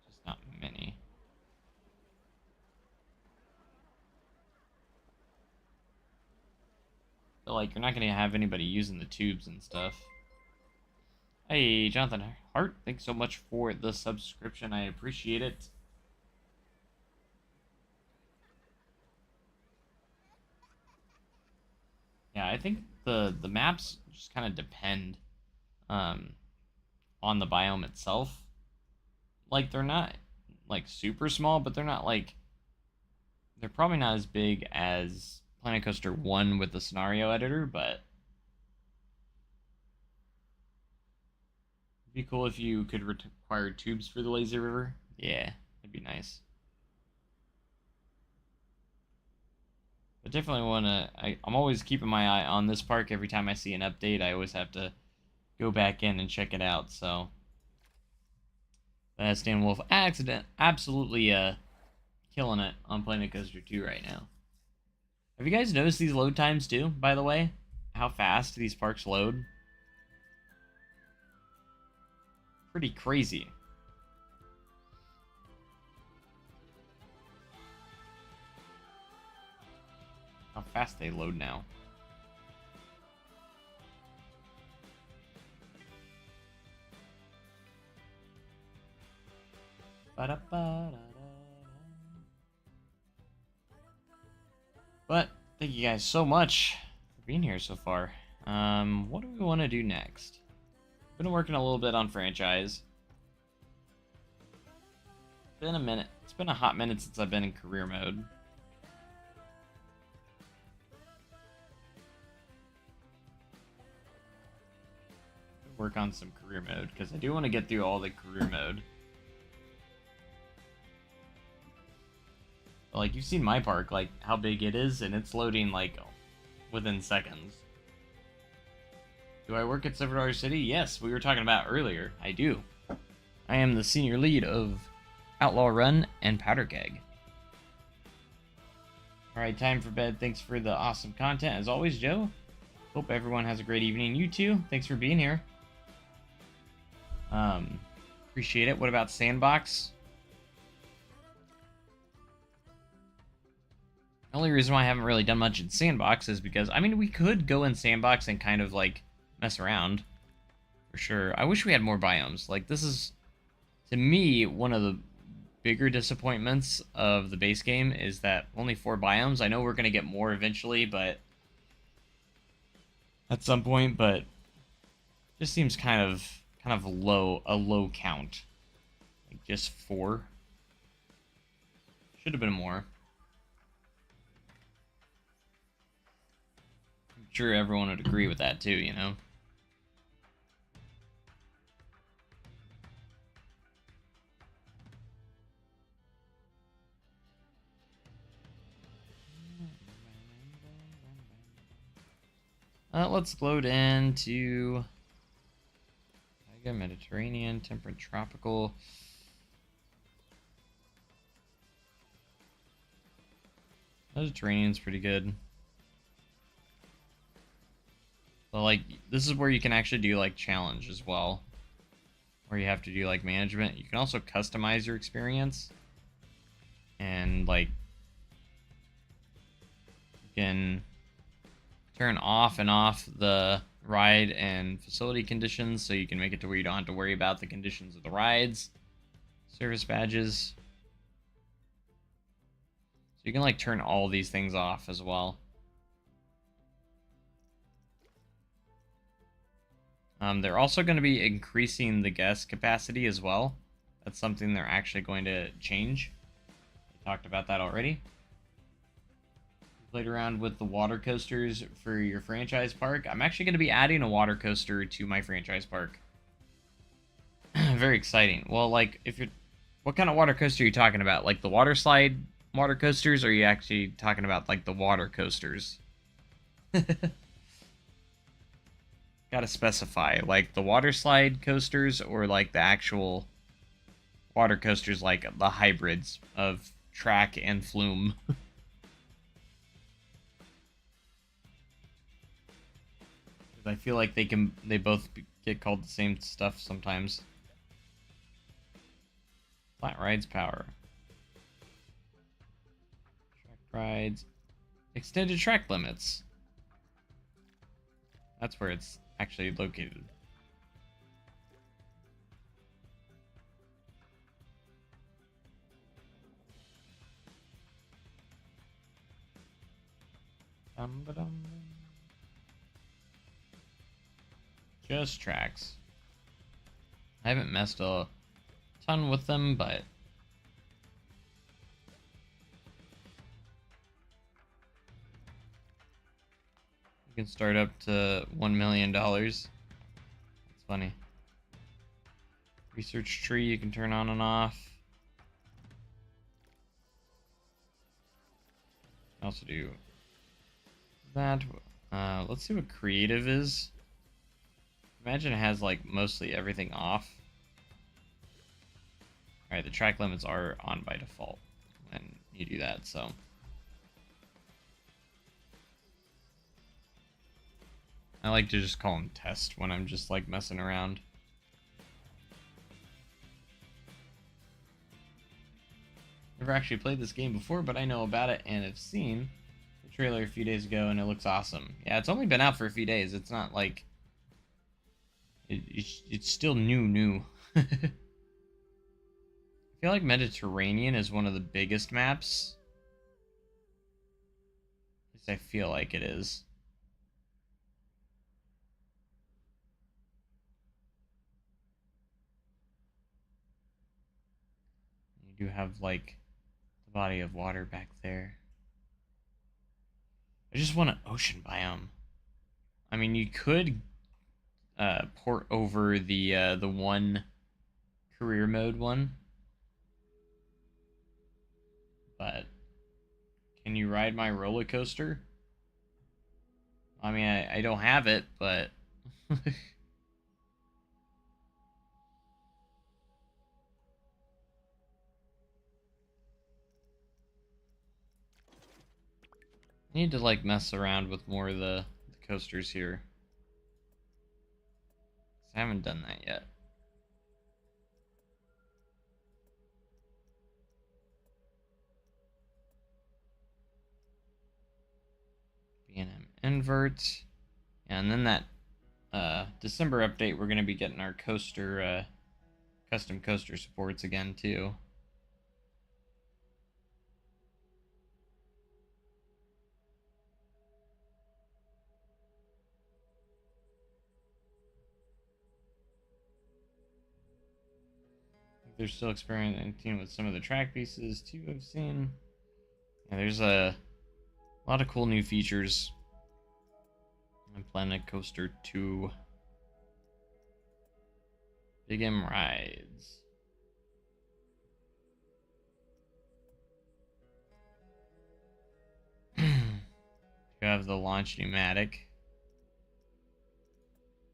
Just not many. But like, you're not going to have anybody using the tubes and stuff. Hey, Jonathan Hart, thanks so much for the subscription. I appreciate it. Yeah, I think the maps just kind of depend. on the biome itself. Like, they're not, like, super small, but they're not, like... They're probably not as big as Planet Coaster 1 with the scenario editor, but... It'd be cool if you could require tubes for the lazy river. Yeah, that'd be nice. But definitely want to... I'm always keeping my eye on this park. Every time I see an update, I always have to go back in and check it out, so... Stan Wolf absolutely killing it on Planet Coaster 2 right now. Have you guys noticed these load times too, by the way? How fast these parks load? Pretty crazy. How fast they load now. But thank you guys so much for being here so far. What do we want to do next? Been working a little bit on franchise. Been a minute. It's been a hot minute since I've been in career mode. Work on some career mode because I do want to get through all the career mode. But, like, you've seen my park, like how big it is, and it's loading like within seconds. Do I work at Silver City? Yes, we were talking about earlier. I do. I am the senior lead of Outlaw Run and Powder Keg. Alright, time for bed. Thanks for the awesome content as always, Joe. Hope everyone has a great evening. You too. Thanks for being here. Appreciate it. What about Sandbox? The only reason why I haven't really done much in Sandbox is because, I mean, we could go in Sandbox and kind of, like, mess around. For sure. I wish we had more biomes. Like, this is, to me, one of the bigger disappointments of the base game is that only 4 biomes. I know we're going to get more eventually, but... at some point, but... just seems kind of low, a low count. Like, just 4. Should have been more. I'm sure everyone would agree with that too, you know? Let's load into Mediterranean, temperate, tropical. Mediterranean's pretty good. But, like, this is where you can actually do, like, challenge as well. Where you have to do, like, management. You can also customize your experience. And, like, you can turn off and off the ride and facility conditions so you can make it to where you don't have to worry about the conditions of the rides. Service badges. So you can, like, turn all these things off as well. They're also going to be increasing the guest capacity as well. That's something they're actually going to change. We talked about that already. Played around with the water coasters for your franchise park. I'm actually going to be adding a water coaster to my franchise park. Very exciting. Well, like, if you're... what kind of water coaster are you talking about? Like the water slide water coasters, or are you actually talking about, like, the water coasters? Gotta specify, like, the water slide coasters or, like, the actual water coasters, like the hybrids of track and flume. I feel like they both get called the same stuff sometimes. Flat rides power. Track rides. Extended track limits. That's where it's actually located. Just tracks. I haven't messed a ton with them, but you can start up to $1 million. That's funny. Research tree you can turn on and off. Also do that. Let's see what creative is. Imagine it has like mostly everything off. Alright, the track limits are on by default when you do that, so. I like to just call them test when I'm just like messing around. Never actually played this game before, but I know about it and have seen the trailer a few days ago, and it looks awesome. Yeah, it's only been out for a few days. It's not like it's still new. I feel like Mediterranean is one of the biggest maps. At least I feel like it is. You do have like the body of water back there. I just want an ocean biome. I mean, you could port over the one career mode one, but can you ride my roller coaster? I mean, I don't have it, but I need to like mess around with more of the coasters here. I haven't done that yet. B&M invert. And then that December update, we're going to be getting our coaster, custom coaster supports again, too. They're still experimenting with some of the track pieces, too, I've seen. Yeah, there's a lot of cool new features on Planet Coaster 2. Big M rides. You have the launch pneumatic,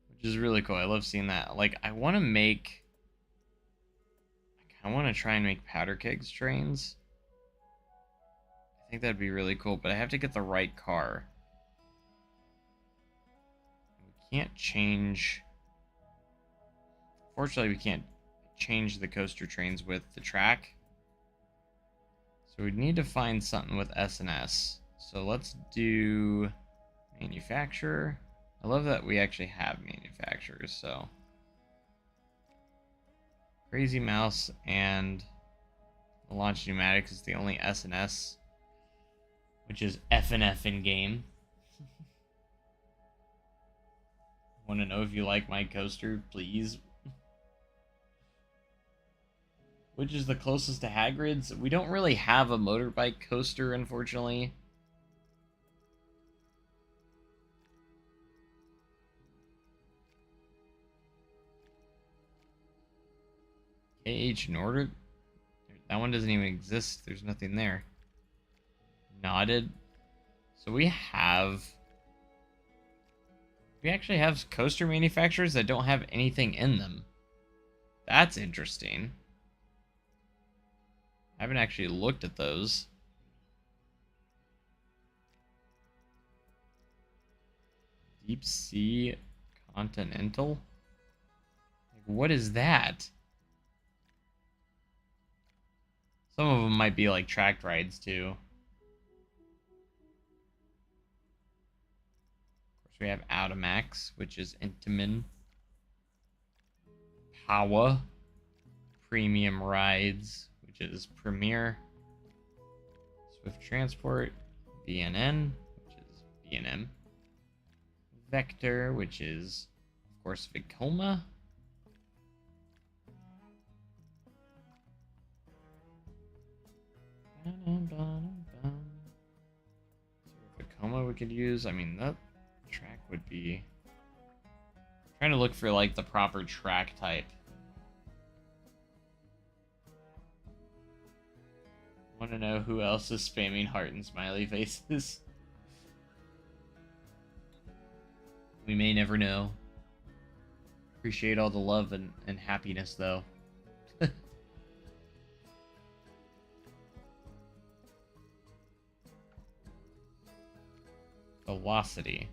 which is really cool. I love seeing that. Like, I want to make... I want to try and make powder kegs trains. I think that'd be really cool, but I have to get the right car. We can't change... Fortunately, we can't change the coaster trains with the track. So we'd need to find something with S&S. So let's do manufacturer. I love that we actually have manufacturers, so... Crazy Mouse and the Launch Pneumatics is the only S&S, which is F and F in game. Want to know if you like my coaster, please? Which is the closest to Hagrid's? We don't really have a motorbike coaster, unfortunately. KH Nordic? That one doesn't even exist. There's nothing there. Knotted. So we actually have coaster manufacturers that don't have anything in them. That's interesting. I haven't actually looked at those. Deep Sea Continental? Like, what is that? Some of them might be like tracked rides too. Of course, we have Automax, which is Intamin. Power. Premium Rides, which is Premier. Swift Transport. BNN, which is B&M. Vector, which is, of course, Vekoma. Is there a coma we could use? I mean, that track would be... trying to look for, like, the proper track type. Want to know who else is spamming heart and smiley faces? We may never know. Appreciate all the love and happiness, though. Velocity.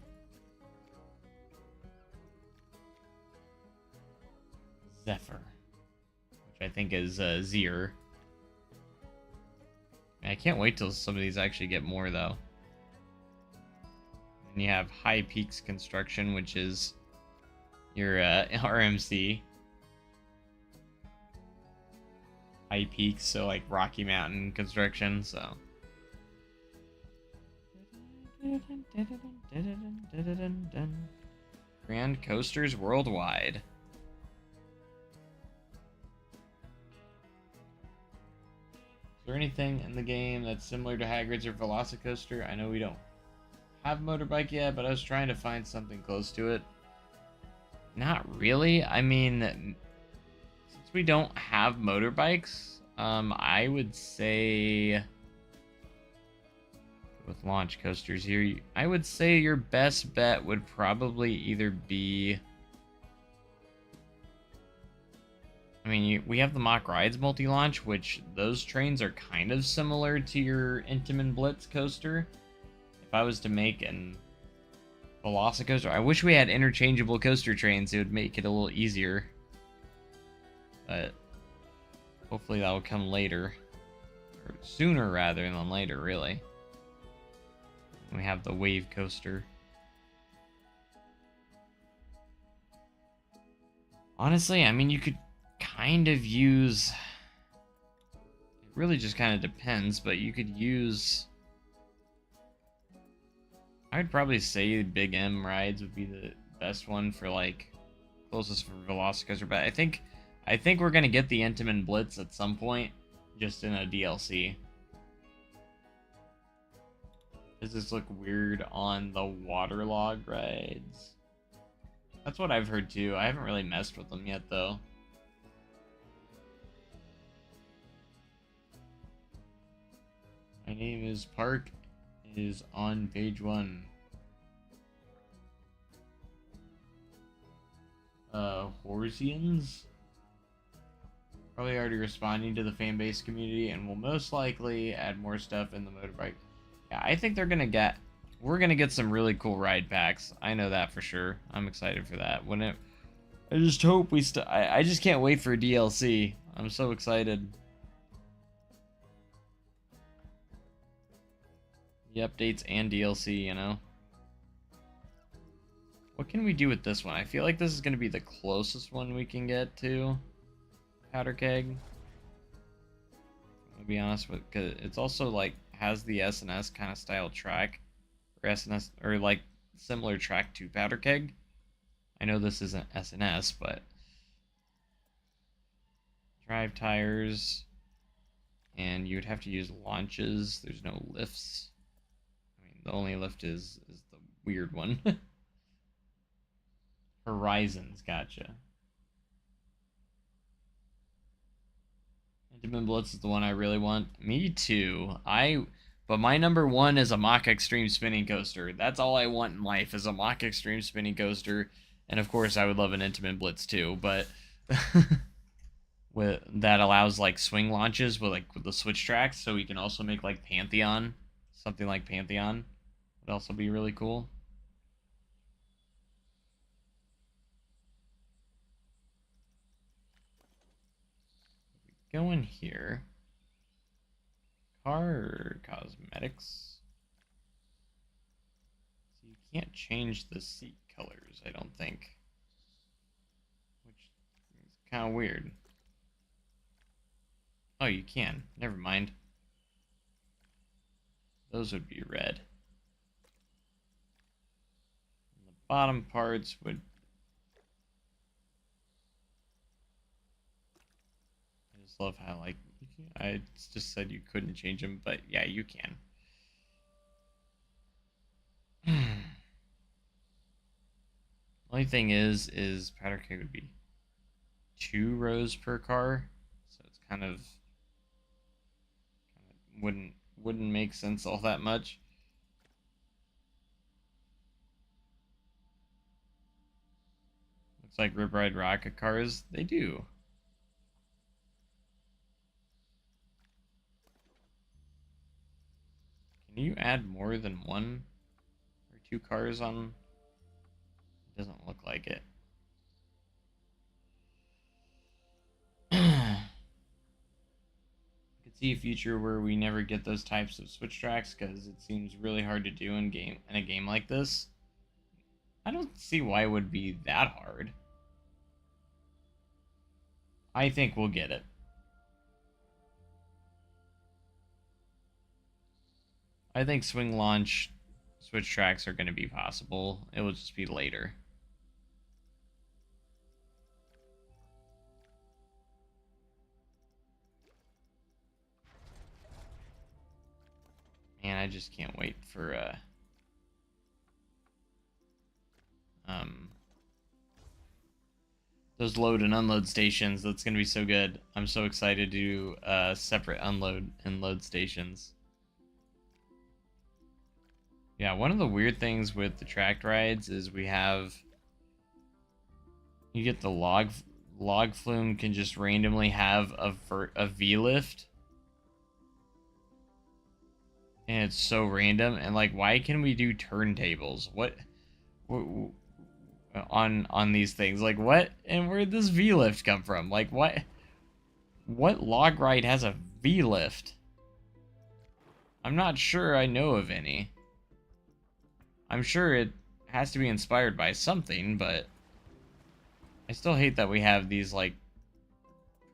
Zephyr. Which I think is Zir. I can't wait till some of these actually get more, though. And you have High Peaks Construction, which is your RMC. High Peaks, so like Rocky Mountain Construction, so. Grand Coasters Worldwide. Is there anything in the game that's similar to Hagrid's or Velocicoaster? I know we don't have Motorbike yet, but I was trying to find something close to it. Not really. I mean, since we don't have motorbikes, I would say with launch coasters here, I would say your best bet would probably either be... I mean, we have the Mock Rides multi-launch, which those trains are kind of similar to your Intamin Blitz coaster. If I was to make an Velocicoaster, I wish we had interchangeable coaster trains. It would make it a little easier. But hopefully that will come later. Or sooner rather than later, really. We have the Wave Coaster. Honestly, I mean, you could kind of use... It really just kind of depends, but you could use... I'd probably say Big M Rides would be the best one for, like, closest for Velocicoaster, but I think we're gonna get the Intamin Blitz at some point, just in a DLC. Does this look weird on the waterlog rides? That's what I've heard too. I haven't really messed with them yet, though. My name is Park is on page 1. Horsians? Probably already responding to the fan base community and will most likely add more stuff in the motorbike. Yeah, I think we're gonna get some really cool ride packs. I know that for sure. I'm excited for that. I just hope I just can't wait for DLC. I'm so excited. The updates and DLC, you know. What can we do with this one? I feel like this is gonna be the closest one we can get to Powder Keg. I'll be honest with, cause it's also like has the S&S kind of style track, or S&S, or like similar track to Powder Keg. I know this isn't S&S, but drive tires, and you would have to use launches. There's no lifts. I mean, the only lift is the weird one. Horizons, gotcha. Intamin Blitz is the one I really want. Me too. But my number one is a Mach Extreme Spinning Coaster. That's all I want in life is a Mach Extreme Spinning Coaster. And of course, I would love an Intamin Blitz too. But that allows like swing launches with the switch tracks, so we can also make like Pantheon, something like Pantheon would also be really cool. Go in here. Car cosmetics. So you can't change the seat colors, I don't think. Which is kind of weird. Oh, you can. Never mind. Those would be red. And the bottom parts would... I just love how, like, you I just said you couldn't change them, but yeah, you can. Only thing is powder keg would be 2 rows per car, so it's kind of wouldn't make sense all that much. Looks like Rip Ride Rocket cars, they do. Can you add more than 1 or 2 cars on? It doesn't look like it. I could see a future where we never get those types of switch tracks because it seems really hard to do in a game like this. I don't see why it would be that hard. I think we'll get it. I think swing launch switch tracks are going to be possible. It will just be later. Man, I just can't wait for those load and unload stations. That's gonna be so good. I'm so excited to do separate unload and load stations. Yeah, one of the weird things with the tracked rides is you get the log flume can just randomly have a V lift. And it's so random, and like, why can we do turntables? What on these things? Like, what? And where'd this V lift come from? Like, what log ride has a V lift? I'm not sure I know of any. I'm sure it has to be inspired by something, but I still hate that we have these like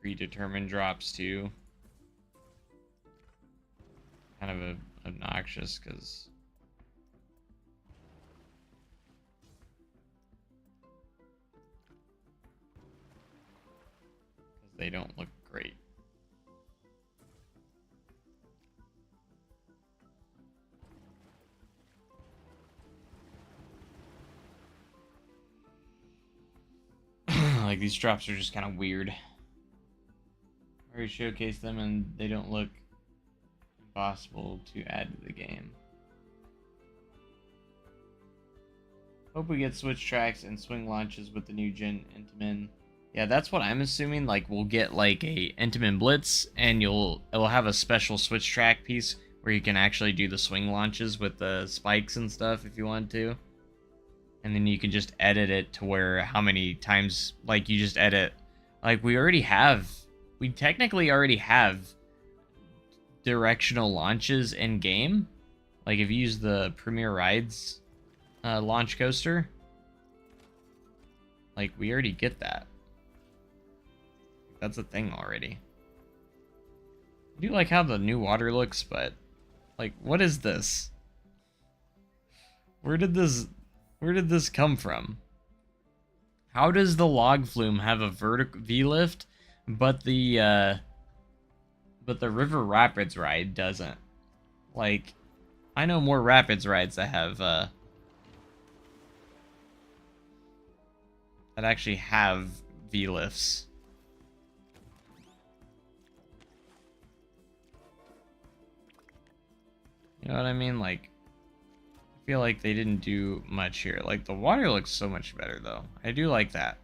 predetermined drops too. Kind of obnoxious because they don't look great. Like, these drops are just kind of weird. I already showcased them and they don't look impossible to add to the game. Hope we get switch tracks and swing launches with the new gen Intamin. Yeah, that's what I'm assuming. Like, we'll get like a Intamin Blitz, and it will have a special switch track piece where you can actually do the swing launches with the spikes and stuff if you want to. And then you can just edit it to where how many times, like, you just edit. Like, we technically already have directional launches in game. Like, if you use the Premier Rides launch coaster, like, we already get that. That's a thing already. I do like how the new water looks, but like, what is this? Where did this come from? How does the log flume have a vertical V lift, but the River Rapids ride doesn't? Like, I know more Rapids rides that have that actually have V lifts. You know what I mean? Like, I feel like they didn't do much here. Like, the water looks so much better, though. I do like that.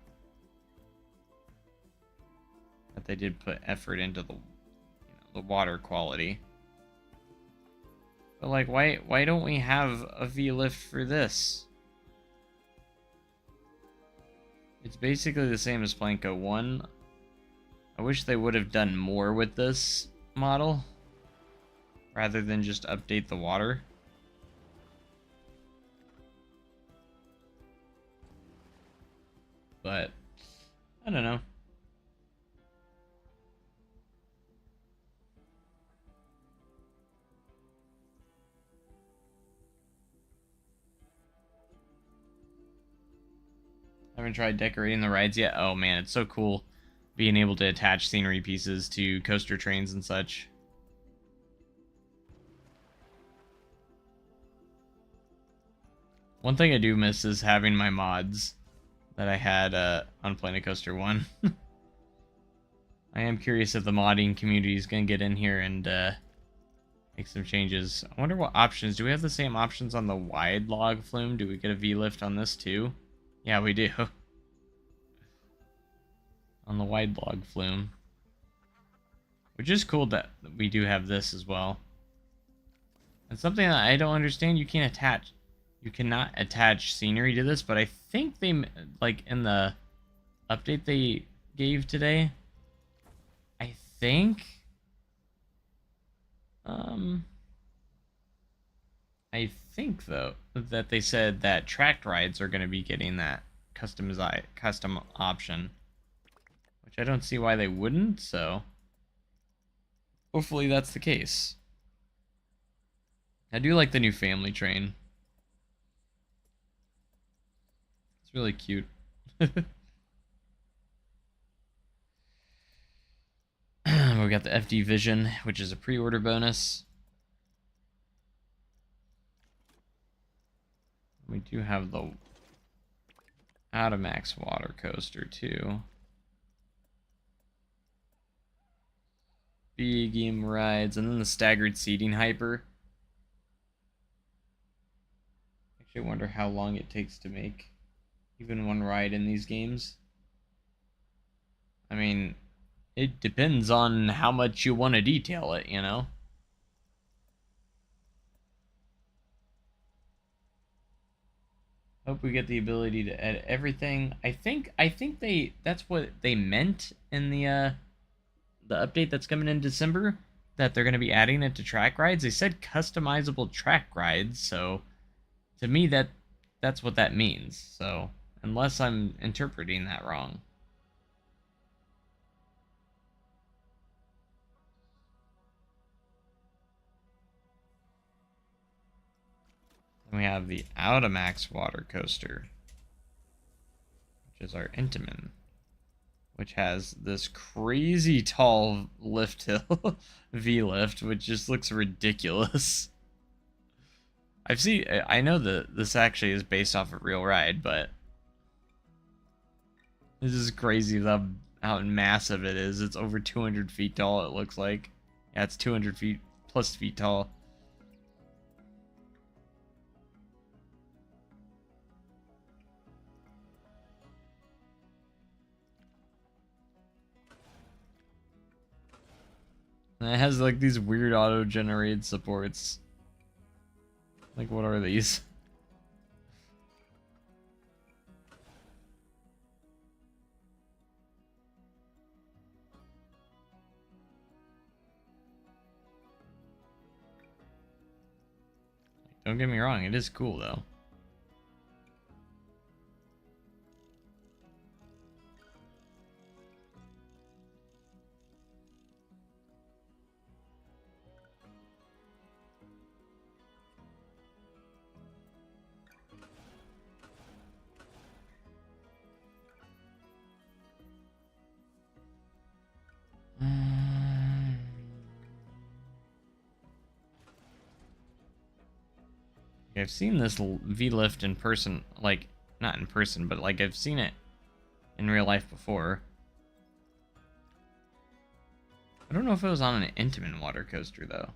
That they did put effort into the water quality. But, like, why don't we have a V-lift for this? It's basically the same as Planko 1. I wish they would have done more with this model, rather than just update the water. But I don't know. Haven't tried decorating the rides yet. Oh man, it's so cool. being able to attach scenery pieces to coaster trains and such. One thing I do miss is having my mods that I had on Planet Coaster 1. I am curious if the modding community is going to get in here and make some changes. I wonder what options. Do we have the same options on the wide log flume? Do we get a V-lift on this too? Yeah, we do. On the wide log flume. Which is cool that we do have this as well. And something that I don't understand, you cannot attach scenery to this, but I think they, like in the update they gave today, I think though that they said that tracked rides are going to be getting that custom option, which I don't see why they wouldn't, so hopefully that's the case. I do like the new family train. It's really cute. We got the FD Vision, which is a pre-order bonus. We do have the Automax water coaster too. Big game rides, and then the staggered seating hyper. Actually, I wonder how long it takes to make even one ride in these games. I mean, it depends on how much you want to detail it, you know? Hope we get the ability to edit everything. I think that's what they meant in the update that's coming in December, that they're going to be adding it to track rides. They said customizable track rides, so to me that's what that means. So, unless I'm interpreting that wrong. Then we have the Automax water coaster, which is our Intamin, which has this crazy tall lift hill V-lift, which just looks ridiculous. I know that this actually is based off a real ride, but this is crazy how massive it is. It's over 200 feet tall, it looks like. Yeah, it's 200 feet plus feet tall. And it has like these weird auto-generated supports. Like, what are these? Don't get me wrong, it is cool though. I've seen this V-lift in person, like, not in person, but like I've seen it in real life before. I don't know if it was on an Intamin water coaster though.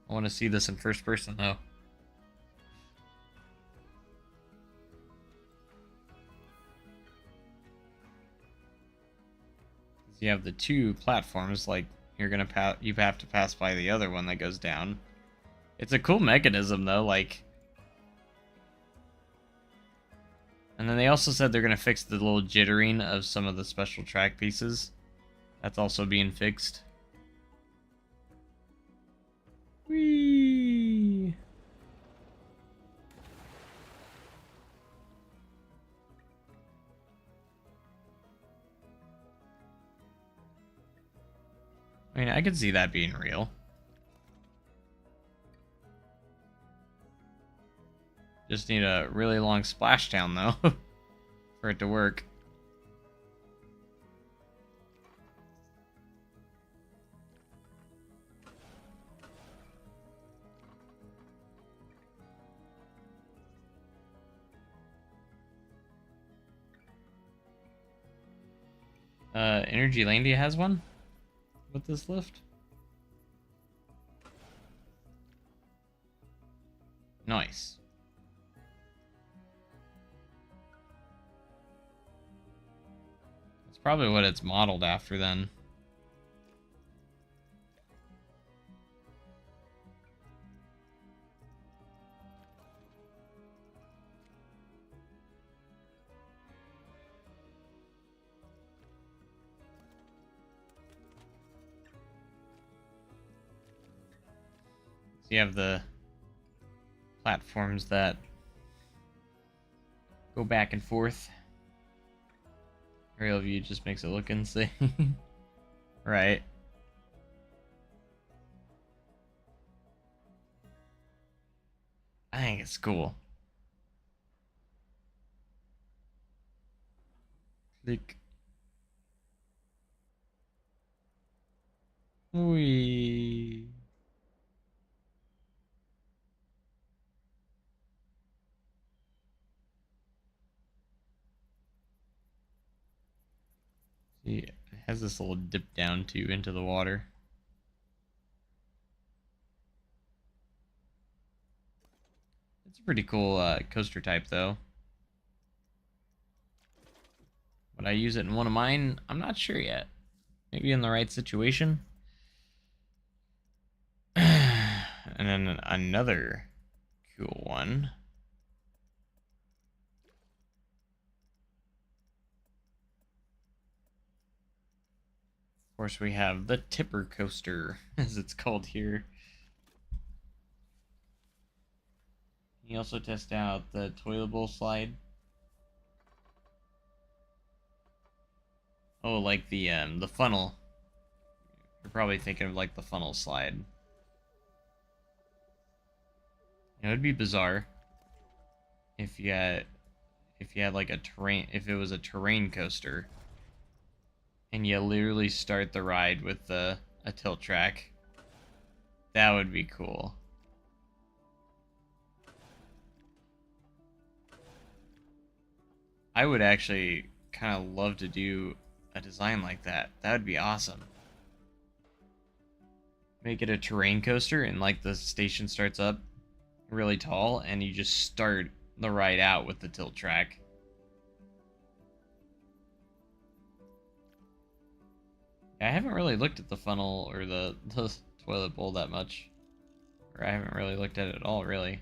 I want to see this in first person though. You have the two platforms, like you have to pass by the other one that goes down. It's a cool mechanism though, like. And then they also said they're gonna fix the little jittering of some of the special track pieces. That's also being fixed. Whee! I mean, I could see that being real. Just need a really long splashdown, though, for it to work. Energy Landia has one with this lift. Nice. That's probably what it's modeled after then. So you have the platforms that go back and forth. Aerial view just makes it look insane. Right. I think it's cool. Click. Wee. See, it has this little dip down too into the water. It's a pretty cool coaster type, though. Would I use it in one of mine? I'm not sure yet. Maybe in the right situation. And then another cool one. Of course, we have the tipper coaster, as it's called here. You also test out the toilet bowl slide. Oh, like the funnel. You're probably thinking of like the funnel slide. It would be bizarre if you had like if it was a terrain coaster and you literally start the ride with a tilt track. That would be cool. I would actually kind of love to do a design like that. That would be awesome. Make it a terrain coaster and like the station starts up really tall and you just start the ride out with the tilt track. I haven't really looked at the funnel or the toilet bowl that much. Or I haven't really looked at it at all, really.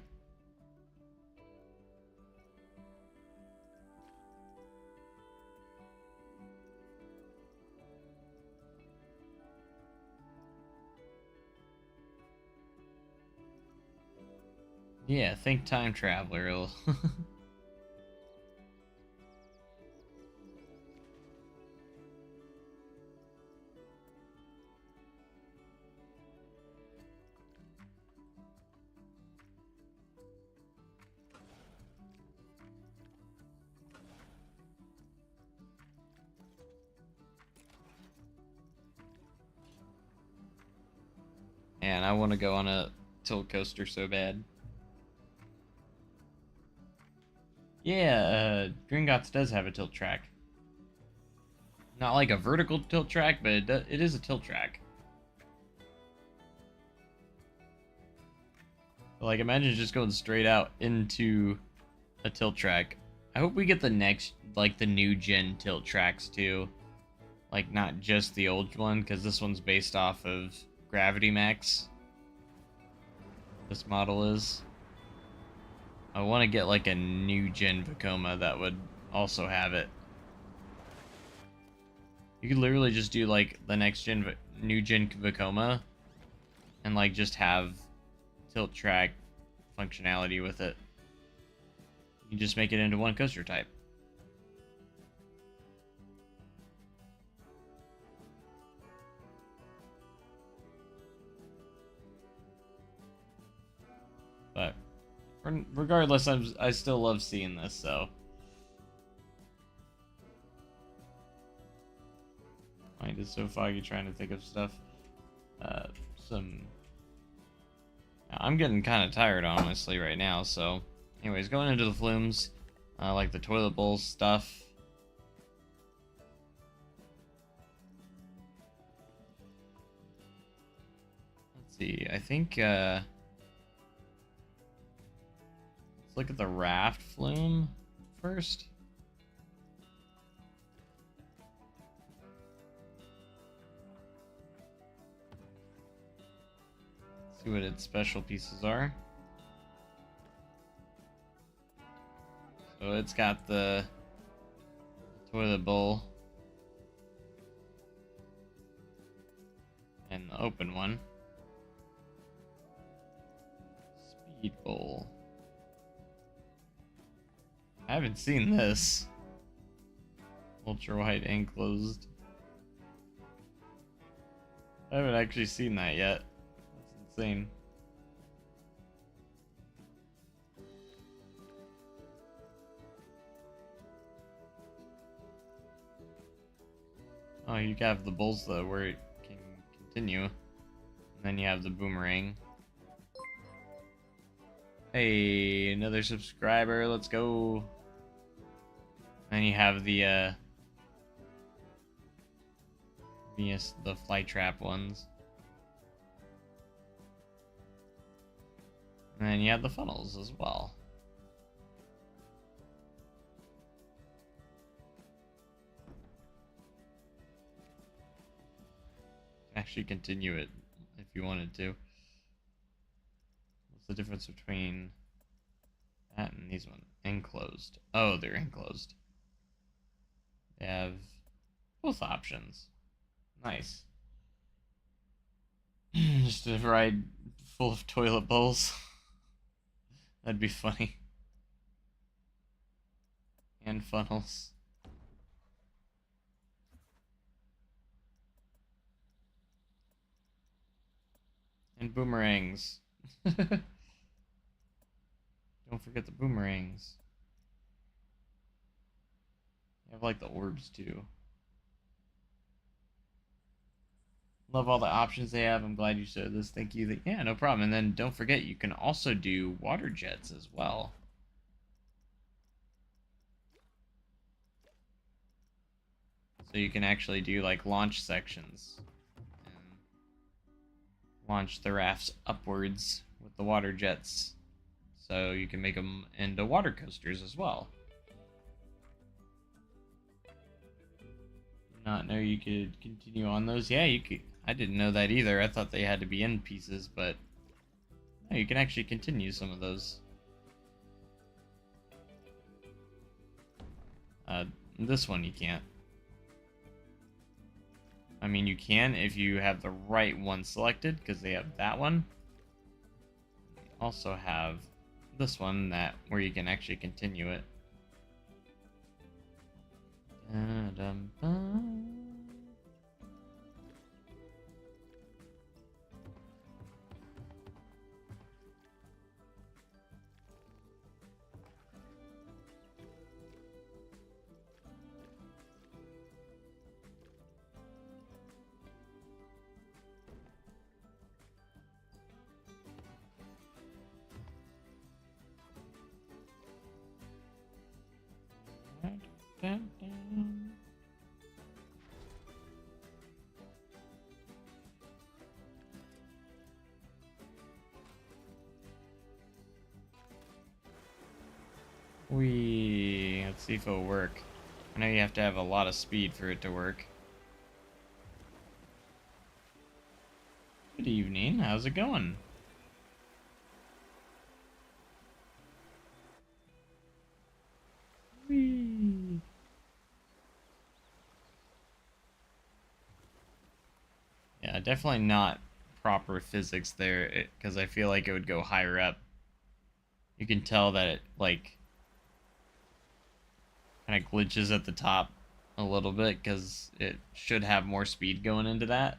Yeah, think time traveler. Man, I want to go on a tilt coaster so bad. Yeah, Gringotts does have a tilt track. Not like a vertical tilt track, but it is a tilt track. But like, imagine just going straight out into a tilt track. I hope we get the next, like, the new gen tilt tracks too. Like, not just the old one, because this one's based off of Gravity Max. This model is. I want to get like a new gen Vekoma that would also have it. You could literally just do like the next gen, new gen Vekoma, and like just have tilt track functionality with it. You just make it into one coaster type. Regardless, I still love seeing this, so. Mind is so foggy trying to think of stuff. Some. I'm getting kind of tired, honestly, right now, so. Anyways, going into the flumes, like the toilet bowl stuff. Let's see, I think, let's look at the raft flume first. See what its special pieces are. So it's got the toilet bowl and the open one. Speed bowl. I haven't seen this. Ultra wide and closed. I haven't actually seen that yet. That's insane. Oh, you have the bowls though, where it can continue. And then you have the boomerang. Hey, another subscriber, let's go. Then you have the the fly trap ones. And then you have the funnels as well. Actually continue it if you wanted to. What's the difference between that and these ones? Enclosed. Oh, they're enclosed. They have both options. Nice. Just a ride full of toilet bowls. That'd be funny. And funnels. And boomerangs. Don't forget the boomerangs. You have like the orbs too. Love all the options they have. I'm glad you showed this. Thank you. Yeah, no problem. And then don't forget, you can also do water jets as well. So you can actually do like launch sections and launch the rafts upwards with the water jets. So you can make them into water coasters as well. Did not know you could continue on those. Yeah, you could. I didn't know that either. I thought they had to be in pieces, but no, you can actually continue some of those. This one you can't. I mean, you can if you have the right one selected, because they have that one. They also have this one where you can actually continue it. Da-dum-bum. Let's see if it'll work. I know you have to have a lot of speed for it to work. Good evening, how's it going? Whee. Yeah, definitely not proper physics there, because I feel like it would go higher up. You can tell that it, like, kind of glitches at the top a little bit, because it should have more speed going into that.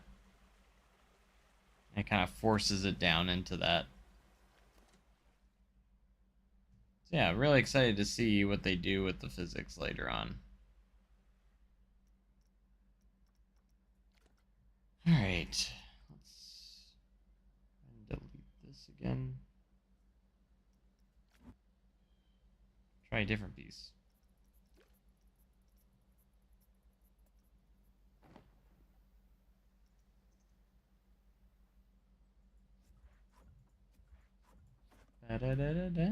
It kind of forces it down into that. So yeah, really excited to see what they do with the physics later on. All right, let's delete this again. Try a different piece. Da, da, da, da, da.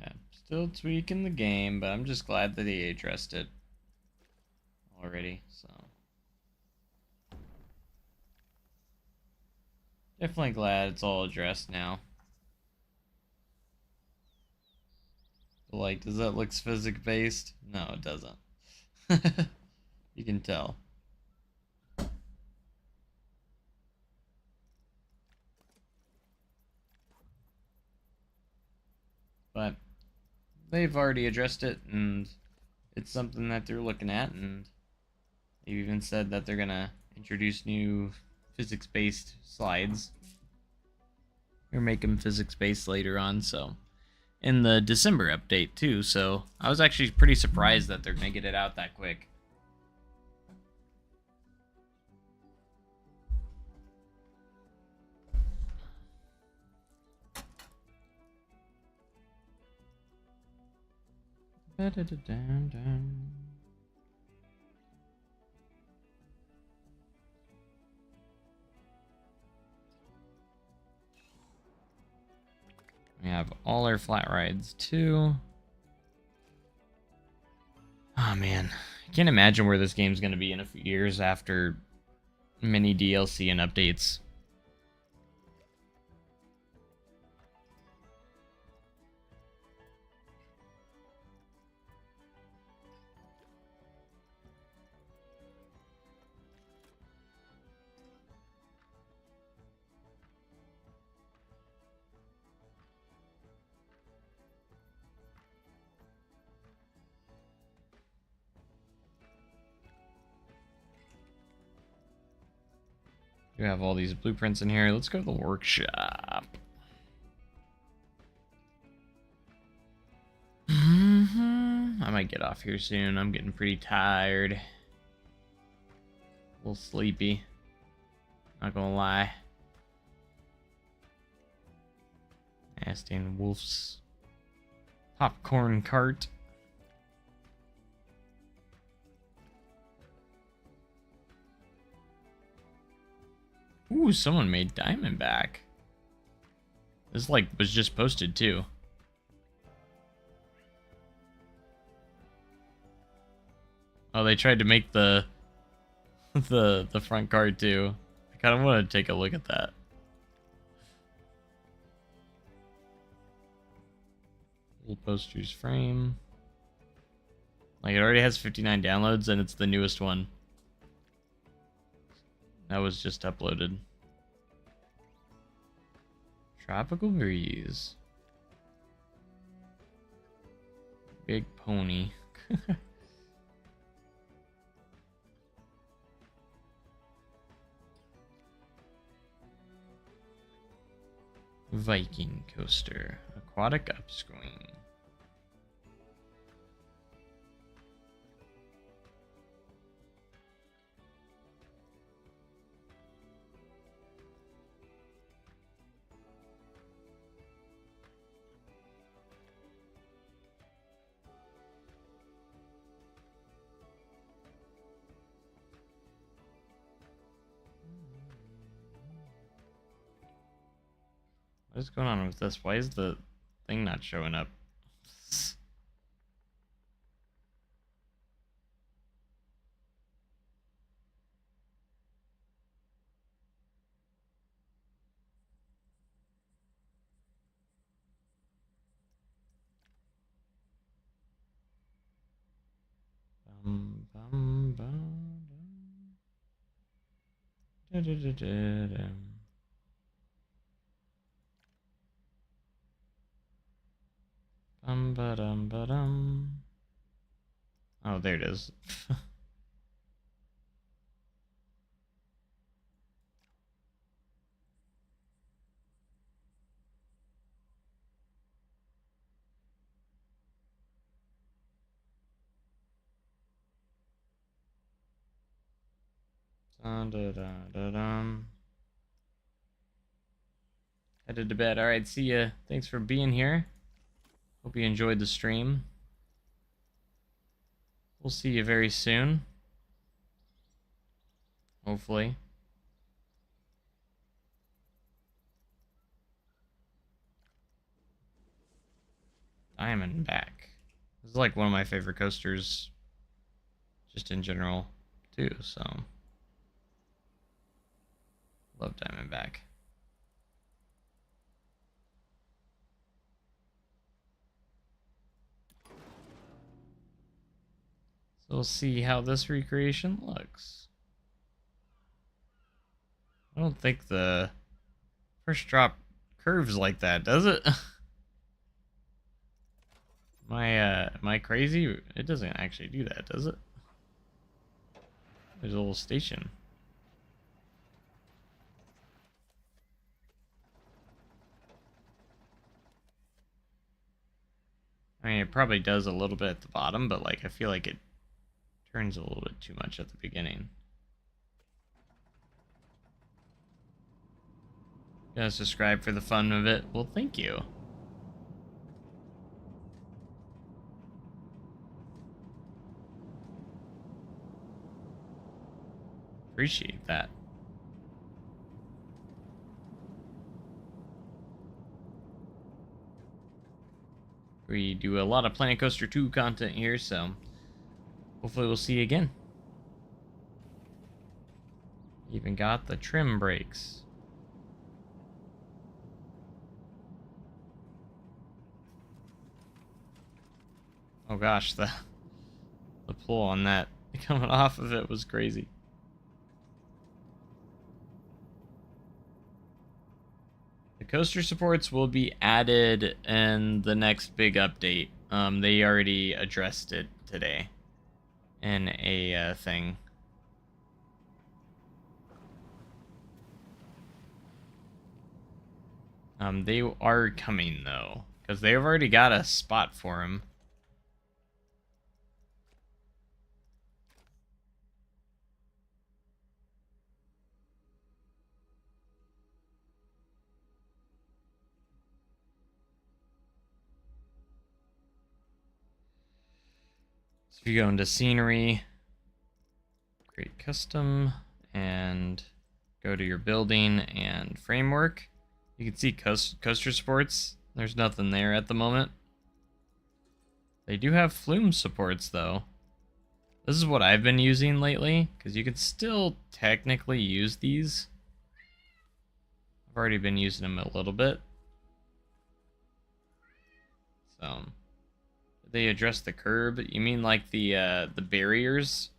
Yeah, still tweaking the game, but I'm just glad that they addressed it already. So definitely glad it's all addressed now. But like, does that look physics based? No, it doesn't. You can tell. But they've already addressed it, and it's something that they're looking at, and they've even said that they're gonna introduce new physics-based slides or make them physics-based later on. So in the December update too. So I was actually pretty surprised that they're gonna get it out that quick. We have all our flat rides too. Oh man, I can't imagine where this game's gonna be in a few years after many DLC and updates. You have all these blueprints in here. Let's go to the workshop. I might get off here soon. I'm getting pretty tired. A little sleepy. Not gonna lie. Aston Wolf's popcorn cart. Ooh, someone made Diamondback. This like was just posted too. Oh, they tried to make the the front card too. I kind of want to take a look at that. Little posters frame. Like it already has 59 downloads and it's the newest one. That was just uploaded. Tropical breeze. Big pony. Viking coaster. Aquatic upswing. What is going on with this? Why is the thing not showing up? Bum, bum, bum, da, da, da, da, da. Ba-dum, ba-dum. Oh, there it is. Headed to bed. All right, see ya. Thanks for being here. Hope you enjoyed the stream. We'll see you very soon. Hopefully. Diamondback. This is like one of my favorite coasters, just in general, too. So, love Diamondback. So we'll see how this recreation looks. I don't think the first drop curves like that, does it? Am I crazy? It doesn't actually do that, does it? There's a little station. I mean, it probably does a little bit at the bottom, but like I feel like it turns a little bit too much at the beginning. You guys subscribe for the fun of it? Well, thank you. Appreciate that. We do a lot of Planet Coaster 2 content here, so hopefully we'll see you again. Even got the trim brakes. Oh gosh, the pull on that coming off of it was crazy. The coaster supports will be added in the next big update. They already addressed it today in a thing. They are coming though, because they've already got a spot for them. So if you go into scenery, create custom, and go to your building and framework, you can see coaster supports. There's nothing there at the moment. They do have flume supports though. This is what I've been using lately, because you can still technically use these. I've already been using them a little bit. So, they address the curb. You mean like the barriers?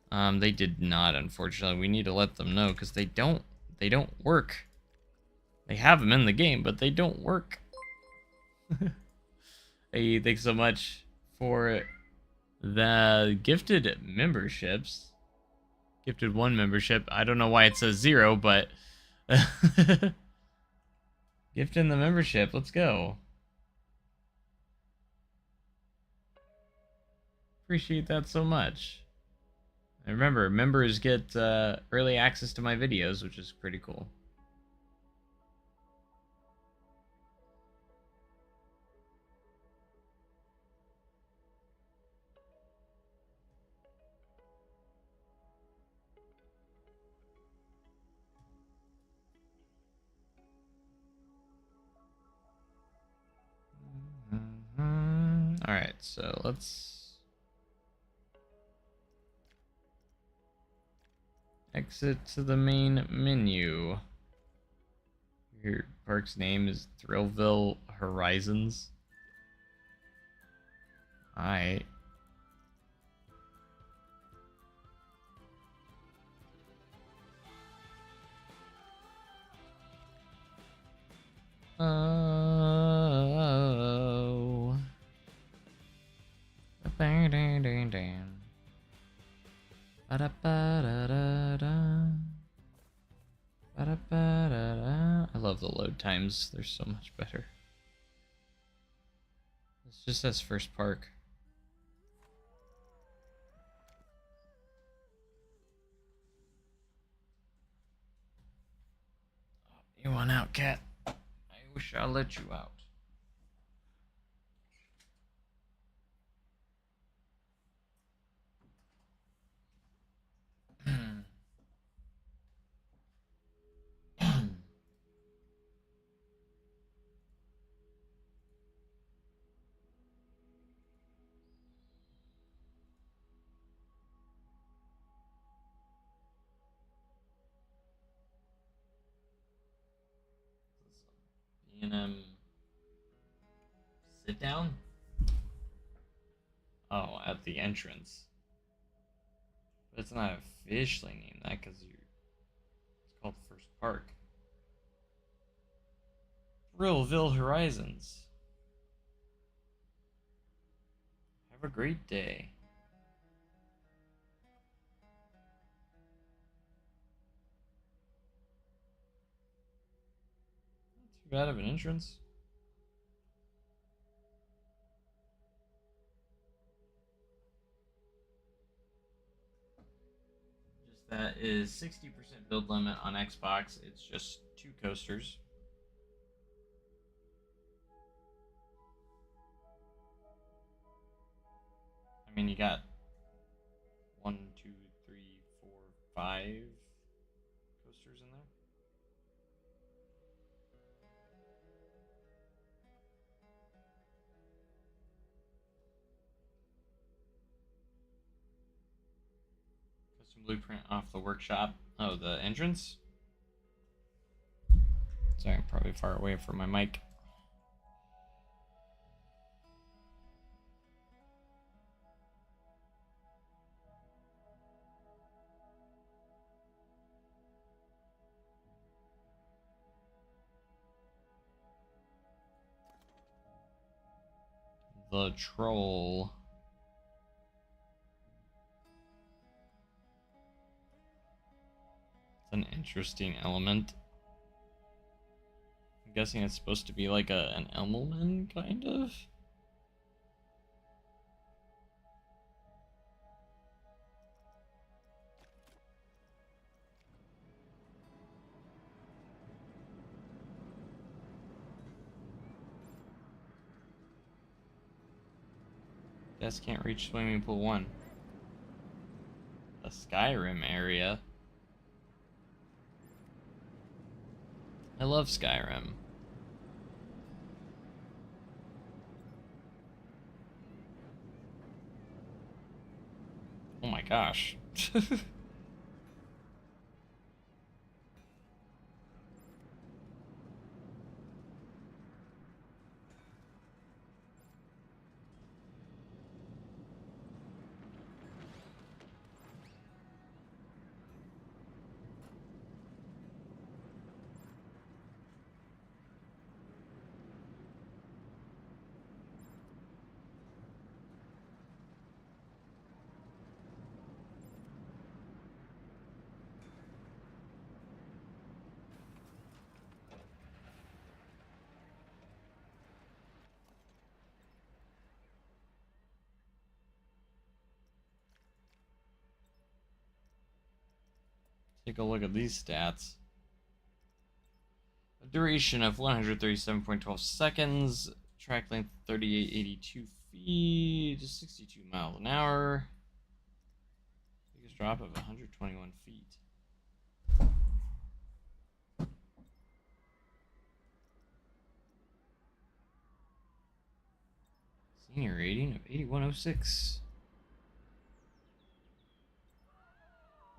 They did not, unfortunately. We need to let them know because they don't work. They have them in the game, but they don't work. Hey, thanks so much for the gifted memberships. Gifted 1 membership. I don't know why it says 0, but gifting the membership. Let's go. Appreciate that so much. And remember, members get early access to my videos, which is pretty cool. Alright, so let's exit to the main menu. Your park's name is Thrillville Horizons. Alright. Oh. I love the load times. They're so much better. This just says first park. You want out, cat? I wish I let you out. B&M sit down? Oh, at the entrance. But it's not officially named that because it's called First Park. Thrillville Horizons. Have a great day. Not too bad of an entrance. Just that is 60% build limit on Xbox. It's just 2 coasters. I mean, you got 1, 2, 3, 4, 5 coasters in there. Custom blueprint off the workshop. Oh, the entrance? Sorry, I'm probably far away from my mic. The troll. It's an interesting element. I'm guessing it's supposed to be like an Elmelman, kind of? Guess can't reach swimming pool 1. The Skyrim area. I love Skyrim. Oh my gosh. Take a look at these stats. A duration of 137.12 seconds. Track length 3882 feet. 62 miles an hour. Biggest drop of 121 feet. Senior rating of 8106.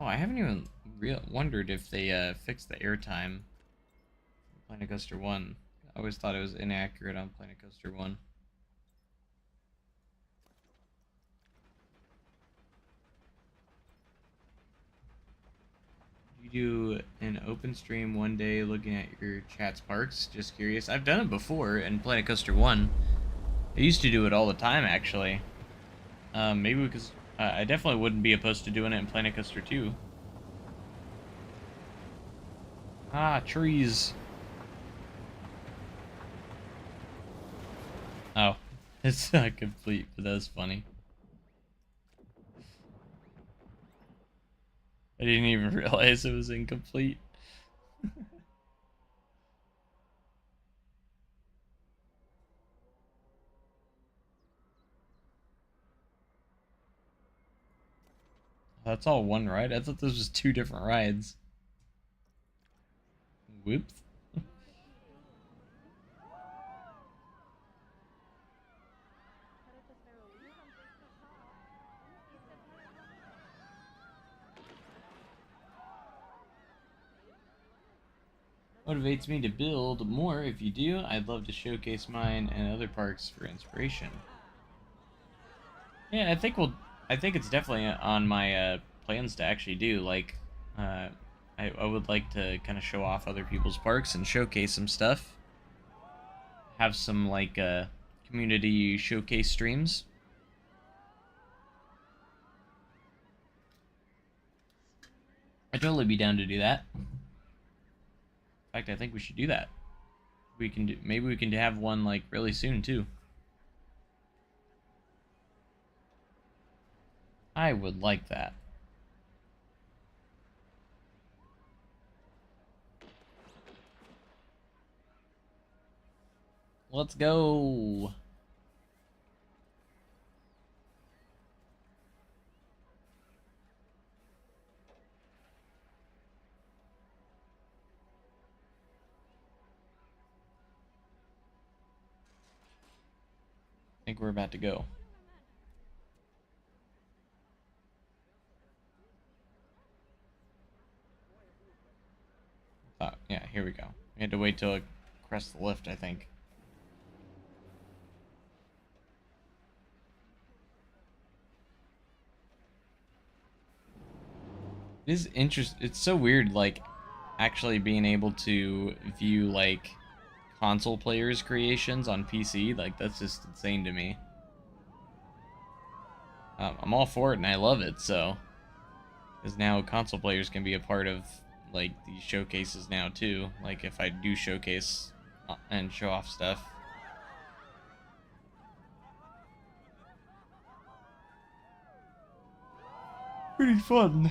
Oh, I haven't even wondered if they fixed the airtime from Planet Coaster 1. I always thought it was inaccurate on Planet Coaster 1. You do an open stream one day looking at your chat's parks? Just curious. I've done it before in Planet Coaster 1. I used to do it all the time, actually. Maybe because I definitely wouldn't be opposed to doing it in Planet Coaster 2. Ah, trees. Oh, it's not complete, but that's funny. I didn't even realize it was incomplete. That's all one ride? I thought this was two different rides. Whoops. Motivates me to build more. If you do, I'd love to showcase mine and other parks for inspiration. Yeah, I think it's definitely on my plans to actually do. Like, uh, I would like to kind of show off other people's parks and showcase some stuff. Have some like community showcase streams. I'd totally be down to do that. In fact, I think we should do that. We can do, maybe we can have one like really soon too. I would like that. Let's go. I think we're about to go. Yeah, here we go. We had to wait till it crest the lift, I think. It is interesting. It's so weird, like, actually being able to view, like, console players' creations on PC. Like, that's just insane to me. I'm all for it and I love it, so. Because now console players can be a part of, like, these showcases now, too. Like, if I do showcase and show off stuff. Pretty fun.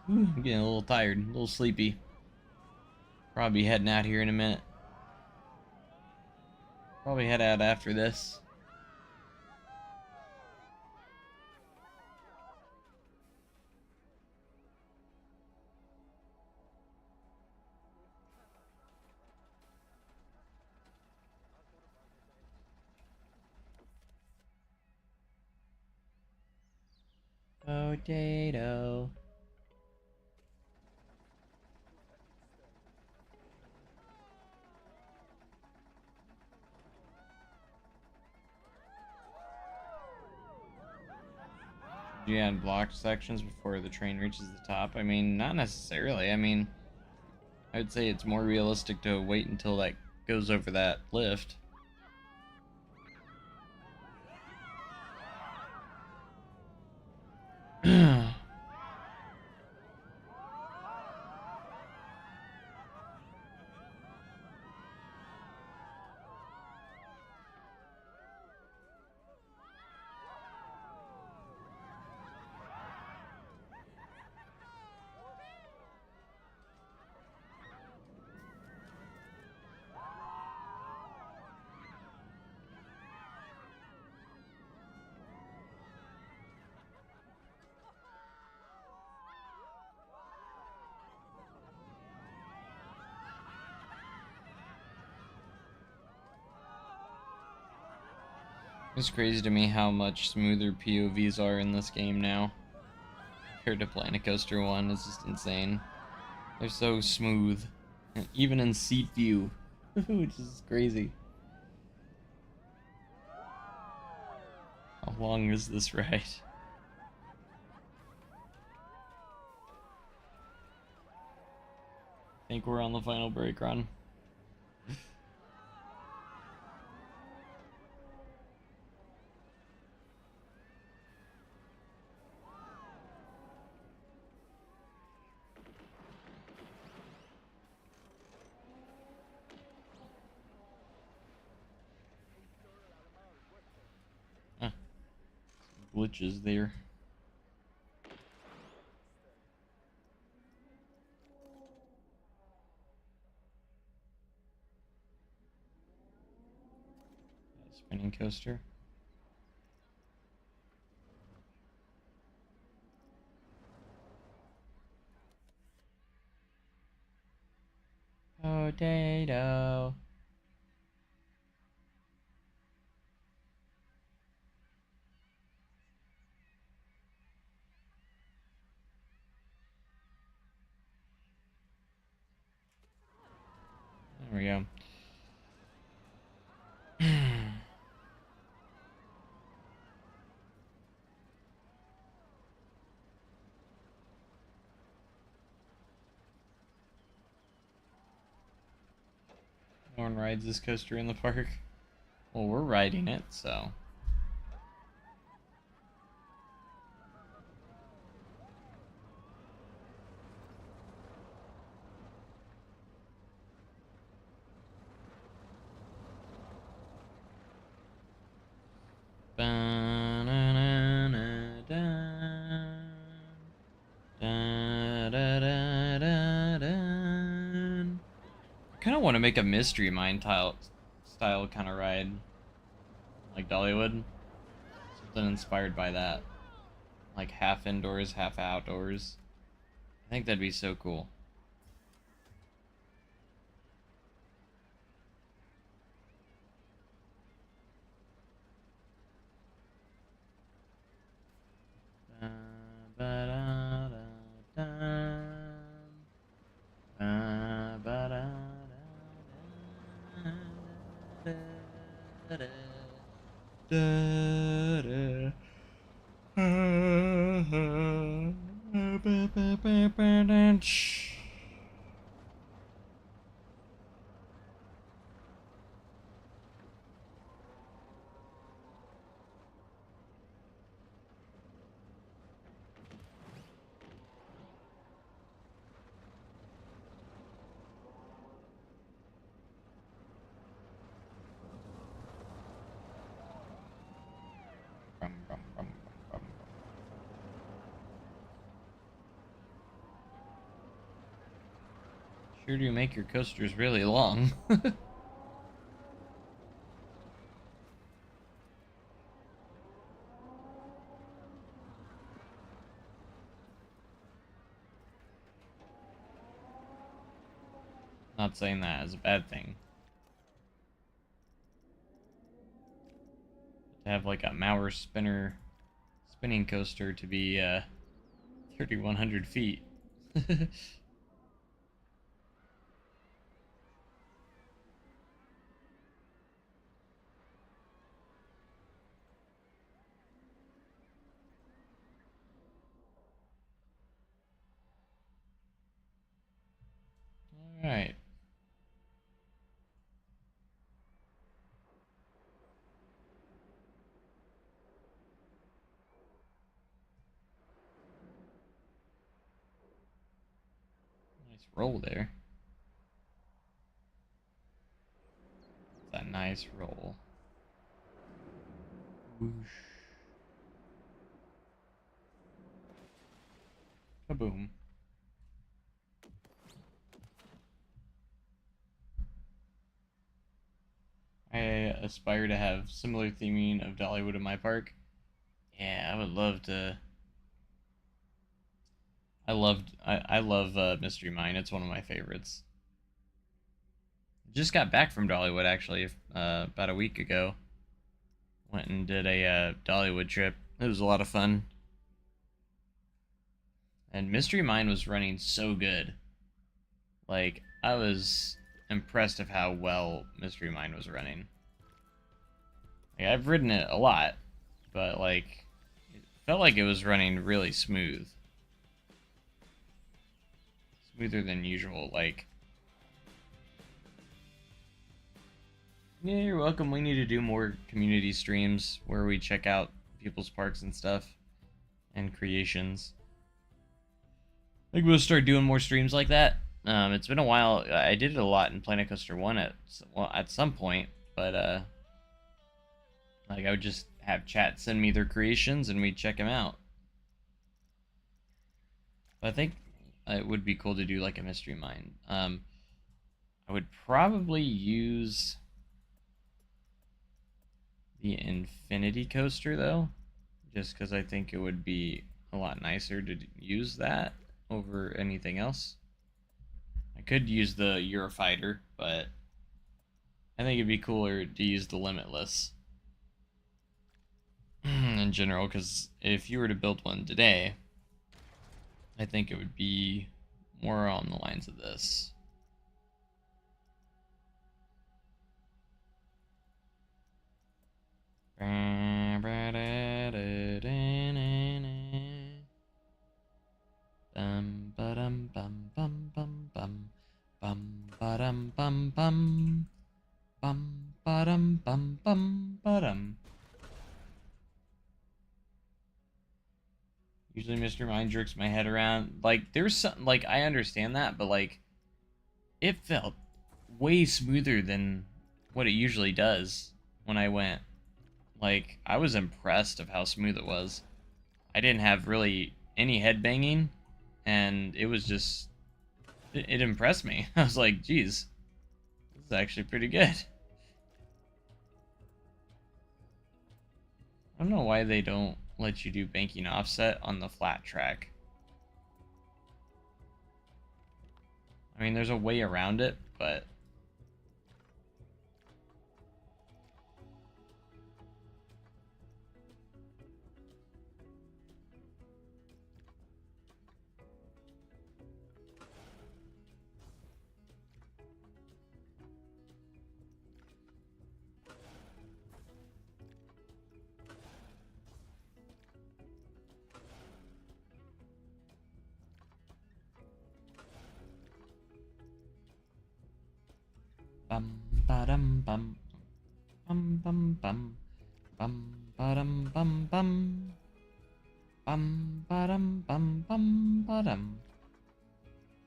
Ooh, I'm getting a little tired, a little sleepy. Probably heading out here in a minute. Probably head out after this. Potato. Should you add blocked sections before the train reaches the top? I mean, not necessarily. I mean, I would say it's more realistic to wait until that goes over that lift. It's crazy to me how much smoother POVs are in this game now compared to Planet Coaster 1. It's just insane. They're so smooth, even in seat view, which is crazy. How long is this ride? I think we're on the final brake run. Huh. Glitches there. Spinning coaster. Potato. There we go. No one rides this coaster in the park. Well, we're riding it, so. I kind of want to make a Mystery Mine style kind of ride, like Dollywood. Something inspired by that, like half indoors, half outdoors. I think that'd be so cool. Sure do make your coasters really long. Not saying that as a bad thing. To have like a Mauer spinning coaster to be 3,100 feet. Alright. Nice roll there. That's a nice roll. Whoosh. Kaboom. I aspire to have similar theming of Dollywood in my park. Yeah, I would love to. I love Mystery Mine. It's one of my favorites. Just got back from Dollywood actually about a week ago. Went and did a Dollywood trip. It was a lot of fun. And Mystery Mine was running so good. Like, I was impressed of how well Mystery Mine was running. Like, I've ridden it a lot, but like, it felt like it was running really smooth. Smoother than usual, like. Yeah, you're welcome. We need to do more community streams where we check out people's parks and stuff and creations. I think we'll start doing more streams like that. It's been a while. I did it a lot in Planet Coaster 1 at some point, but like I would just have chat send me their creations and we'd check them out. But I think it would be cool to do like a Mystery Mine. I would probably use the Infinity Coaster though, just because I think it would be a lot nicer to use that over anything else. I could use the Eurofighter, but I think it'd be cooler to use the Limitless in general, because if you were to build one today, I think it would be more on the lines of this. Bum ba-dum bum bum bum bum bum ba-dum bum bum bum ba-dum bum bum ba-dum. Usually Mr. Mind jerks my head around. Like, there's something, like, I understand that, but, like, it felt way smoother than what it usually does when I went. Like, I was impressed of how smooth it was. I didn't have really any head banging, and it was just, it impressed me. I was like, geez, this is actually pretty good. I don't know why they don't let you do banking offset on the flat track. I mean, there's a way around it, but bum ba-dum bum bum bum bum bum ba-dum bum bum bum ba-dum bum bum ba-dum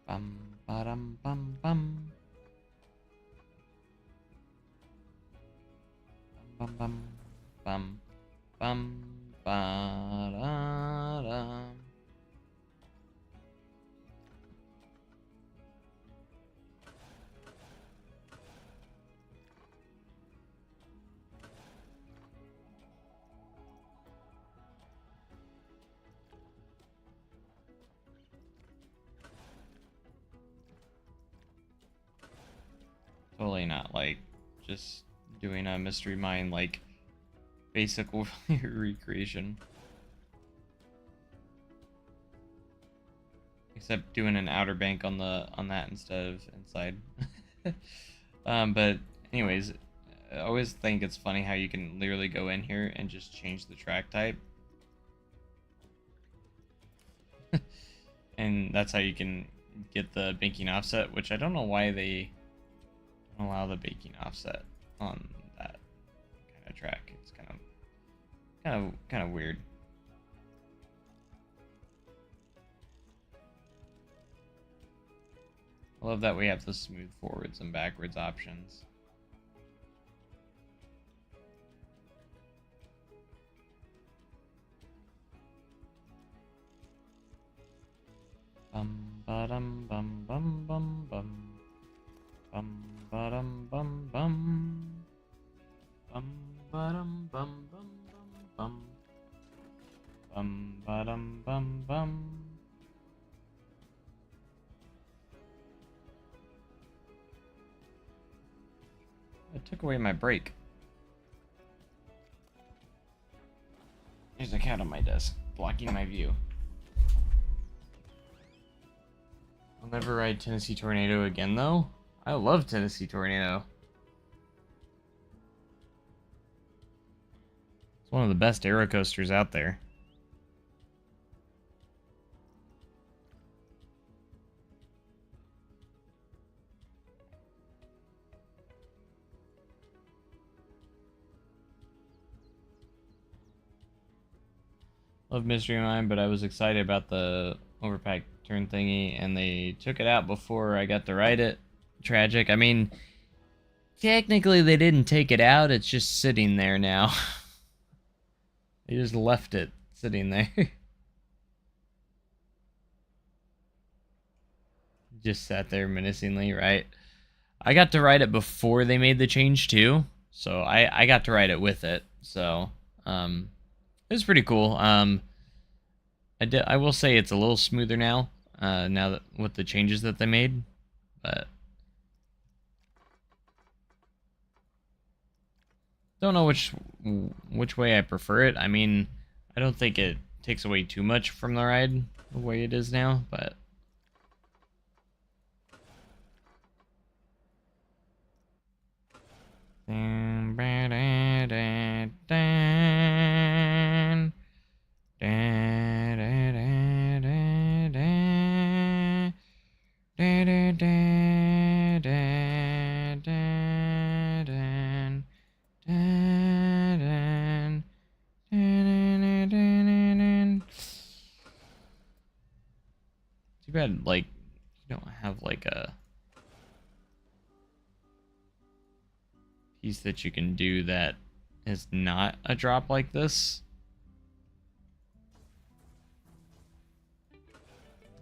bum ba-dum bum bum bum bum bum bum ba-da-dum. Totally not like just doing a mystery mine like basic recreation. Except doing an outer bank on that instead of inside. But anyways, I always think it's funny how you can literally go in here and just change the track type. And that's how you can get the banking offset, which I don't know why they don't allow the banking offset on that kind of track. It's kind of weird. I love that we have the smooth forwards and backwards options. Bum ba-dum bum bum bum bum bum ba-dum bum bum bum ba-dum bum bum bum bum ba-dum bum bum. It took away my break. There's a cat on my desk, blocking my view. I'll never ride Tennessee Tornado again, though. I love Tennessee Tornado. It's one of the best aero coasters out there. Love Mystery Mine, but I was excited about the overpack turn thingy, and they took it out before I got to ride it. Tragic. I mean, technically they didn't take it out, it's just sitting there now. They just left it sitting there. Just sat there menacingly, right? I got to ride it before they made the change too, so I got to ride it with it. So it was pretty cool. I will say it's a little smoother now. Now that with the changes that they made, but don't know which way I prefer it. I mean, I don't think it takes away too much from the ride the way it is now, but too bad, like, you don't have, like, a piece that you can do that is not a drop like this.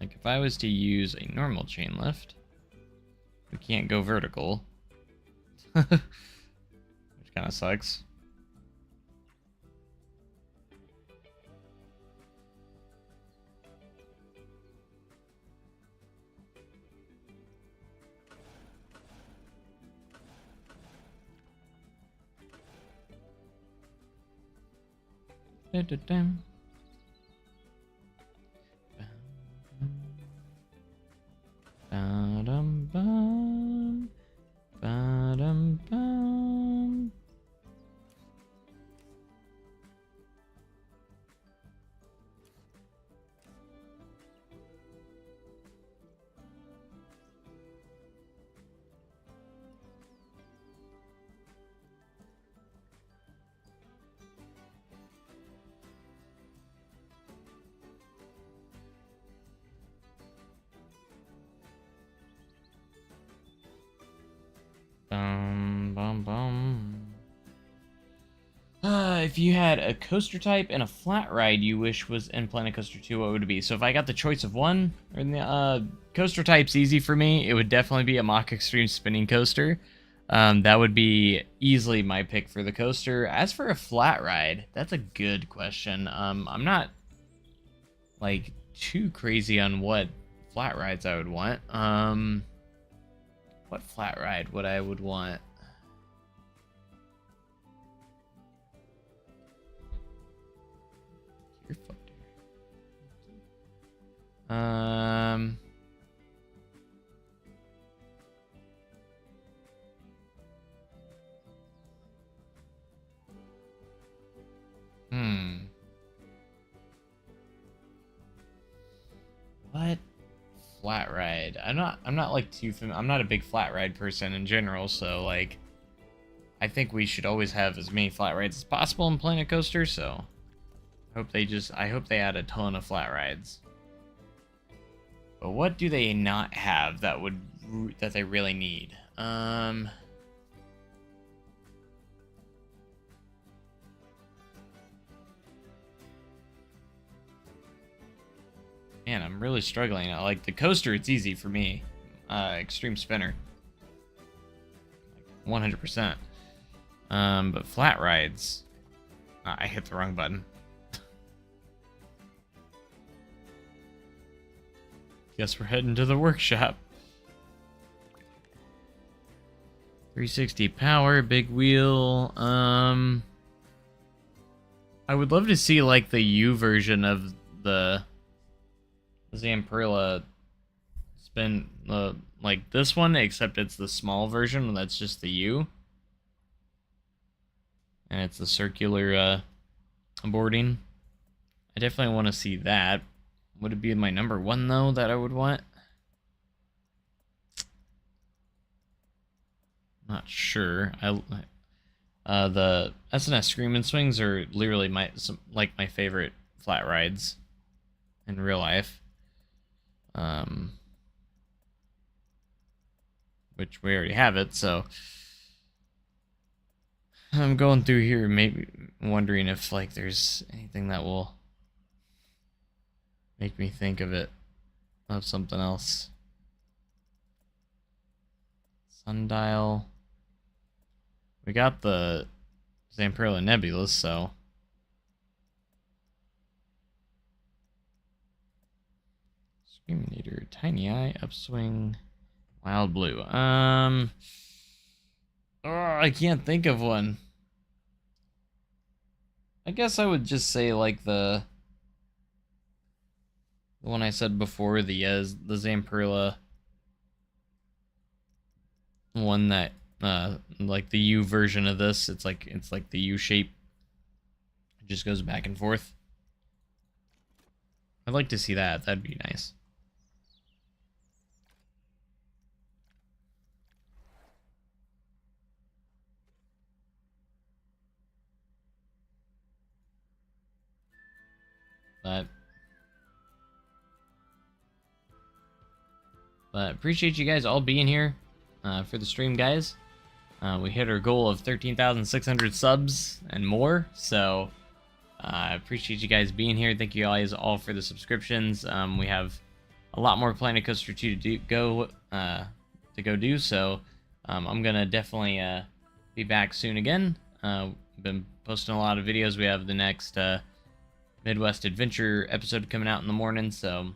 Like, if I was to use a normal chain lift, we can't go vertical. Which kind of sucks. Da-da-dum. Ba-dum-bum. Ba-dum-bum. Bum, bum, bum. If you had a coaster type and a flat ride you wish was in Planet Coaster 2, what would it be? So if I got the choice of one, or the coaster type's easy for me. It would definitely be a Mach Extreme spinning coaster. That would be easily my pick for the coaster. As for a flat ride, that's a good question. I'm not like too crazy on what flat rides I would want. What flat ride would I would want? You're fucked. What flat ride? I'm not like I'm not a big flat ride person in general, so like I think we should always have as many flat rides as possible in Planet Coaster, so I hope they add a ton of flat rides. But what do they not have that they really need? Man, I'm really struggling. Like the coaster, it's easy for me. Extreme spinner, 100%. But flat rides, I hit the wrong button. Guess we're heading to the workshop. 360 power, big wheel. I would love to see like the U version of the Zamperla spin, like this one, except it's the small version. That's just the U, and it's the circular boarding. I definitely want to see that. Would it be my number one though that I would want? Not sure. The S&S Screamin' Swings are literally my favorite flat rides in real life. Which we already have it, so I'm going through here, maybe wondering if like there's anything that will make me think of something else. Sundial. We got the Zamperla Nebulous, so Screaminator, Tiny Eye, Upswing, Wild blue. I can't think of one. I guess I would just say like the one I said before, the Zamperla one that like the U version of this. It's like the U shape. It just goes back and forth. I'd like to see that. That'd be nice. But appreciate you guys all being here for the stream, guys. We hit our goal of 13,600 subs and more, so I appreciate you guys being here. Thank you guys all for the subscriptions. We have a lot more Planet Coaster 2 to go do, so I'm gonna definitely be back soon again. Been posting a lot of videos. We have the next Midwest Adventure episode coming out in the morning, so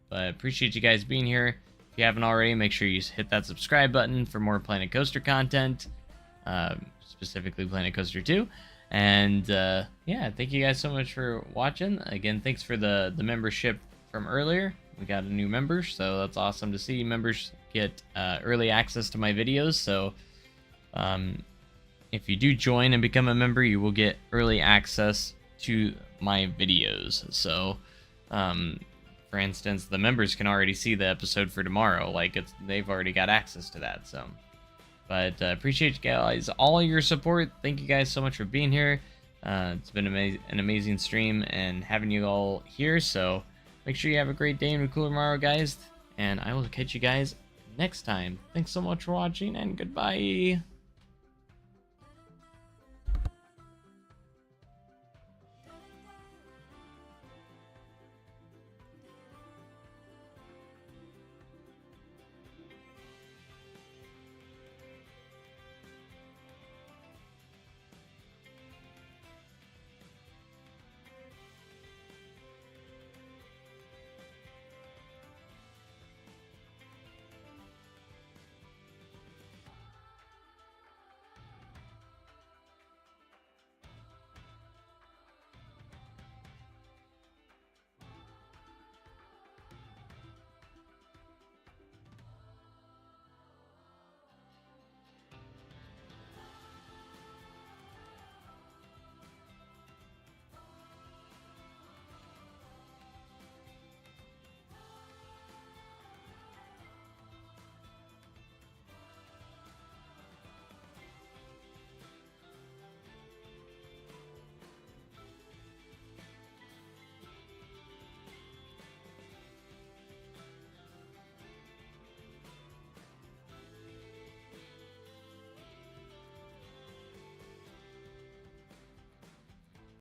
but appreciate you guys being here. If you haven't already, make sure you hit that subscribe button for more Planet Coaster content, specifically Planet Coaster 2. And yeah, thank you guys so much for watching. Again, thanks for the membership from earlier. We got a new member, so that's awesome to see. Members get early access to my videos, so if you do join and become a member, you will get early access to my videos. So for instance, the members can already see the episode for tomorrow. Like they've already got access to that. So, but appreciate you guys all your support. Thank you guys so much for being here. It's been an amazing stream and having you all here. So make sure you have a great day and a cool tomorrow, guys. And I will catch you guys next time. Thanks so much for watching, and goodbye.